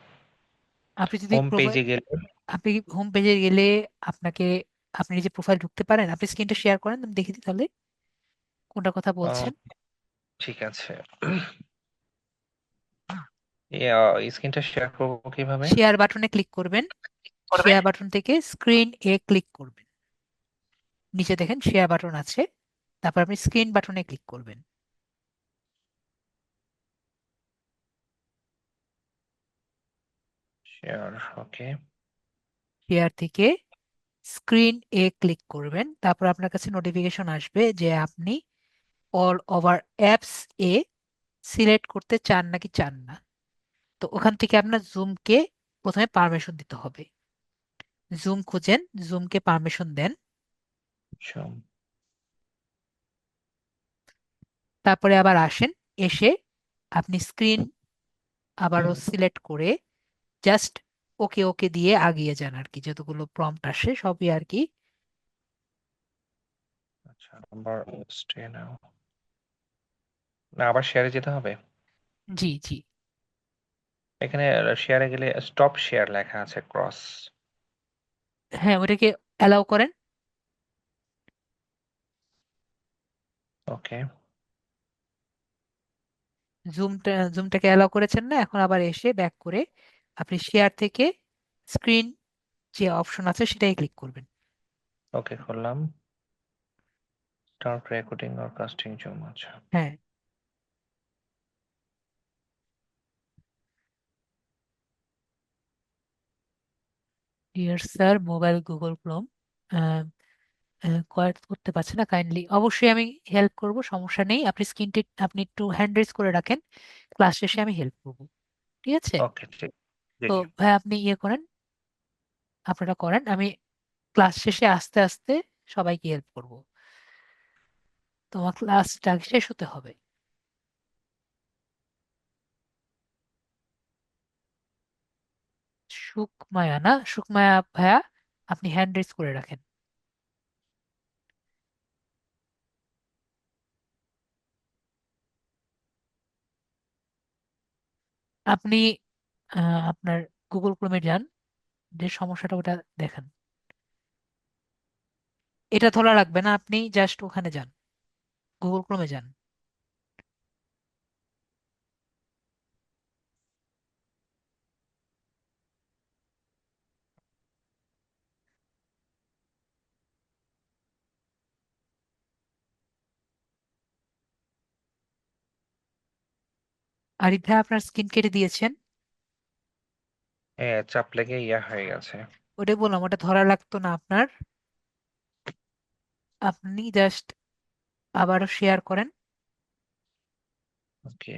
আপনি যদি হোম প্রোফাইল, পেজে গেলে। আপনি হোম পেজে গেলে আপনাকে, আপনি নিজে প্রোফাইল ঢুকতে পারেন, আপনি স্ক্রিনটা শেয়ার করেন, আমি দেখে দিই তাহলে কোনটা কথা আহ, বলছেন। ঠিক আছে। স্ক্রিনটা শেয়ার করবো কিভাবে? শেয়ার বাটনে ক্লিক করবেন, শেয়ার বাটন থেকে স্ক্রিন এ ক্লিক করবেন, নিচে দেখেন শেয়ার বাটন আছে, তারপর আপনি স্ক্রিন বাটনে ক্লিক করবেন। শেয়ার, ওকে। শেয়ার থেকে স্ক্রিন এ ক্লিক করবেন, তারপর আপনার কাছে নোটিফিকেশন আসবে যে আপনি all over apps A select করতে চান নাকি চান না। তো ওখান থেকে আপনার জুমকে প্রথমে পারমিশন দিতে হবে। জুম খুঁজেন, জুমকে পারমিশন দেন, আচ্ছা, তারপরে আবার আসেন, এসে আপনি স্ক্রিন আবারও সিলেক্ট করে জাস্ট ওকে ওকে দিয়ে আগিয়ে যান আর কি, যতগুলো প্রম্পট আসে সবই আর কি। আচ্ছা, নাম্বার স্টে নাও, না আবার শেয়ারে যেতে হবে? জি জি, এখানে শেয়ারে গেলে স্টপ শেয়ার লেখা আছে, ক্রস। হ্যাঁ, ওটাকে অ্যালাউ করেন। ওকে। জুমটাকে অ্যালাউ করেছেন না, এখন আবার এসে ব্যাক করে আপনি শেয়ার থেকে স্ক্রিন যে অপশন আছে সেটাই ক্লিক করবেন। ওকে, করলাম। Start recording or casting zoom, আচ্ছা। হ্যাঁ, dear sir, mobile Google Chrome করতে পারছে না, কাইন্ডলি, অবশ্যই আমি হেল্প করব, সমস্যা নেই, আপনি স্ক্রিনটি আপনি একটু হ্যান্ড রেজ করে রাখেন, ক্লাস শেষে আমি হেল্প করব। ঠিক আছে, ওকে, ঠিক। জি তো জি। ভাই আপনি ইয়ে করেন, আপনারা করেন, আমি ক্লাস শেষে আস্তে আস্তে সবাইকে হেল্প করব। তোমার ক্লাসটা শেষ হতে হবে। সুকমায়া না, সুকমায়া ভাইয়া, আপনি হ্যান্ড রেজ করে রাখেন। আপনি আপনার গুগল ক্রোমে যান, যে সমস্যাটা ওটা দেখেন, এটা ধরা রাখবে না, আপনি জাস্ট ওখানে যান, গুগল ক্রোমে যান। আরিফ ভাই, আপনার স্ক্রিন কেটে দিয়েছেন, হ্যাঁ, চাপ লেগে ইয়া হয়ে গেছে। ওটাই বললাম, ওটা ধরা লাগতো না আপনার, আপনি জাস্ট আবারও শেয়ার করেন। ওকে।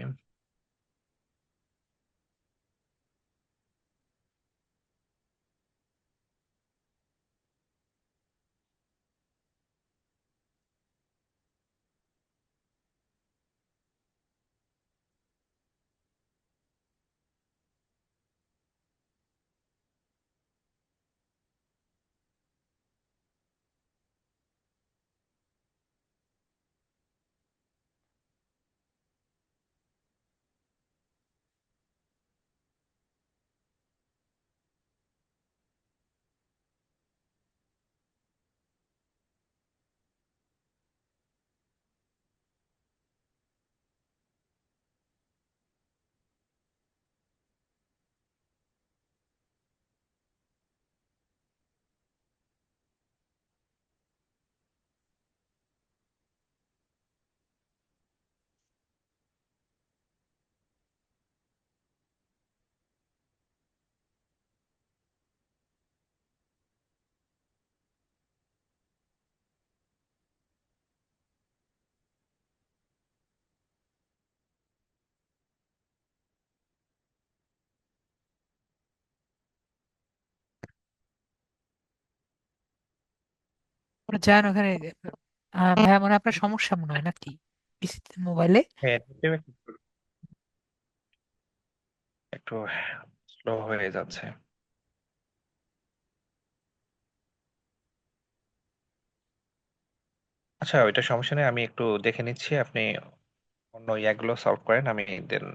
যান ওখানে। ভাইয়া মনে হয় আপনার সমস্যা মনে হয় নাকি মোবাইলে? হ্যাঁ, নেটও একটু স্লো হয়ে যাচ্ছে। আচ্ছা, ওইটা সমস্যা নেই, আমি একটু দেখে নিচ্ছি, আপনি অন্য ইয়াগুলো সলভ করেন, আমি দেন।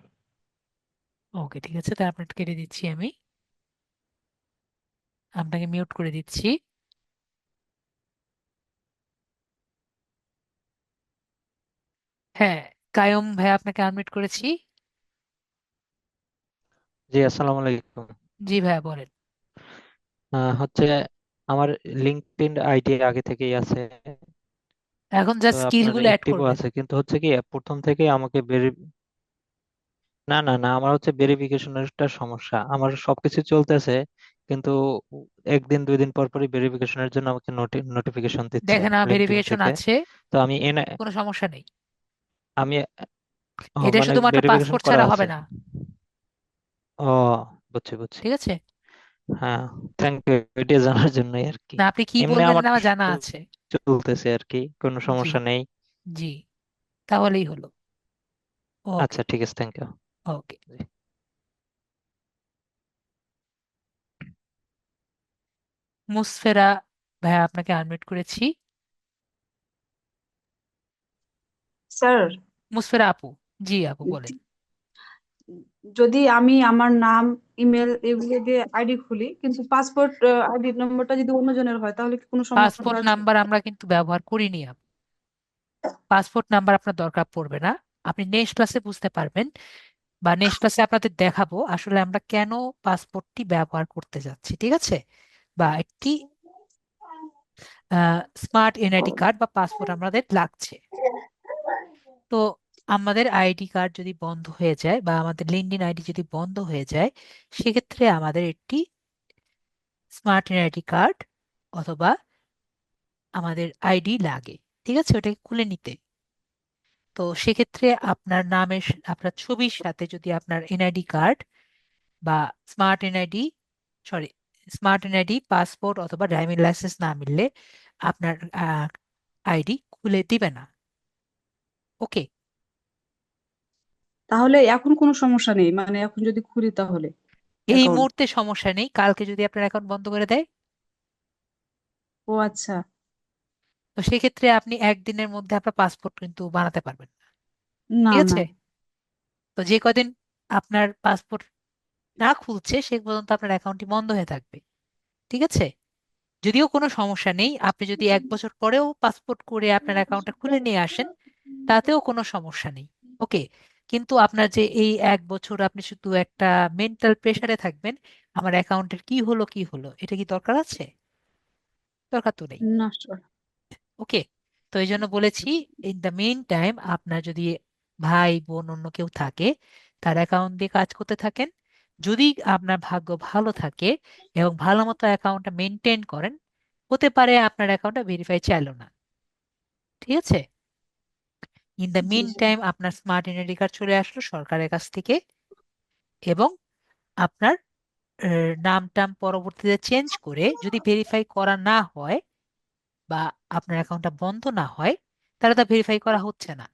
ওকে, ঠিক আছে, তাহলে আপনার কেটে দিচ্ছি, আমি আপনাকে মিউট করে দিচ্ছি। হ্যাঁ, কায়ুম ভাইয়া আপনাকে আনমিউট করেছি। জি, আসসালামু আলাইকুম। জি ভাইয়া বলেন। হচ্ছে আমার লিঙ্কডইন আইডি আগে থেকেই আছে। এখন তো জাস্ট আপনার স্কিলগুলো অ্যাড অ্যাক্টিভও করবেন। আছে, কিন্তু হচ্ছে কি প্রথম থেকে আমাকে না না না, আমার হচ্ছে ভেরিফিকেশনের সমস্যা। আমার সবকিছু চলতেছে, কিন্তু একদিন দুই দিন পর পরই ভেরিফিকেশনের জন্য আমাকে নোটিফিকেশন দিচ্ছে দেখেন, লিঙ্কডইন ভেরিফিকেশন থেকে। আছে, তো আমি কোনো সমস্যা নেই। আমি এটা মানে শুধুমাত্র ভেরিফিকেশন পাসপোর্ট করা ছাড়া হবে আছে। না। ও, বুঝছি বুঝছি। ঠিক আছে। হ্যাঁ, থ্যাংক ইউ, এটা জানার জন্যই আর কি। না, আপনি কি এমনি বলবেন আমার না আমার জানা সব আছে। চলতেছে আর কি, কোনো জি, সমস্যা নেই। জি, তাহলেই হলো। ওকে। আচ্ছা, ঠিক আছে, থ্যাংক ইউ। ওকে। মুসফেরা ভাইয়া আপনাকে আনমিউট করেছি। স্যার, মুসফেরা আপু। জি আপু বলেন। যদি আমি আমার নাম, ইমেল এগুলো দিয়ে আইডি খুলি, কিন্তু পাসপোর্ট আইডি নম্বরটা যদি অন্যজনের হয়, তাহলে কি কোনো সমস্যা পাসপোর্ট আছে? নাম্বার আমরা কিন্তু ব্যবহার করিনি আপু। পাসপোর্ট নাম্বার আপনার দরকার পড়বে না। আপনি নেক্সট ক্লাসে বুঝতে পারবেন, বা নেক্সট ক্লাসে আপনাদের দেখাবো আসলে আমরা কেন পাসপোর্টটি ব্যবহার করতে যাচ্ছি, ঠিক আছে? বা একটি স্মার্ট এনআইডি কার্ড বা পাসপোর্ট আমাদের লাগছে। তো আমাদের আইডি কার্ড যদি বন্ধ হয়ে যায় বা আমাদের লিঙ্কডইন আইডি যদি বন্ধ হয়ে যায়, সেক্ষেত্রে আমাদের একটি স্মার্ট এনআইডি কার্ড অথবা আমাদের আইডি লাগে। ঠিক আছে, ওটাকে খুলে নিতে। তো সেক্ষেত্রে আপনার নামের আপনার ছবির সাথে যদি আপনার এনআইডি কার্ড বা সরি স্মার্ট এনআইডি, পাসপোর্ট অথবা ড্রাইভিং লাইসেন্স না মিললে আপনার আইডি খুলে দিবে না। ওকে। তাহলে এখন কোনো সমস্যা নেই, মানে এখন যদি খুলি তাহলে এই অ্যাকাউন্ট? মুহূর্তে সমস্যা নেই, কালকে যদি আপনার অ্যাকাউন্ট বন্ধ করে দেয়, ও আচ্ছা। তো সেক্ষেত্রে আপনি একদিনের মধ্যে আপনার পাসপোর্ট কিন্তু বানাতে পারবেন না। না ঠিক না। আছে। তো যে কদিন আপনার পাসপোর্ট না খুলছে সে পর্যন্ত আপনার অ্যাকাউন্টটি বন্ধ হয়ে থাকবে। ঠিক আছে। যদিও কোনো সমস্যা নেই, আপনি যদি 1 বছর পরেও পাসপোর্ট করে আপনার অ্যাকাউন্টটা খুলে নিয়ে আসেন, তাতেও কোনো সমস্যা নেই। ওকে। কিন্তু আপনার যে এই 1 বছর আপনি শুধু একটা মেন্টাল প্রেসারে থাকবেন, আমার অ্যাকাউন্টের কি হলো কি হলো, এটা কি দরকার আছে? দরকার তো নেই। না স্যার। ওকে। তো এই জন্য বলেছি, ইন দ্য মেইন টাইম আপনার যদি ভাই বোন অন্য কেউ থাকে, তার অ্যাকাউন্ট দিয়ে কাজ করতে থাকেন। যদি আপনার ভাগ্য ভালো থাকে এবং ভালো মতো অ্যাকাউন্টটা মেনটেন করেন, হতে পারে আপনার অ্যাকাউন্টটা ভেরিফাই চাইলো না। ঠিক আছে। ইন দ্য জি মিন স্যার। টাইম আপনার স্মার্ট আইডেন্টি কার্ড চলে আসলো সরকারের কাছ থেকে, এবং আপনার নাম টাম পরবর্তীতে চেঞ্জ করে যদি ভেরিফাই করা না হয় বা আপনার অ্যাকাউন্টটা বন্ধ না হয়, তাহলে তা ভেরিফাই করা হচ্ছে না।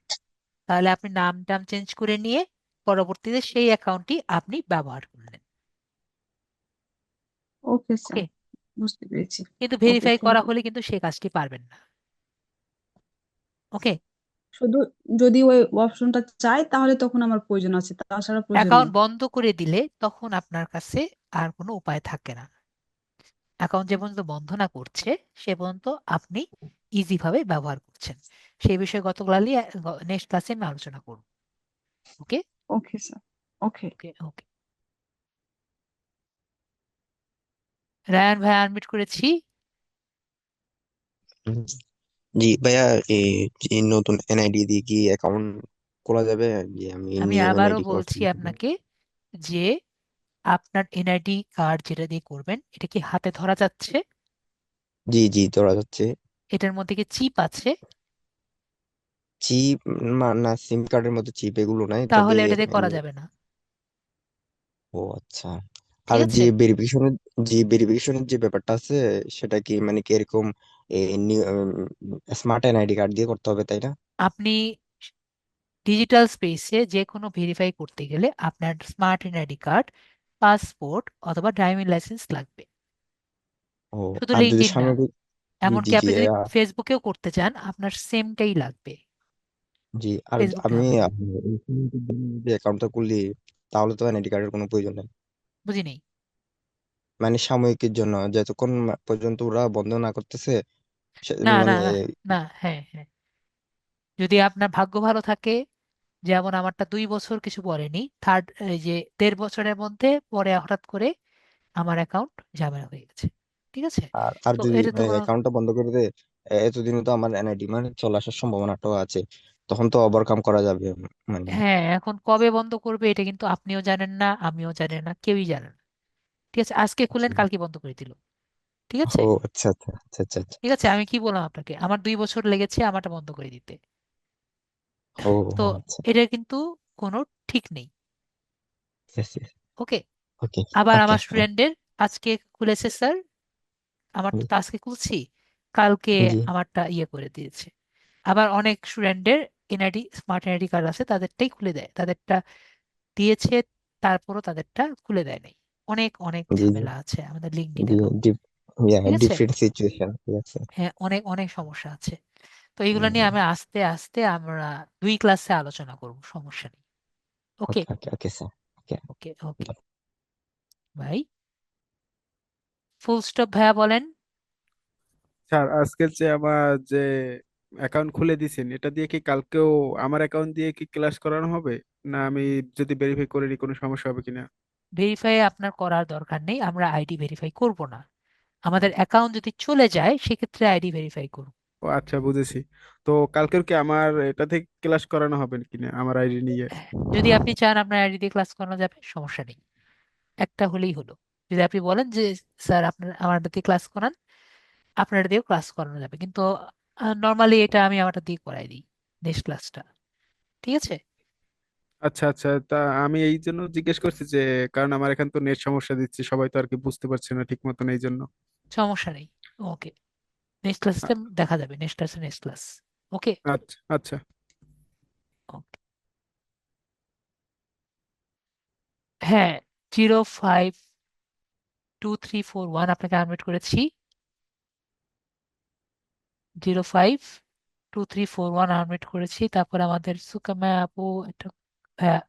তাহলে আপনি নাম টাম চেঞ্জ করে নিয়ে পরবর্তীতে সেই অ্যাকাউন্টটি আপনি ব্যবহার করলেন। ওকে ওকে। স্যার, বুঝতে পেরেছি। কিন্তু ওকে, ভেরিফাই থ্যাংক করা ইউ। হলে কিন্তু সে কাজটি পারবেন না। ওকে। শুধু যদি ওই অপশনটা চাই তাহলে তখন আমার প্রয়োজন আছে, তাছাড়া প্রয়োজন অ্যাকাউন্ট নেই। বন্ধ করে দিলে তখন আপনার কাছে আর কোনো উপায় থাকে না। অ্যাকাউন্ট যে পর্যন্ত বন্ধ না করছে সে পর্যন্ত আপনি ইজি ভাবে ব্যবহার করছেন। সেই বিষয়ে গতকালই নেক্সট ক্লাসে আমি আলোচনা করব। Okay. Okay sir. Okay. Okay. Okay. Ryan ভাই আনমিট করেছি। হুম। জি ভাইয়া, এই যে নতুন এনআইডি দিয়ে কি অ্যাকাউন্ট খোলা যাবে? যে আমি আমি নিউ আবারও এনআইডি করছি। বলছি আপনাকে যে আপনার এনআইডি কার্ড যেটা দিয়ে করবেন, এটা কি হাতে ধরা যাচ্ছে? জি জি, ধরা যাচ্ছে। এটার মধ্যে কি চিপ আছে? চিপ? না, সিম কার্ডের মতো চিপ এগুলো নাই, তবে তাহলে এটা দিয়ে করা এমনি। যাবে না। ও আচ্ছা। ঠিক আর আছে। যে ভেরিফিকেশনের যে ব্যাপারটা আছে, সেটা কি মানে কি এরকম স্মার্ট এনআইডি কার্ড দিয়ে করতে হবে, তাই না? আপনি ডিজিটাল স্পেসে যে কোনো ভেরিফাই করতে গেলে আপনার স্মার্ট এনআইডি কার্ড, পাসপোর্ট অথবা ড্রাইভিং লাইসেন্স লাগবে, ও, শুধু আর যদি লিঙ্কডইন না। সাময়িক, জি জি এমনকি জি আপনি যদি ফেসবুকেও করতে চান আপনার সেমটাই লাগবে, জি, আর ফেসবুকে আমি হবে না। যে অ্যাকাউন্টটা খুলি, তাহলে তো এনআইডি কার্ডের কোনো প্রয়োজন নেই। বুঝি নেই। মানে সাময়িকের জন্য যতক্ষণ পর্যন্ত ওরা বন্ধ না করতেছে, না না মানে না না, হ্যাঁ হ্যাঁ, যদি আপনার ভাগ্য ভালো থাকে, যেমন আমারটা 2 বছর কিছু পরেনি, এই যে 1.5 বছরের মধ্যে পরে হঠাৎ করে আমার অ্যাকাউন্ট ঝামেলা হয়ে গেছে। ঠিক আছে, আর আর তো যদি এটা তো কোনো, অ্যাকাউন্টটা বন্ধ করে দেয়, এতদিনে তো আমার এনআইডি মানে চলে আসার সম্ভাবনাটাও আছে, তখন তো ওভারকাম করা যাবে মানে। হ্যাঁ এখন কবে বন্ধ করবে এটা কিন্তু আপনিও জানেন না, আমিও জানি না, কেউই জানে না। ঠিক আছে, আজকে খুললেন কালকে বন্ধ করে দিল। ঠিক আছে, ও আচ্ছা আচ্ছা আচ্ছা আচ্ছা আচ্ছা। ঠিক আছে, আমি কি বললাম আপনাকে, আমার 2 বছর লেগেছে আমারটা বন্ধ করে দিতে। ও তো আচ্ছা। এটা কিন্তু কোনো ঠিক নেই। ওকে, ওকে আবার ওকে। আমার স্টুডেন্টদের আজকে খুলেছে স্যার, আমারটা তো আজকে খুলছি, কালকে জি আমারটা ইয়ে করে দিয়েছে। আবার অনেক স্টুডেন্টদের এনআইডি, স্মার্ট এনআইডি কার্ড আছে, তাদেরটাই খুলে দেয়, তাদেরটা দিয়েছে, তারপরও তাদেরটা খুলে দেয় নাই। অনেক অনেক জি জি ঝামেলা আছে আমাদের জি, লিঙ্কডইনেরও। ঠিক আছে, ডিফারেন্ট সিচুয়েশন, ঠিক আছে। হ্যাঁ অনেক অনেক সমস্যা আছে। তো এইগুলো নিয়ে হুম, আমি আস্তে আস্তে আমরা 2 ক্লাসে আলোচনা করব, সমস্যা নেই। ওকে okay okay okay sir. Okay. Okay ওকে ভাই, ফুল স্টপ ভাইয়া বলেন। স্যার, আজকে যে আমার যে অ্যাকাউন্ট খুলে দিছেন, এটা দিয়ে কি কালকেও আমার অ্যাকাউন্ট দিয়ে কি ক্লাস করানো হবে? না আমি যদি ভেরিফাই করে নিই কোনো সমস্যা হবে কিনা? ভেরিফাই আপনার করার দরকার নেই, আমরা আইডি ভেরিফাই করব না। আমাদের অ্যাকাউন্ট যদি চলে যায় সেক্ষেত্রে আইডি ভেরিফাই করব। ও আচ্ছা, বুঝেছি। তো কালকের কি আমার এটা থেকে ক্লাস করানো হবে কিনা আমার আইডি নিয়ে? যদি আপনি চান আপনার আইডি দিয়ে ক্লাস করানো যাবে, সমস্যা নেই, একটা হলেই হলো। যদি আপনি বলেন যে স্যার আপনার আমার দিয়ে ক্লাস করান, আপনার দিয়েও ক্লাস করানো যাবে, কিন্তু নর্মালি এটা আমি আমারটা দিয়ে করাই দিই নেক্সট ক্লাসটা। ঠিক আছে, আচ্ছা আচ্ছা, তা আমি এই জন্য জিজ্ঞেস করছি যে, কারণ আমার এখান তো নেট সমস্যা দিচ্ছে, সবাই তো আর কি বুঝতে পারছে না ঠিক মতন, এই জন্য। সমস্যা নেই। ওকে, নেক্সট ক্লাসে দেখা যাবে, নেক্সট ক্লাসে নেক্সট ক্লাস। ওকে আচ্ছা আচ্ছা। ওকে, হ্যাঁ, 052341 আপনাকে আনমিউট করেছি। 052341 আনমিউট করেছি, তারপর আমাদের সুকামা আপু, এটা ভাইয়া,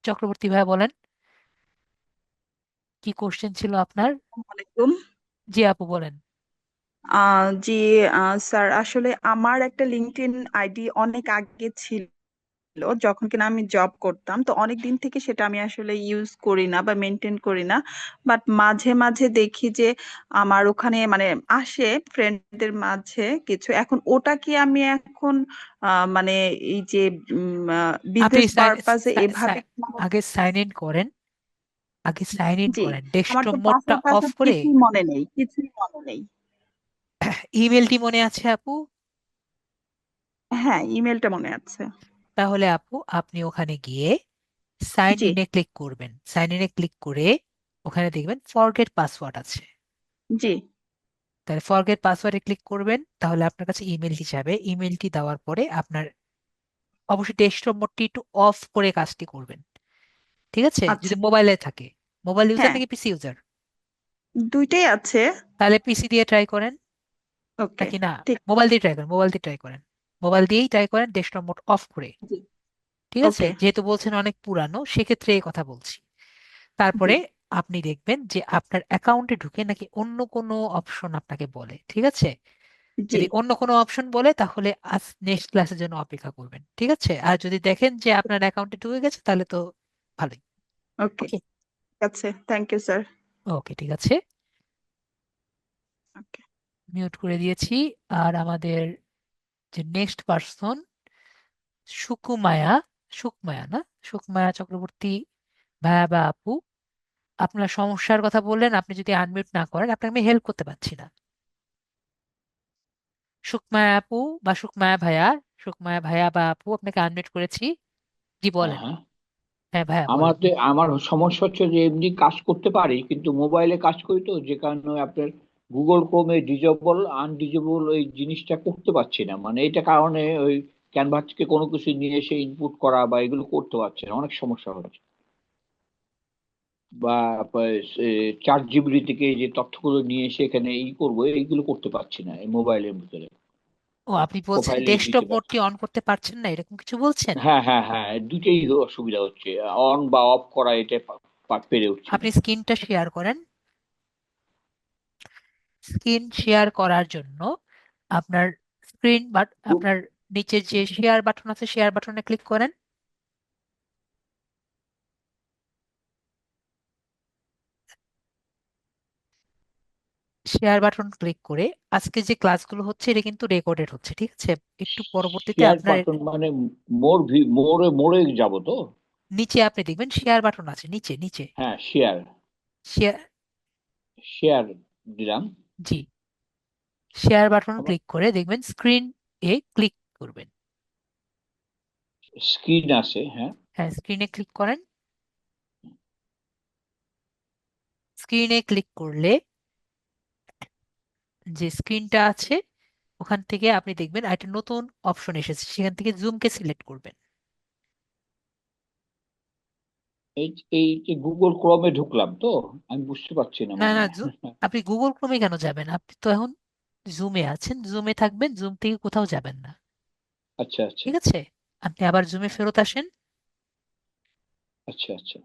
চক্রবর্তী ভাইয়া বলেন, কি কোশ্চেন ছিল আপনার? আলাইকুম। জি আপু বলেন। জি, স্যার আসলে আমার একটা লিঙ্কডইন আইডি অনেক আগে ছিল, যখন কিনা আমি জব করতাম, তো অনেক দিন থেকে সেটা আমি আসলে ইউজ করি না বা মেনটেন করি না। বাট মাঝে মাঝে দেখি যে আমার ওখানে মানে আসে ফ্রেন্ডদের মাঝে কিছু, এখন ওটা কি আমি এখন মানে এই যে আপনি বিজনেস পারপাসে এভাবে আগে সাইন ইন করেন, আগে সাইন ইন জি, করেন, আমার ডেস্কটপ তো মোডটা পাসওয়ার্ড অফ টাসওয়ার্ড করে। কিছুই মনে নেই, কিছুই মনে নেই। ইমেলটি মনে আছে আপু? হ্যাঁ, ইমেলটা মনে আছে। তাহলে আপু আপনি ওখানে গিয়ে সাইন জি ইনে ক্লিক করবেন, সাইন ইনে ক্লিক করে ওখানে দেখবেন ফরগেট পাসওয়ার্ড আছে। জি তাহলে ফরগেট পাসওয়ার্ডে ক্লিক করবেন, তাহলে আপনার কাছে ইমেলটি যাবে, ইমেলটি দেওয়ার পরে আপনার অবশ্যই ডেস্কটপ মোডটি একটু অফ করে কাজটি করবেন। ঠিক আছে, আচ্ছা। যদি মোবাইলে থাকে, মোবাইল ইউজার হ্যাঁ, নাকি পিসি ইউজার? দুইটাই আছে। তাহলে পিসি দিয়ে ট্রাই করেন, ওকে, নাকি না ঠিক। মোবাইল দিয়ে ট্রাই করেন, মোবাইল দিয়ে ট্রাই করেন, মোবাইল দিয়েই ট্রাই করেন ডেস্কটপ মোড অফ করে। জি ঠিক আছে, ওকে। যেহেতু বলছেন অনেক পুরানো সেক্ষেত্রে এই কথা বলছি। জি তারপরে আপনি দেখবেন যে আপনার অ্যাকাউন্টে ঢুকে নাকি অন্য কোনো অপশন আপনাকে বলে। ঠিক আছে, জি যদি অন্য কোনো অপশন বলে তাহলে আজ নেক্সট ক্লাসের জন্য অপেক্ষা করবেন। ঠিক আছে, আর যদি দেখেন যে আপনার অ্যাকাউন্টে ঢুকে গেছে তাহলে তো ভালোই। ওকে, ওকে ঠিক আছে। Thank you sir. ওকে ঠিক আছে, ওকে। মিউট করে দিয়েছি। আর আমাদের যে নেক্সট পার্সন, সুকুমায়া, সুকমায়া না, সুকমায়া চক্রবর্তী ভাইয়া বা আপু, আপনার সমস্যার কথা বললেন, আপনি যদি আনমিউট না করেন আপনাকে আমি হেল্প করতে পারছি না। সুকমায়া আপু বা সুকমায়া ভাইয়া, সুকমায়া ভাইয়া বা আপু, আপনাকে আনমিউট করেছি। জি হ্যাঁ বলেন। হ্যাঁ, হ্যাঁ ভাইয়া বলেন। আমার সমস্যা হচ্ছে যে এমনি কাজ করতে পারি কিন্তু মোবাইলে কাজ করি, তো যে কারণে আপনার গুগল ক্রোমে ডিজেবল আনডিজেবল ওই জিনিসটা করতে পারছি না, মানে এটা কারণে ওই ক্যানভা থেকে কোনো কিছু নিয়ে এসে ইনপুট করা বা এগুলো করতে পারছি না, অনেক সমস্যা হচ্ছে। বা চার জিবি থেকে এই যে তথ্যগুলো নিয়ে এসে এখানে করবো, এইগুলো করতে পারছি না এই মোবাইলের ভিতরে, ও, আপনি বলছেন প্রোফাইলে ডেস্কটপ দিতে মোডটি পারছি না। অন করতে পারছেন না, এরকম কিছু বলছেন? হ্যাঁ হ্যাঁ হ্যাঁ, দুটোই অসুবিধা হচ্ছে, অন বা অফ করা এটা পেরে উঠছি আপনি না। স্ক্রিনটা শেয়ার করেন। স্ক্রিন শেয়ার করার জন্য আপনার স্ক্রিন বাট গু- আপনার নিচে যে শেয়ার বাটন আছে, শেয়ার বাটনে ক্লিক করেন। শেয়ার বাটন ক্লিক করে আজকে যে ক্লাসগুলো হচ্ছে এটা কিন্তু রেকর্ডেড হচ্ছে, ঠিক আছে? একটু পরবর্তীতে শেয়ার আপনার বাটন মানে মোড়ে মোড়ে যাব তো? নিচে আপনি দেখবেন শেয়ার বাটন আছে, নিচে নিচে হ্যাঁ, শেয়ার শেয়ার। শেয়ার দিলাম। জি, শেয়ার বাটন আমার ক্লিক করে দেখবেন স্ক্রিন এ ক্লিক করবেন। স্ক্রিন আছে, হ্যাঁ। হ্যাঁ, স্ক্রিনে ক্লিক করেন। স্ক্রিনে ক্লিক করলে যে স্ক্রিনটা আছে ওখান থেকে আপনি দেখবেন একটা নতুন অপশন এসেছে, সেখান থেকে জুমকে সিলেক্ট করবেন। এই এই যে গুগল ক্রোমে ঢুকলাম তো, আমি বুঝতে পারছি না না মানে। না, আপনি গুগল ক্রোমে কেন যাবেন? আপনি তো এখন জুমে আছেন, জুমে থাকবেন, জুম থেকে কোথাও যাবেন না। আচ্ছা আচ্ছা ঠিক আছে, আপনি আবার জুমে ফেরত আসেন। আচ্ছা আচ্ছা।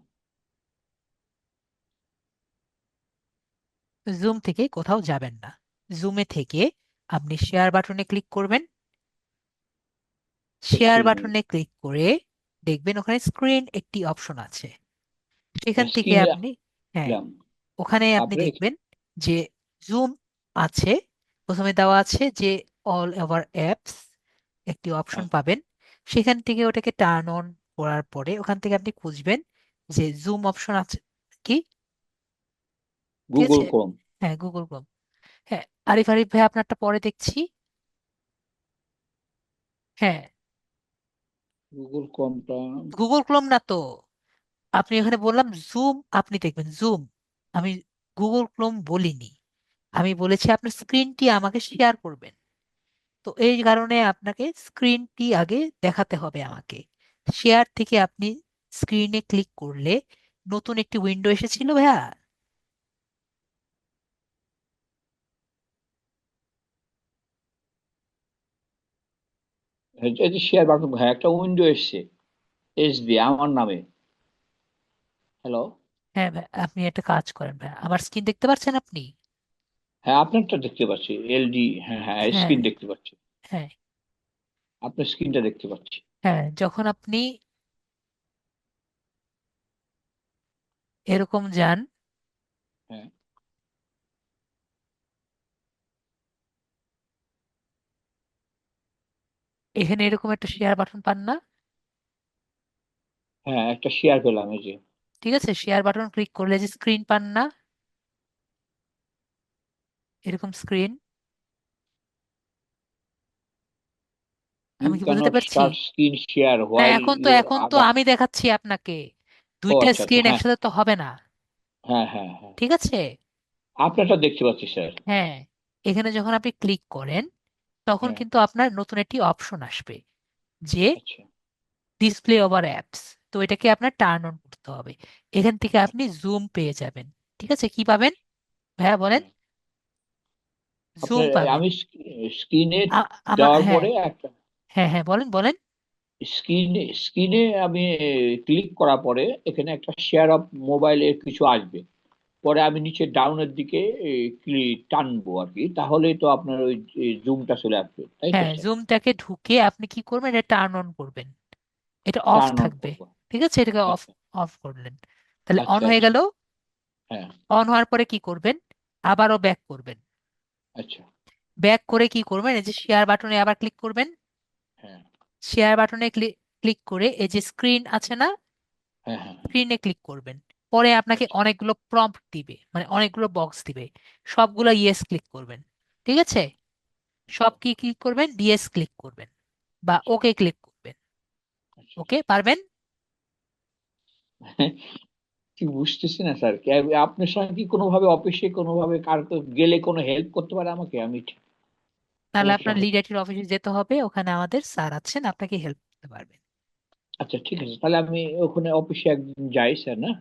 জুম থেকে কোথাও যাবেন না। জুমে থেকে আপনি শেয়ার বাটনে ক্লিক করবেন। শেয়ার স্ক্রিনে বাটনে ক্লিক করে দেখবেন ওখানে স্ক্রিন একটি অপশন আছে, সেখান থেকে স্ক্রিনে আপনি, হ্যাঁ, দিলাম, ওখানে আপনি তারপরে দেখবেন যে জুম আছে। প্রথমে দেওয়া আছে যে অল ওভার অ্যাপস, একটি অপশন পাবেন। সেখান থেকে ওটাকে টার্ন অন করার পরে ওখান থেকে আপনি খুঁজবেন যে জুম অপশন আছে কি। ঠিক গুগল আছে, ক্রোম। হ্যাঁ, গুগল ক্রোম। হ্যাঁ, আরিফ আরিফ ভাই আপনারটা পরে দেখছি। হ্যাঁ, গুগল ক্রোমটা গুগল ক্রোম না তো, আপনি এখানে বললাম জুম, আপনি দেখবেন জুম। আমি গুগল ক্রোম বলিনি, আমি বলেছি আপনার স্ক্রিনটি আমাকে শেয়ার করবেন। তো এই কারণে আপনাকে স্ক্রিনটি আগে দেখাতে হবে আমাকে। শেয়ার থেকে আপনি স্ক্রিনে ক্লিক করলে নতুন একটি উইন্ডো এসেছিল ভাইয়া। এই যে শেয়ার বাটন, হ্যাঁ একটা উইন্ডো এসছে, এস দিয়ে আমার নামে। হ্যালো। হ্যাঁ ভাই, আপনি একটা কাজ করেন ভাই, আমার স্ক্রিন দেখতে পাচ্ছেন আপনি? হ্যাঁ, আপনারটা দেখতে পাচ্ছি, এলডি, হ্যাঁ হ্যাঁ, হ্যাঁ স্ক্রিন দেখতে পাচ্ছি, হ্যাঁ আপনার স্ক্রিনটা দেখতে পাচ্ছি। হ্যাঁ, যখন আপনি এরকম যান, হ্যাঁ এখানে এরকম একটা শেয়ার বাটন পান না? হ্যাঁ, একটা শেয়ার পেলাম, এই যে। ঠিক আছে, শেয়ার বাটন ক্লিক করলে যে স্ক্রিন পান না, এরকম স্ক্রিন। ইউ আমি কি বুঝতে ক্যানট পারছি? স্টার্ট স্ক্রিন শেয়ার না, হোয়াইল এখন তো ইউর এখন তো আদার। আমি দেখাচ্ছি আপনাকে, ও দুইটা আচ্ছা আচ্ছা, স্ক্রিন হ্যাঁ একসাথে তো হবে না। হ্যাঁ হ্যাঁ হ্যাঁ, ঠিক আছে, আপনারটা দেখতে পাচ্ছি স্যার। হ্যাঁ, এখানে যখন আপনি ক্লিক করেন তখন হ্যাঁ, কিন্তু আপনার নতুন একটি অপশন আসবে যে আচ্ছা ডিসপ্লে ওভার অ্যাপস। তো এটাকে আপনার টার্ন অন করতে হবে। এখান থেকে আপনি জুম পেয়ে যাবেন। ঠিক আছে, কি পাবেন ভাইয়া বলেন? হ্যাঁ। জুম আপনার পাবেন। আমি স্ক্রিনে আমার, দেওয়ার হ্যাঁ পরে একটা হ্যাঁ হ্যাঁ, বলেন বলেন। স্ক্রিনে আমি ক্লিক করার পরে এখানে একটা শেয়ার অফ মোবাইলের কিছু আসবে, পরে আমি নিচে ডাউনের দিকে ক্লিক টানবো আর কি, তাহলেই তো আপনার ওই জুমটা চলে আসবে, তাই তো হ্যাঁ, স্যার? জুমটাকে ঢুকে আপনি কি করবেন, এটা টার্ন অন করবেন। এটা অফ টার্ন অন থাকবে। করবো। ঠিক আছে, এটাকে অফ আচ্ছা অফ করলেন, তাহলে অন আচ্ছা হয়ে আচ্ছা। গেল। হ্যাঁ। অন হওয়ার পরে কি করবেন, আবারও ব্যাক করবেন। আচ্ছা। ব্যাক করে কি করবেন, এই যে শেয়ার বাটনে আবার ক্লিক করবেন। হ্যাঁ শেয়ার বাটনে ক্লিক ক্লিক করে এই যে স্ক্রিন আছে না, হ্যাঁ হ্যাঁ। স্ক্রিনে ক্লিক করবেন। পরে আপনাকে আচ্ছা অনেকগুলো প্রম্পট দিবে, মানে অনেকগুলো বক্স দিবে, সবগুলো ইয়েস ক্লিক করবেন। ঠিক আছে, সব আচ্ছা কি ক্লিক করবেন, ডিএস ক্লিক করবেন বা আচ্ছা ওকে ক্লিক করবেন। আচ্ছা। ওকে পারবেন? কি বুঝতেছি না স্যার, আপনার সঙ্গে কি কোনোভাবে অফিসে কোনোভাবে কার গেলে কোনো হেল্প করতে পারে আমাকে? আমি ঠিক তাহলে সমস্যা আপনার লিড হচ্ছে। আইটির অফিসে যেতে হবে, ওখানে আমাদের স্যার আছেন, আপনাকে হেল্প করতে পারবেন। আচ্ছা ঠিক আছে, তাহলে আমি ওখানে অফিসে একদিন যাই স্যার, না?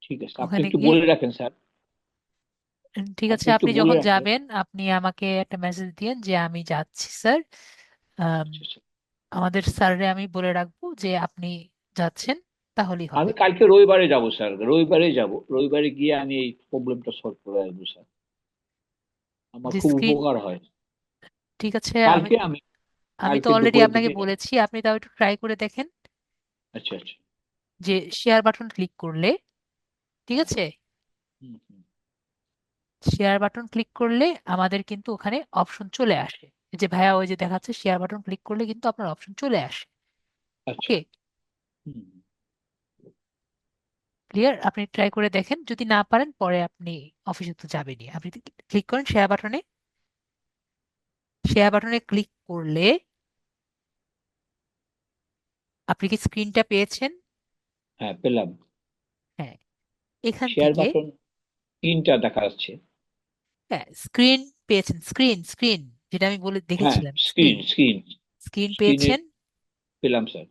ঠিক আছে, আপনি ওখানে একটু গিয়ে বলে রাখেন স্যার। ঠিক আছে, আপনি একটু আপনি বলে যখন রাখেন। যাবেন আপনি আমাকে একটা মেসেজ দিয়েন যে আমি যাচ্ছি স্যার। আম, আচ্ছা আচ্ছা। আমাদের স্যাররে আমি বলে রাখবো যে আপনি যাচ্ছেন, তাহলেই হবে। আমি কালকে রবিবারে যাব স্যার, রবিবারে যাব, রবিবারে গিয়ে আমি এই প্রবলেমটা সলভ করে আসবো স্যার, আমার যে খুব স্ক্রিন, উপকার হয়। ঠিক আছে, আমি কালকে আমি আমি তো কালকে অলরেডি দুপুরের আপনাকে দিকে যাব। বলেছি, আপনি তাও একটু ট্রাই করে দেখেন আচ্ছা আচ্ছা। যে শেয়ার বাটন ক্লিক করলে, ঠিক হ্যাঁ। আছে, হুম হুম। শেয়ার বাটন ক্লিক করলে আমাদের কিন্তু ওখানে অপশন চলে আসে। এই যে ভাইয়া ওই যে দেখাচ্ছে শেয়ার বাটন ক্লিক করলে কিন্তু আপনার অপশন চলে আসে। আচ্ছা। ওকে, হুম। ক্লিয়ার? আপনি ট্রাই করে দেখেন, যদি না পারেন পরে আপনি অফিসে তো যাবেনই, আপনি ক্লিক করেন শেয়ার বাটনে। শেয়ার বাটনে ক্লিক করলে আপনি কি স্ক্রিনটা পেয়েছেন? হ্যাঁ পেলাম। হ্যাঁ, এখান শেয়ার থেকে, বাটন তিনটা দেখা যাচ্ছে। হ্যাঁ স্ক্রিন পেয়েছেন, স্ক্রিন স্ক্রিন যেটা আমি বলে হ্যাঁ দেখেছিলাম, স্ক্রিন স্ক্রিন, স্ক্রিন স্ক্রিন স্ক্রিনে পেয়েছেন। পেলাম স্যার।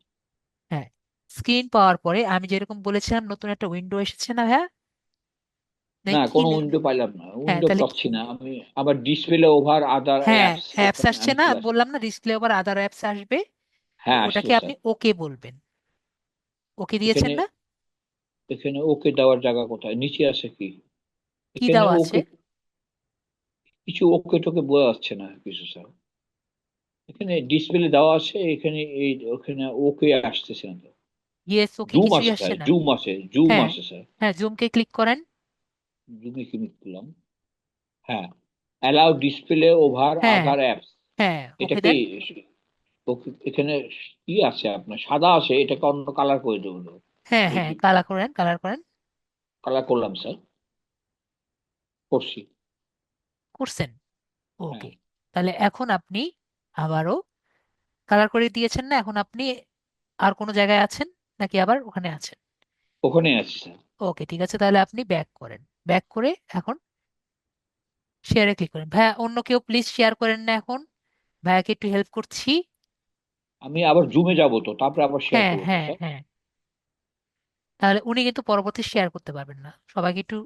হ্যাঁ, স্ক্রিন পাওয়ার পরে আমি যেরকম বলেছিলাম নতুন একটা উইন্ডো এসেছে না ভাইয়া, না নাকি কোনো উইন্ডো পাইলাম না, হ্যাঁ উইন্ডো তাহলে পাচ্ছি না আমি। আবার ডিসপ্লে ওভার আদার হ্যাঁ অ্যাপস, অ্যাপস ওখানে আসছে আমি না, চলে আসছি। বললাম না ডিসপ্লে ওভার আদার অ্যাপস আসবে, তো হ্যাঁ আসছে ওটাকে আপনি স্যার। ওকে বলবেন। ওকে দিয়েছেন এখানে না? এখানে ওকে দেওয়ার জায়গা কোথায়, নিচে আছে কি? কি এখানে দেওয়া আছে? ওকে কিছু ওকে টোকে বোঝা যাচ্ছে না কিছু স্যার। এখানে ডিসপ্লে দেওয়া আছে, এখানে এই ওখানে ওকে আসতেছে না তো। ইয়েস ওকে জুম কিছুই আছে আসছে স্যার, না। জুম আছে, জুম হ্যাঁ, আছে স্যার। হ্যাঁ জুমকে ক্লিক করেন। জুমে ক্লিক করলাম। হ্যাঁ, অ্যালাউ ডিসপ্লে ওভার হ্যাঁ, আদার অ্যাপস। হ্যাঁ এটা ওকে কি দেন। ওকে? এখানে কি আছে আপনার, সাদা আছে, এটাকে অন্য কালার করে দেবো হ্যাঁ, হ্যাঁ নাকি? কালার করেন, কালার করেন। কালার করলাম স্যার, করছি। করছেন? হ্যাঁ ওকে, তাহলে এখন আপনি আবারও কালার করে দিয়েছেন না, এখন আপনি আর কোনো জায়গায় আছেন নাকি আবার ওখানে আছেন? ওখানে আছে স্যার। ওকে ঠিক আছে, তাহলে আপনি ব্যাক করেন, ব্যাক করে এখন শেয়ারে ক্লিক করেন। ভাইয়া অন্য কেউ প্লিজ শেয়ার করেন না এখন, ভাইয়াকে একটু হেল্প করছি। আমি আবার জুমে যাব তো, তারপরে আবার শেয়ার হ্যাঁ, করবো তো হ্যাঁ, স্যার। হ্যাঁ, তাহলে উনি কিন্তু পরবর্তী শেয়ার করতে পারবেন না। সবাইকে একটু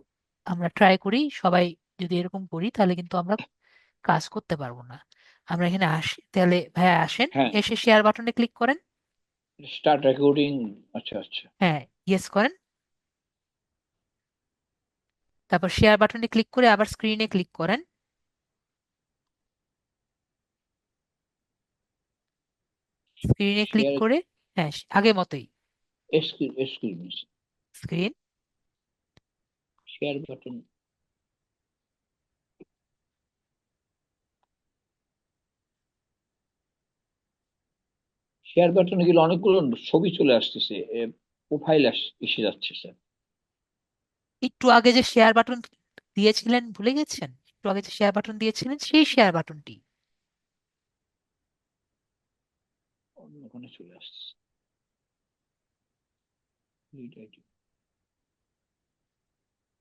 আমরা ট্রাই করি, সবাই যদি এরকম করি তাহলে কিন্তু আমরা কাজ করতে পারবো না। আমরা এখানে আসি, তাহলে ভাইয়া আসেন, হ্যাঁ, এসে শেয়ার বাটনে ক্লিক করেন। Start recording. আচ্ছা আচ্ছা। হ্যাঁ, ইয়েস করেন। তারপর শেয়ার বাটনে ক্লিক করে আবার স্ক্রিনে ক্লিক করেন। স্ক্রিনে ক্লিক শেয়ার, করে, হ্যাঁ আগের মতোই excuse me, screen, share button. Share বাটনে গেলে অনেকগুলো ছবি চলে আসতেছে, প্রোফাইল এসে যাচ্ছে স্যার। একটু আগে যে শেয়ার বাটন দিয়েছিলেন ভুলে গেছেন? একটু আগে যে শেয়ার বাটন দিয়েছিলেন সেই শেয়ার বাটনটি। ওখানে চলে আসছে lead ID।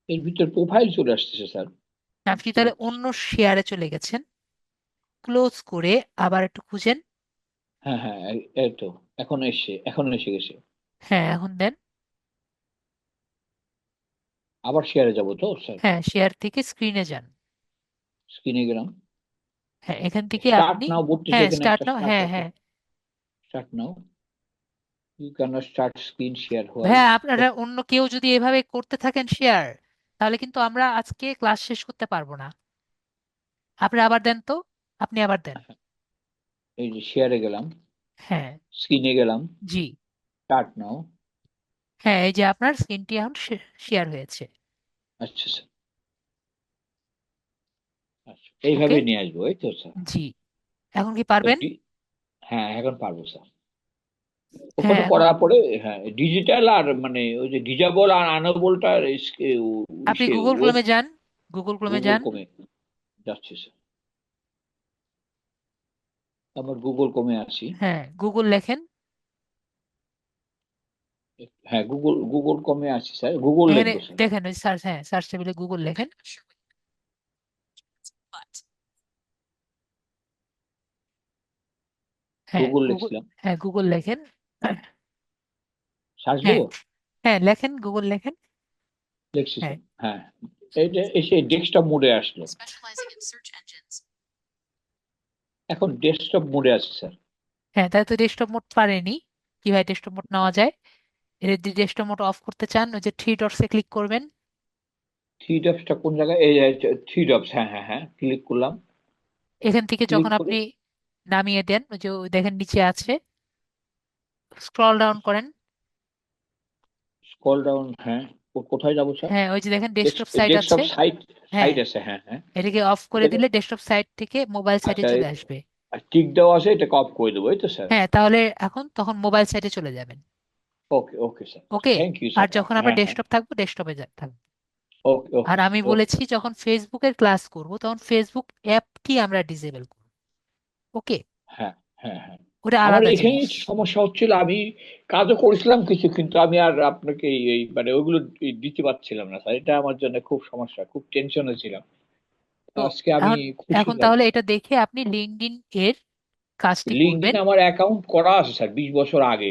এর ভিতর প্রোফাইল চলে আসতেছে স্যার, আপনি বুঝতে তাহলে পারতেছি। অন্য শেয়ারে চলে গেছেন, ক্লোজ করে আবার একটু খুঁজেন। হ্যাঁ হ্যাঁ, এই তো এখন এসে গেছে। হ্যাঁ এখন দেন। আবার শেয়ারে যাব তো স্যার? হ্যাঁ শেয়ার থেকে স্ক্রিনে যান। স্ক্রিনে গেলাম। হ্যাঁ এখান থেকে স্টার্ট আপনি, নাও বলতেছে, হ্যাঁ এখানে স্টার্ট একটা নাও, স্টার্ট হ্যাঁ আছে। হ্যাঁ। Start now, you can start screen share while. ভাইয়া আপনারা অন্য কেউ যদি এভাবে করতে থাকেন শেয়ার, তাহলে কিন্তু আমরা আজকে ক্লাস শেষ করতে পারবো না। আপনি আবার দেন তো, আপনি আবার দেন। এই যে শেয়ারে গেলাম, হ্যাঁ, স্ক্রিনে গেলাম, জি, স্টার্ট নাও। হ্যাঁ এই যে আপনার স্ক্রিনটি এখন শেয়ার হয়েছে। আচ্ছা স্যার, আচ্ছা ওকে, এইভাবে নিয়ে আসবো, এই তো স্যার। জি, এখন কি তো পারবেন? হ্যাঁ এখন পারবো স্যার। হ্যাঁ ওখানে এখন করার পরে হ্যাঁ ডিজিটাল আর মানে ওই যে ডিজাবল আর আনাবলটা আপনি গুগল ক্রোমে যান, গুগল ক্রোমে গুগল যান। কমে যাচ্ছে স্যার। আবার গুগল কমে আসি। হ্যাঁ গুগল লেখেন। হ্যাঁ, গুগল কমে আছে স্যার, গুগল এখানে লিখবো স্যার। দেখেন ওই সার্চ, হ্যাঁ সার্চ টেবিলে গুগল লেখেন। হ্যাঁ গুগল গুগল, লিখছিলাম, হ্যাঁ গুগল লেখেন। সার্চ হ্যাঁ দেবো, হ্যাঁ লেখেন, গুগল লেখেন। লিখছি হ্যাঁ স্যার। হ্যাঁ, এইটা এসে ডেস্কটপ মোডে আসলো, এখন ডেস্কটপ মোডে আছে স্যার। হ্যাঁ, তাই তো ডেস্কটপ মোড পারেনি, কিভাবে ডেস্কটপ মোড নেওয়া যায়। এর যদি ডেস্কটপ মোড অফ করতে চান, ওই যে থ্রি ডটসে ক্লিক করবেন। থ্রি ডটসটা কোন জায়গায়? এই থ্রি ডটস, হ্যাঁ হ্যাঁ হ্যাঁ, ক্লিক করলাম। এখান থেকে ক্লিক যখন করে আপনি নামিয়ে দেন, ওই যে ওই দেখেন নিচে আছে, স্ক্রল ডাউন করেন। স্ক্রল ডাউন, হ্যাঁ, কোথায় যাবো স্যার? হ্যাঁ ওই যে দেখেন ডেস্কটপ সাইট ডেস্কটপ আছে। সাইট, হ্যাঁ, সাইট আছে, হ্যাঁ হ্যাঁ। এটাকে অফ করে এটাকে, দিলে ডেস্কটপ সাইট থেকে মোবাইল সাইটে আচ্ছা, চলে আসবে। টিক দেওয়া আছে, এটাকে অফ করে দেবো, এই তো স্যার? হ্যাঁ, তাহলে এখন তখন মোবাইল সাইটে চলে যাবেন। Okay okay sir, okay. Thank you আর স্যার। যখন আপনার হ্যাঁ হ্যাঁ, ডেস্কটপ থাকবে, ডেস্কটপে থাকবে। ওকে আর ওকে স্যার, আমি ওকে। বলেছি যখন ফেসবুকের ক্লাস করব তখন ফেসবুক অ্যাপটি আমরা ডিসেবল করব। ওকে, হ্যাঁ হ্যাঁ হ্যাঁ, ওটা আমার আলাদা এখানে জিনিস। সমস্যা হচ্ছিল, আমি কাজও করেছিলাম কিছু, কিন্তু আমি আর আপনাকে এই মানে ওইগুলো দিতে পারছিলাম না স্যার, এটা আমার জন্য খুব সমস্যা, খুব টেনশনে ছিলাম। তো আজকে আমি এখন, খুশি এখন হলাম তাহলে স্যার। এটা দেখে আপনি লিঙ্কডইন এর কাজটি লিঙ্কডইন করবেন। আমার অ্যাকাউন্ট করা আছে স্যার, 20 বছর আগে,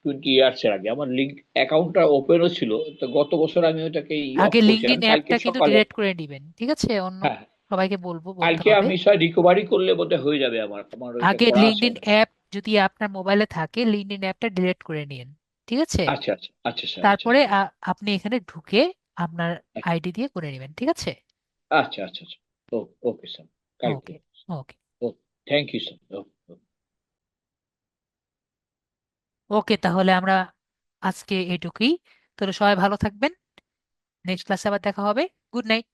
20 ইয়ার্স এর আগে আমার লিঙ্ক অ্যাকাউন্টটা ওপেনও ছিল। তো গত বছর আমি ওটাকে অফ আগে করছি, লিঙ্কডইন আমি কালকে অ্যাপটা কিন্তু সকালে, ডিলিট করে দিবেন, ঠিক আছে? অন্য হ্যাঁ, সবাইকে বলবো, বলতে কালকে হবে। আমি স্যার রিকভারি করলে বোধহয় হয়ে যাবে, আমার আমার ওইটা আগে করা আছে লিঙ্কডইন অনেক। অ্যাপ যদি আপনার মোবাইলে থাকে, লিঙ্কডইন অ্যাপটা ডিলিট করে নিন, ঠিক আছে? আচ্ছা আচ্ছা আচ্ছা স্যার, আচ্ছা তারপরে স্যার, আপনি এখানে ঢুকে আপনার আইডি দিয়ে করে নেবেন, ঠিক আছে? আচ্ছা আচ্ছা আচ্ছা, ওকে স্যার, কালকে। ওকে, okay, okay, thank you sir. ওকে, তাহলে আমরা আজকে এটুকুই। তাহলে সবাই ভালো থাকবেন, নেক্সট ক্লাসে আবার দেখা হবে। Good night.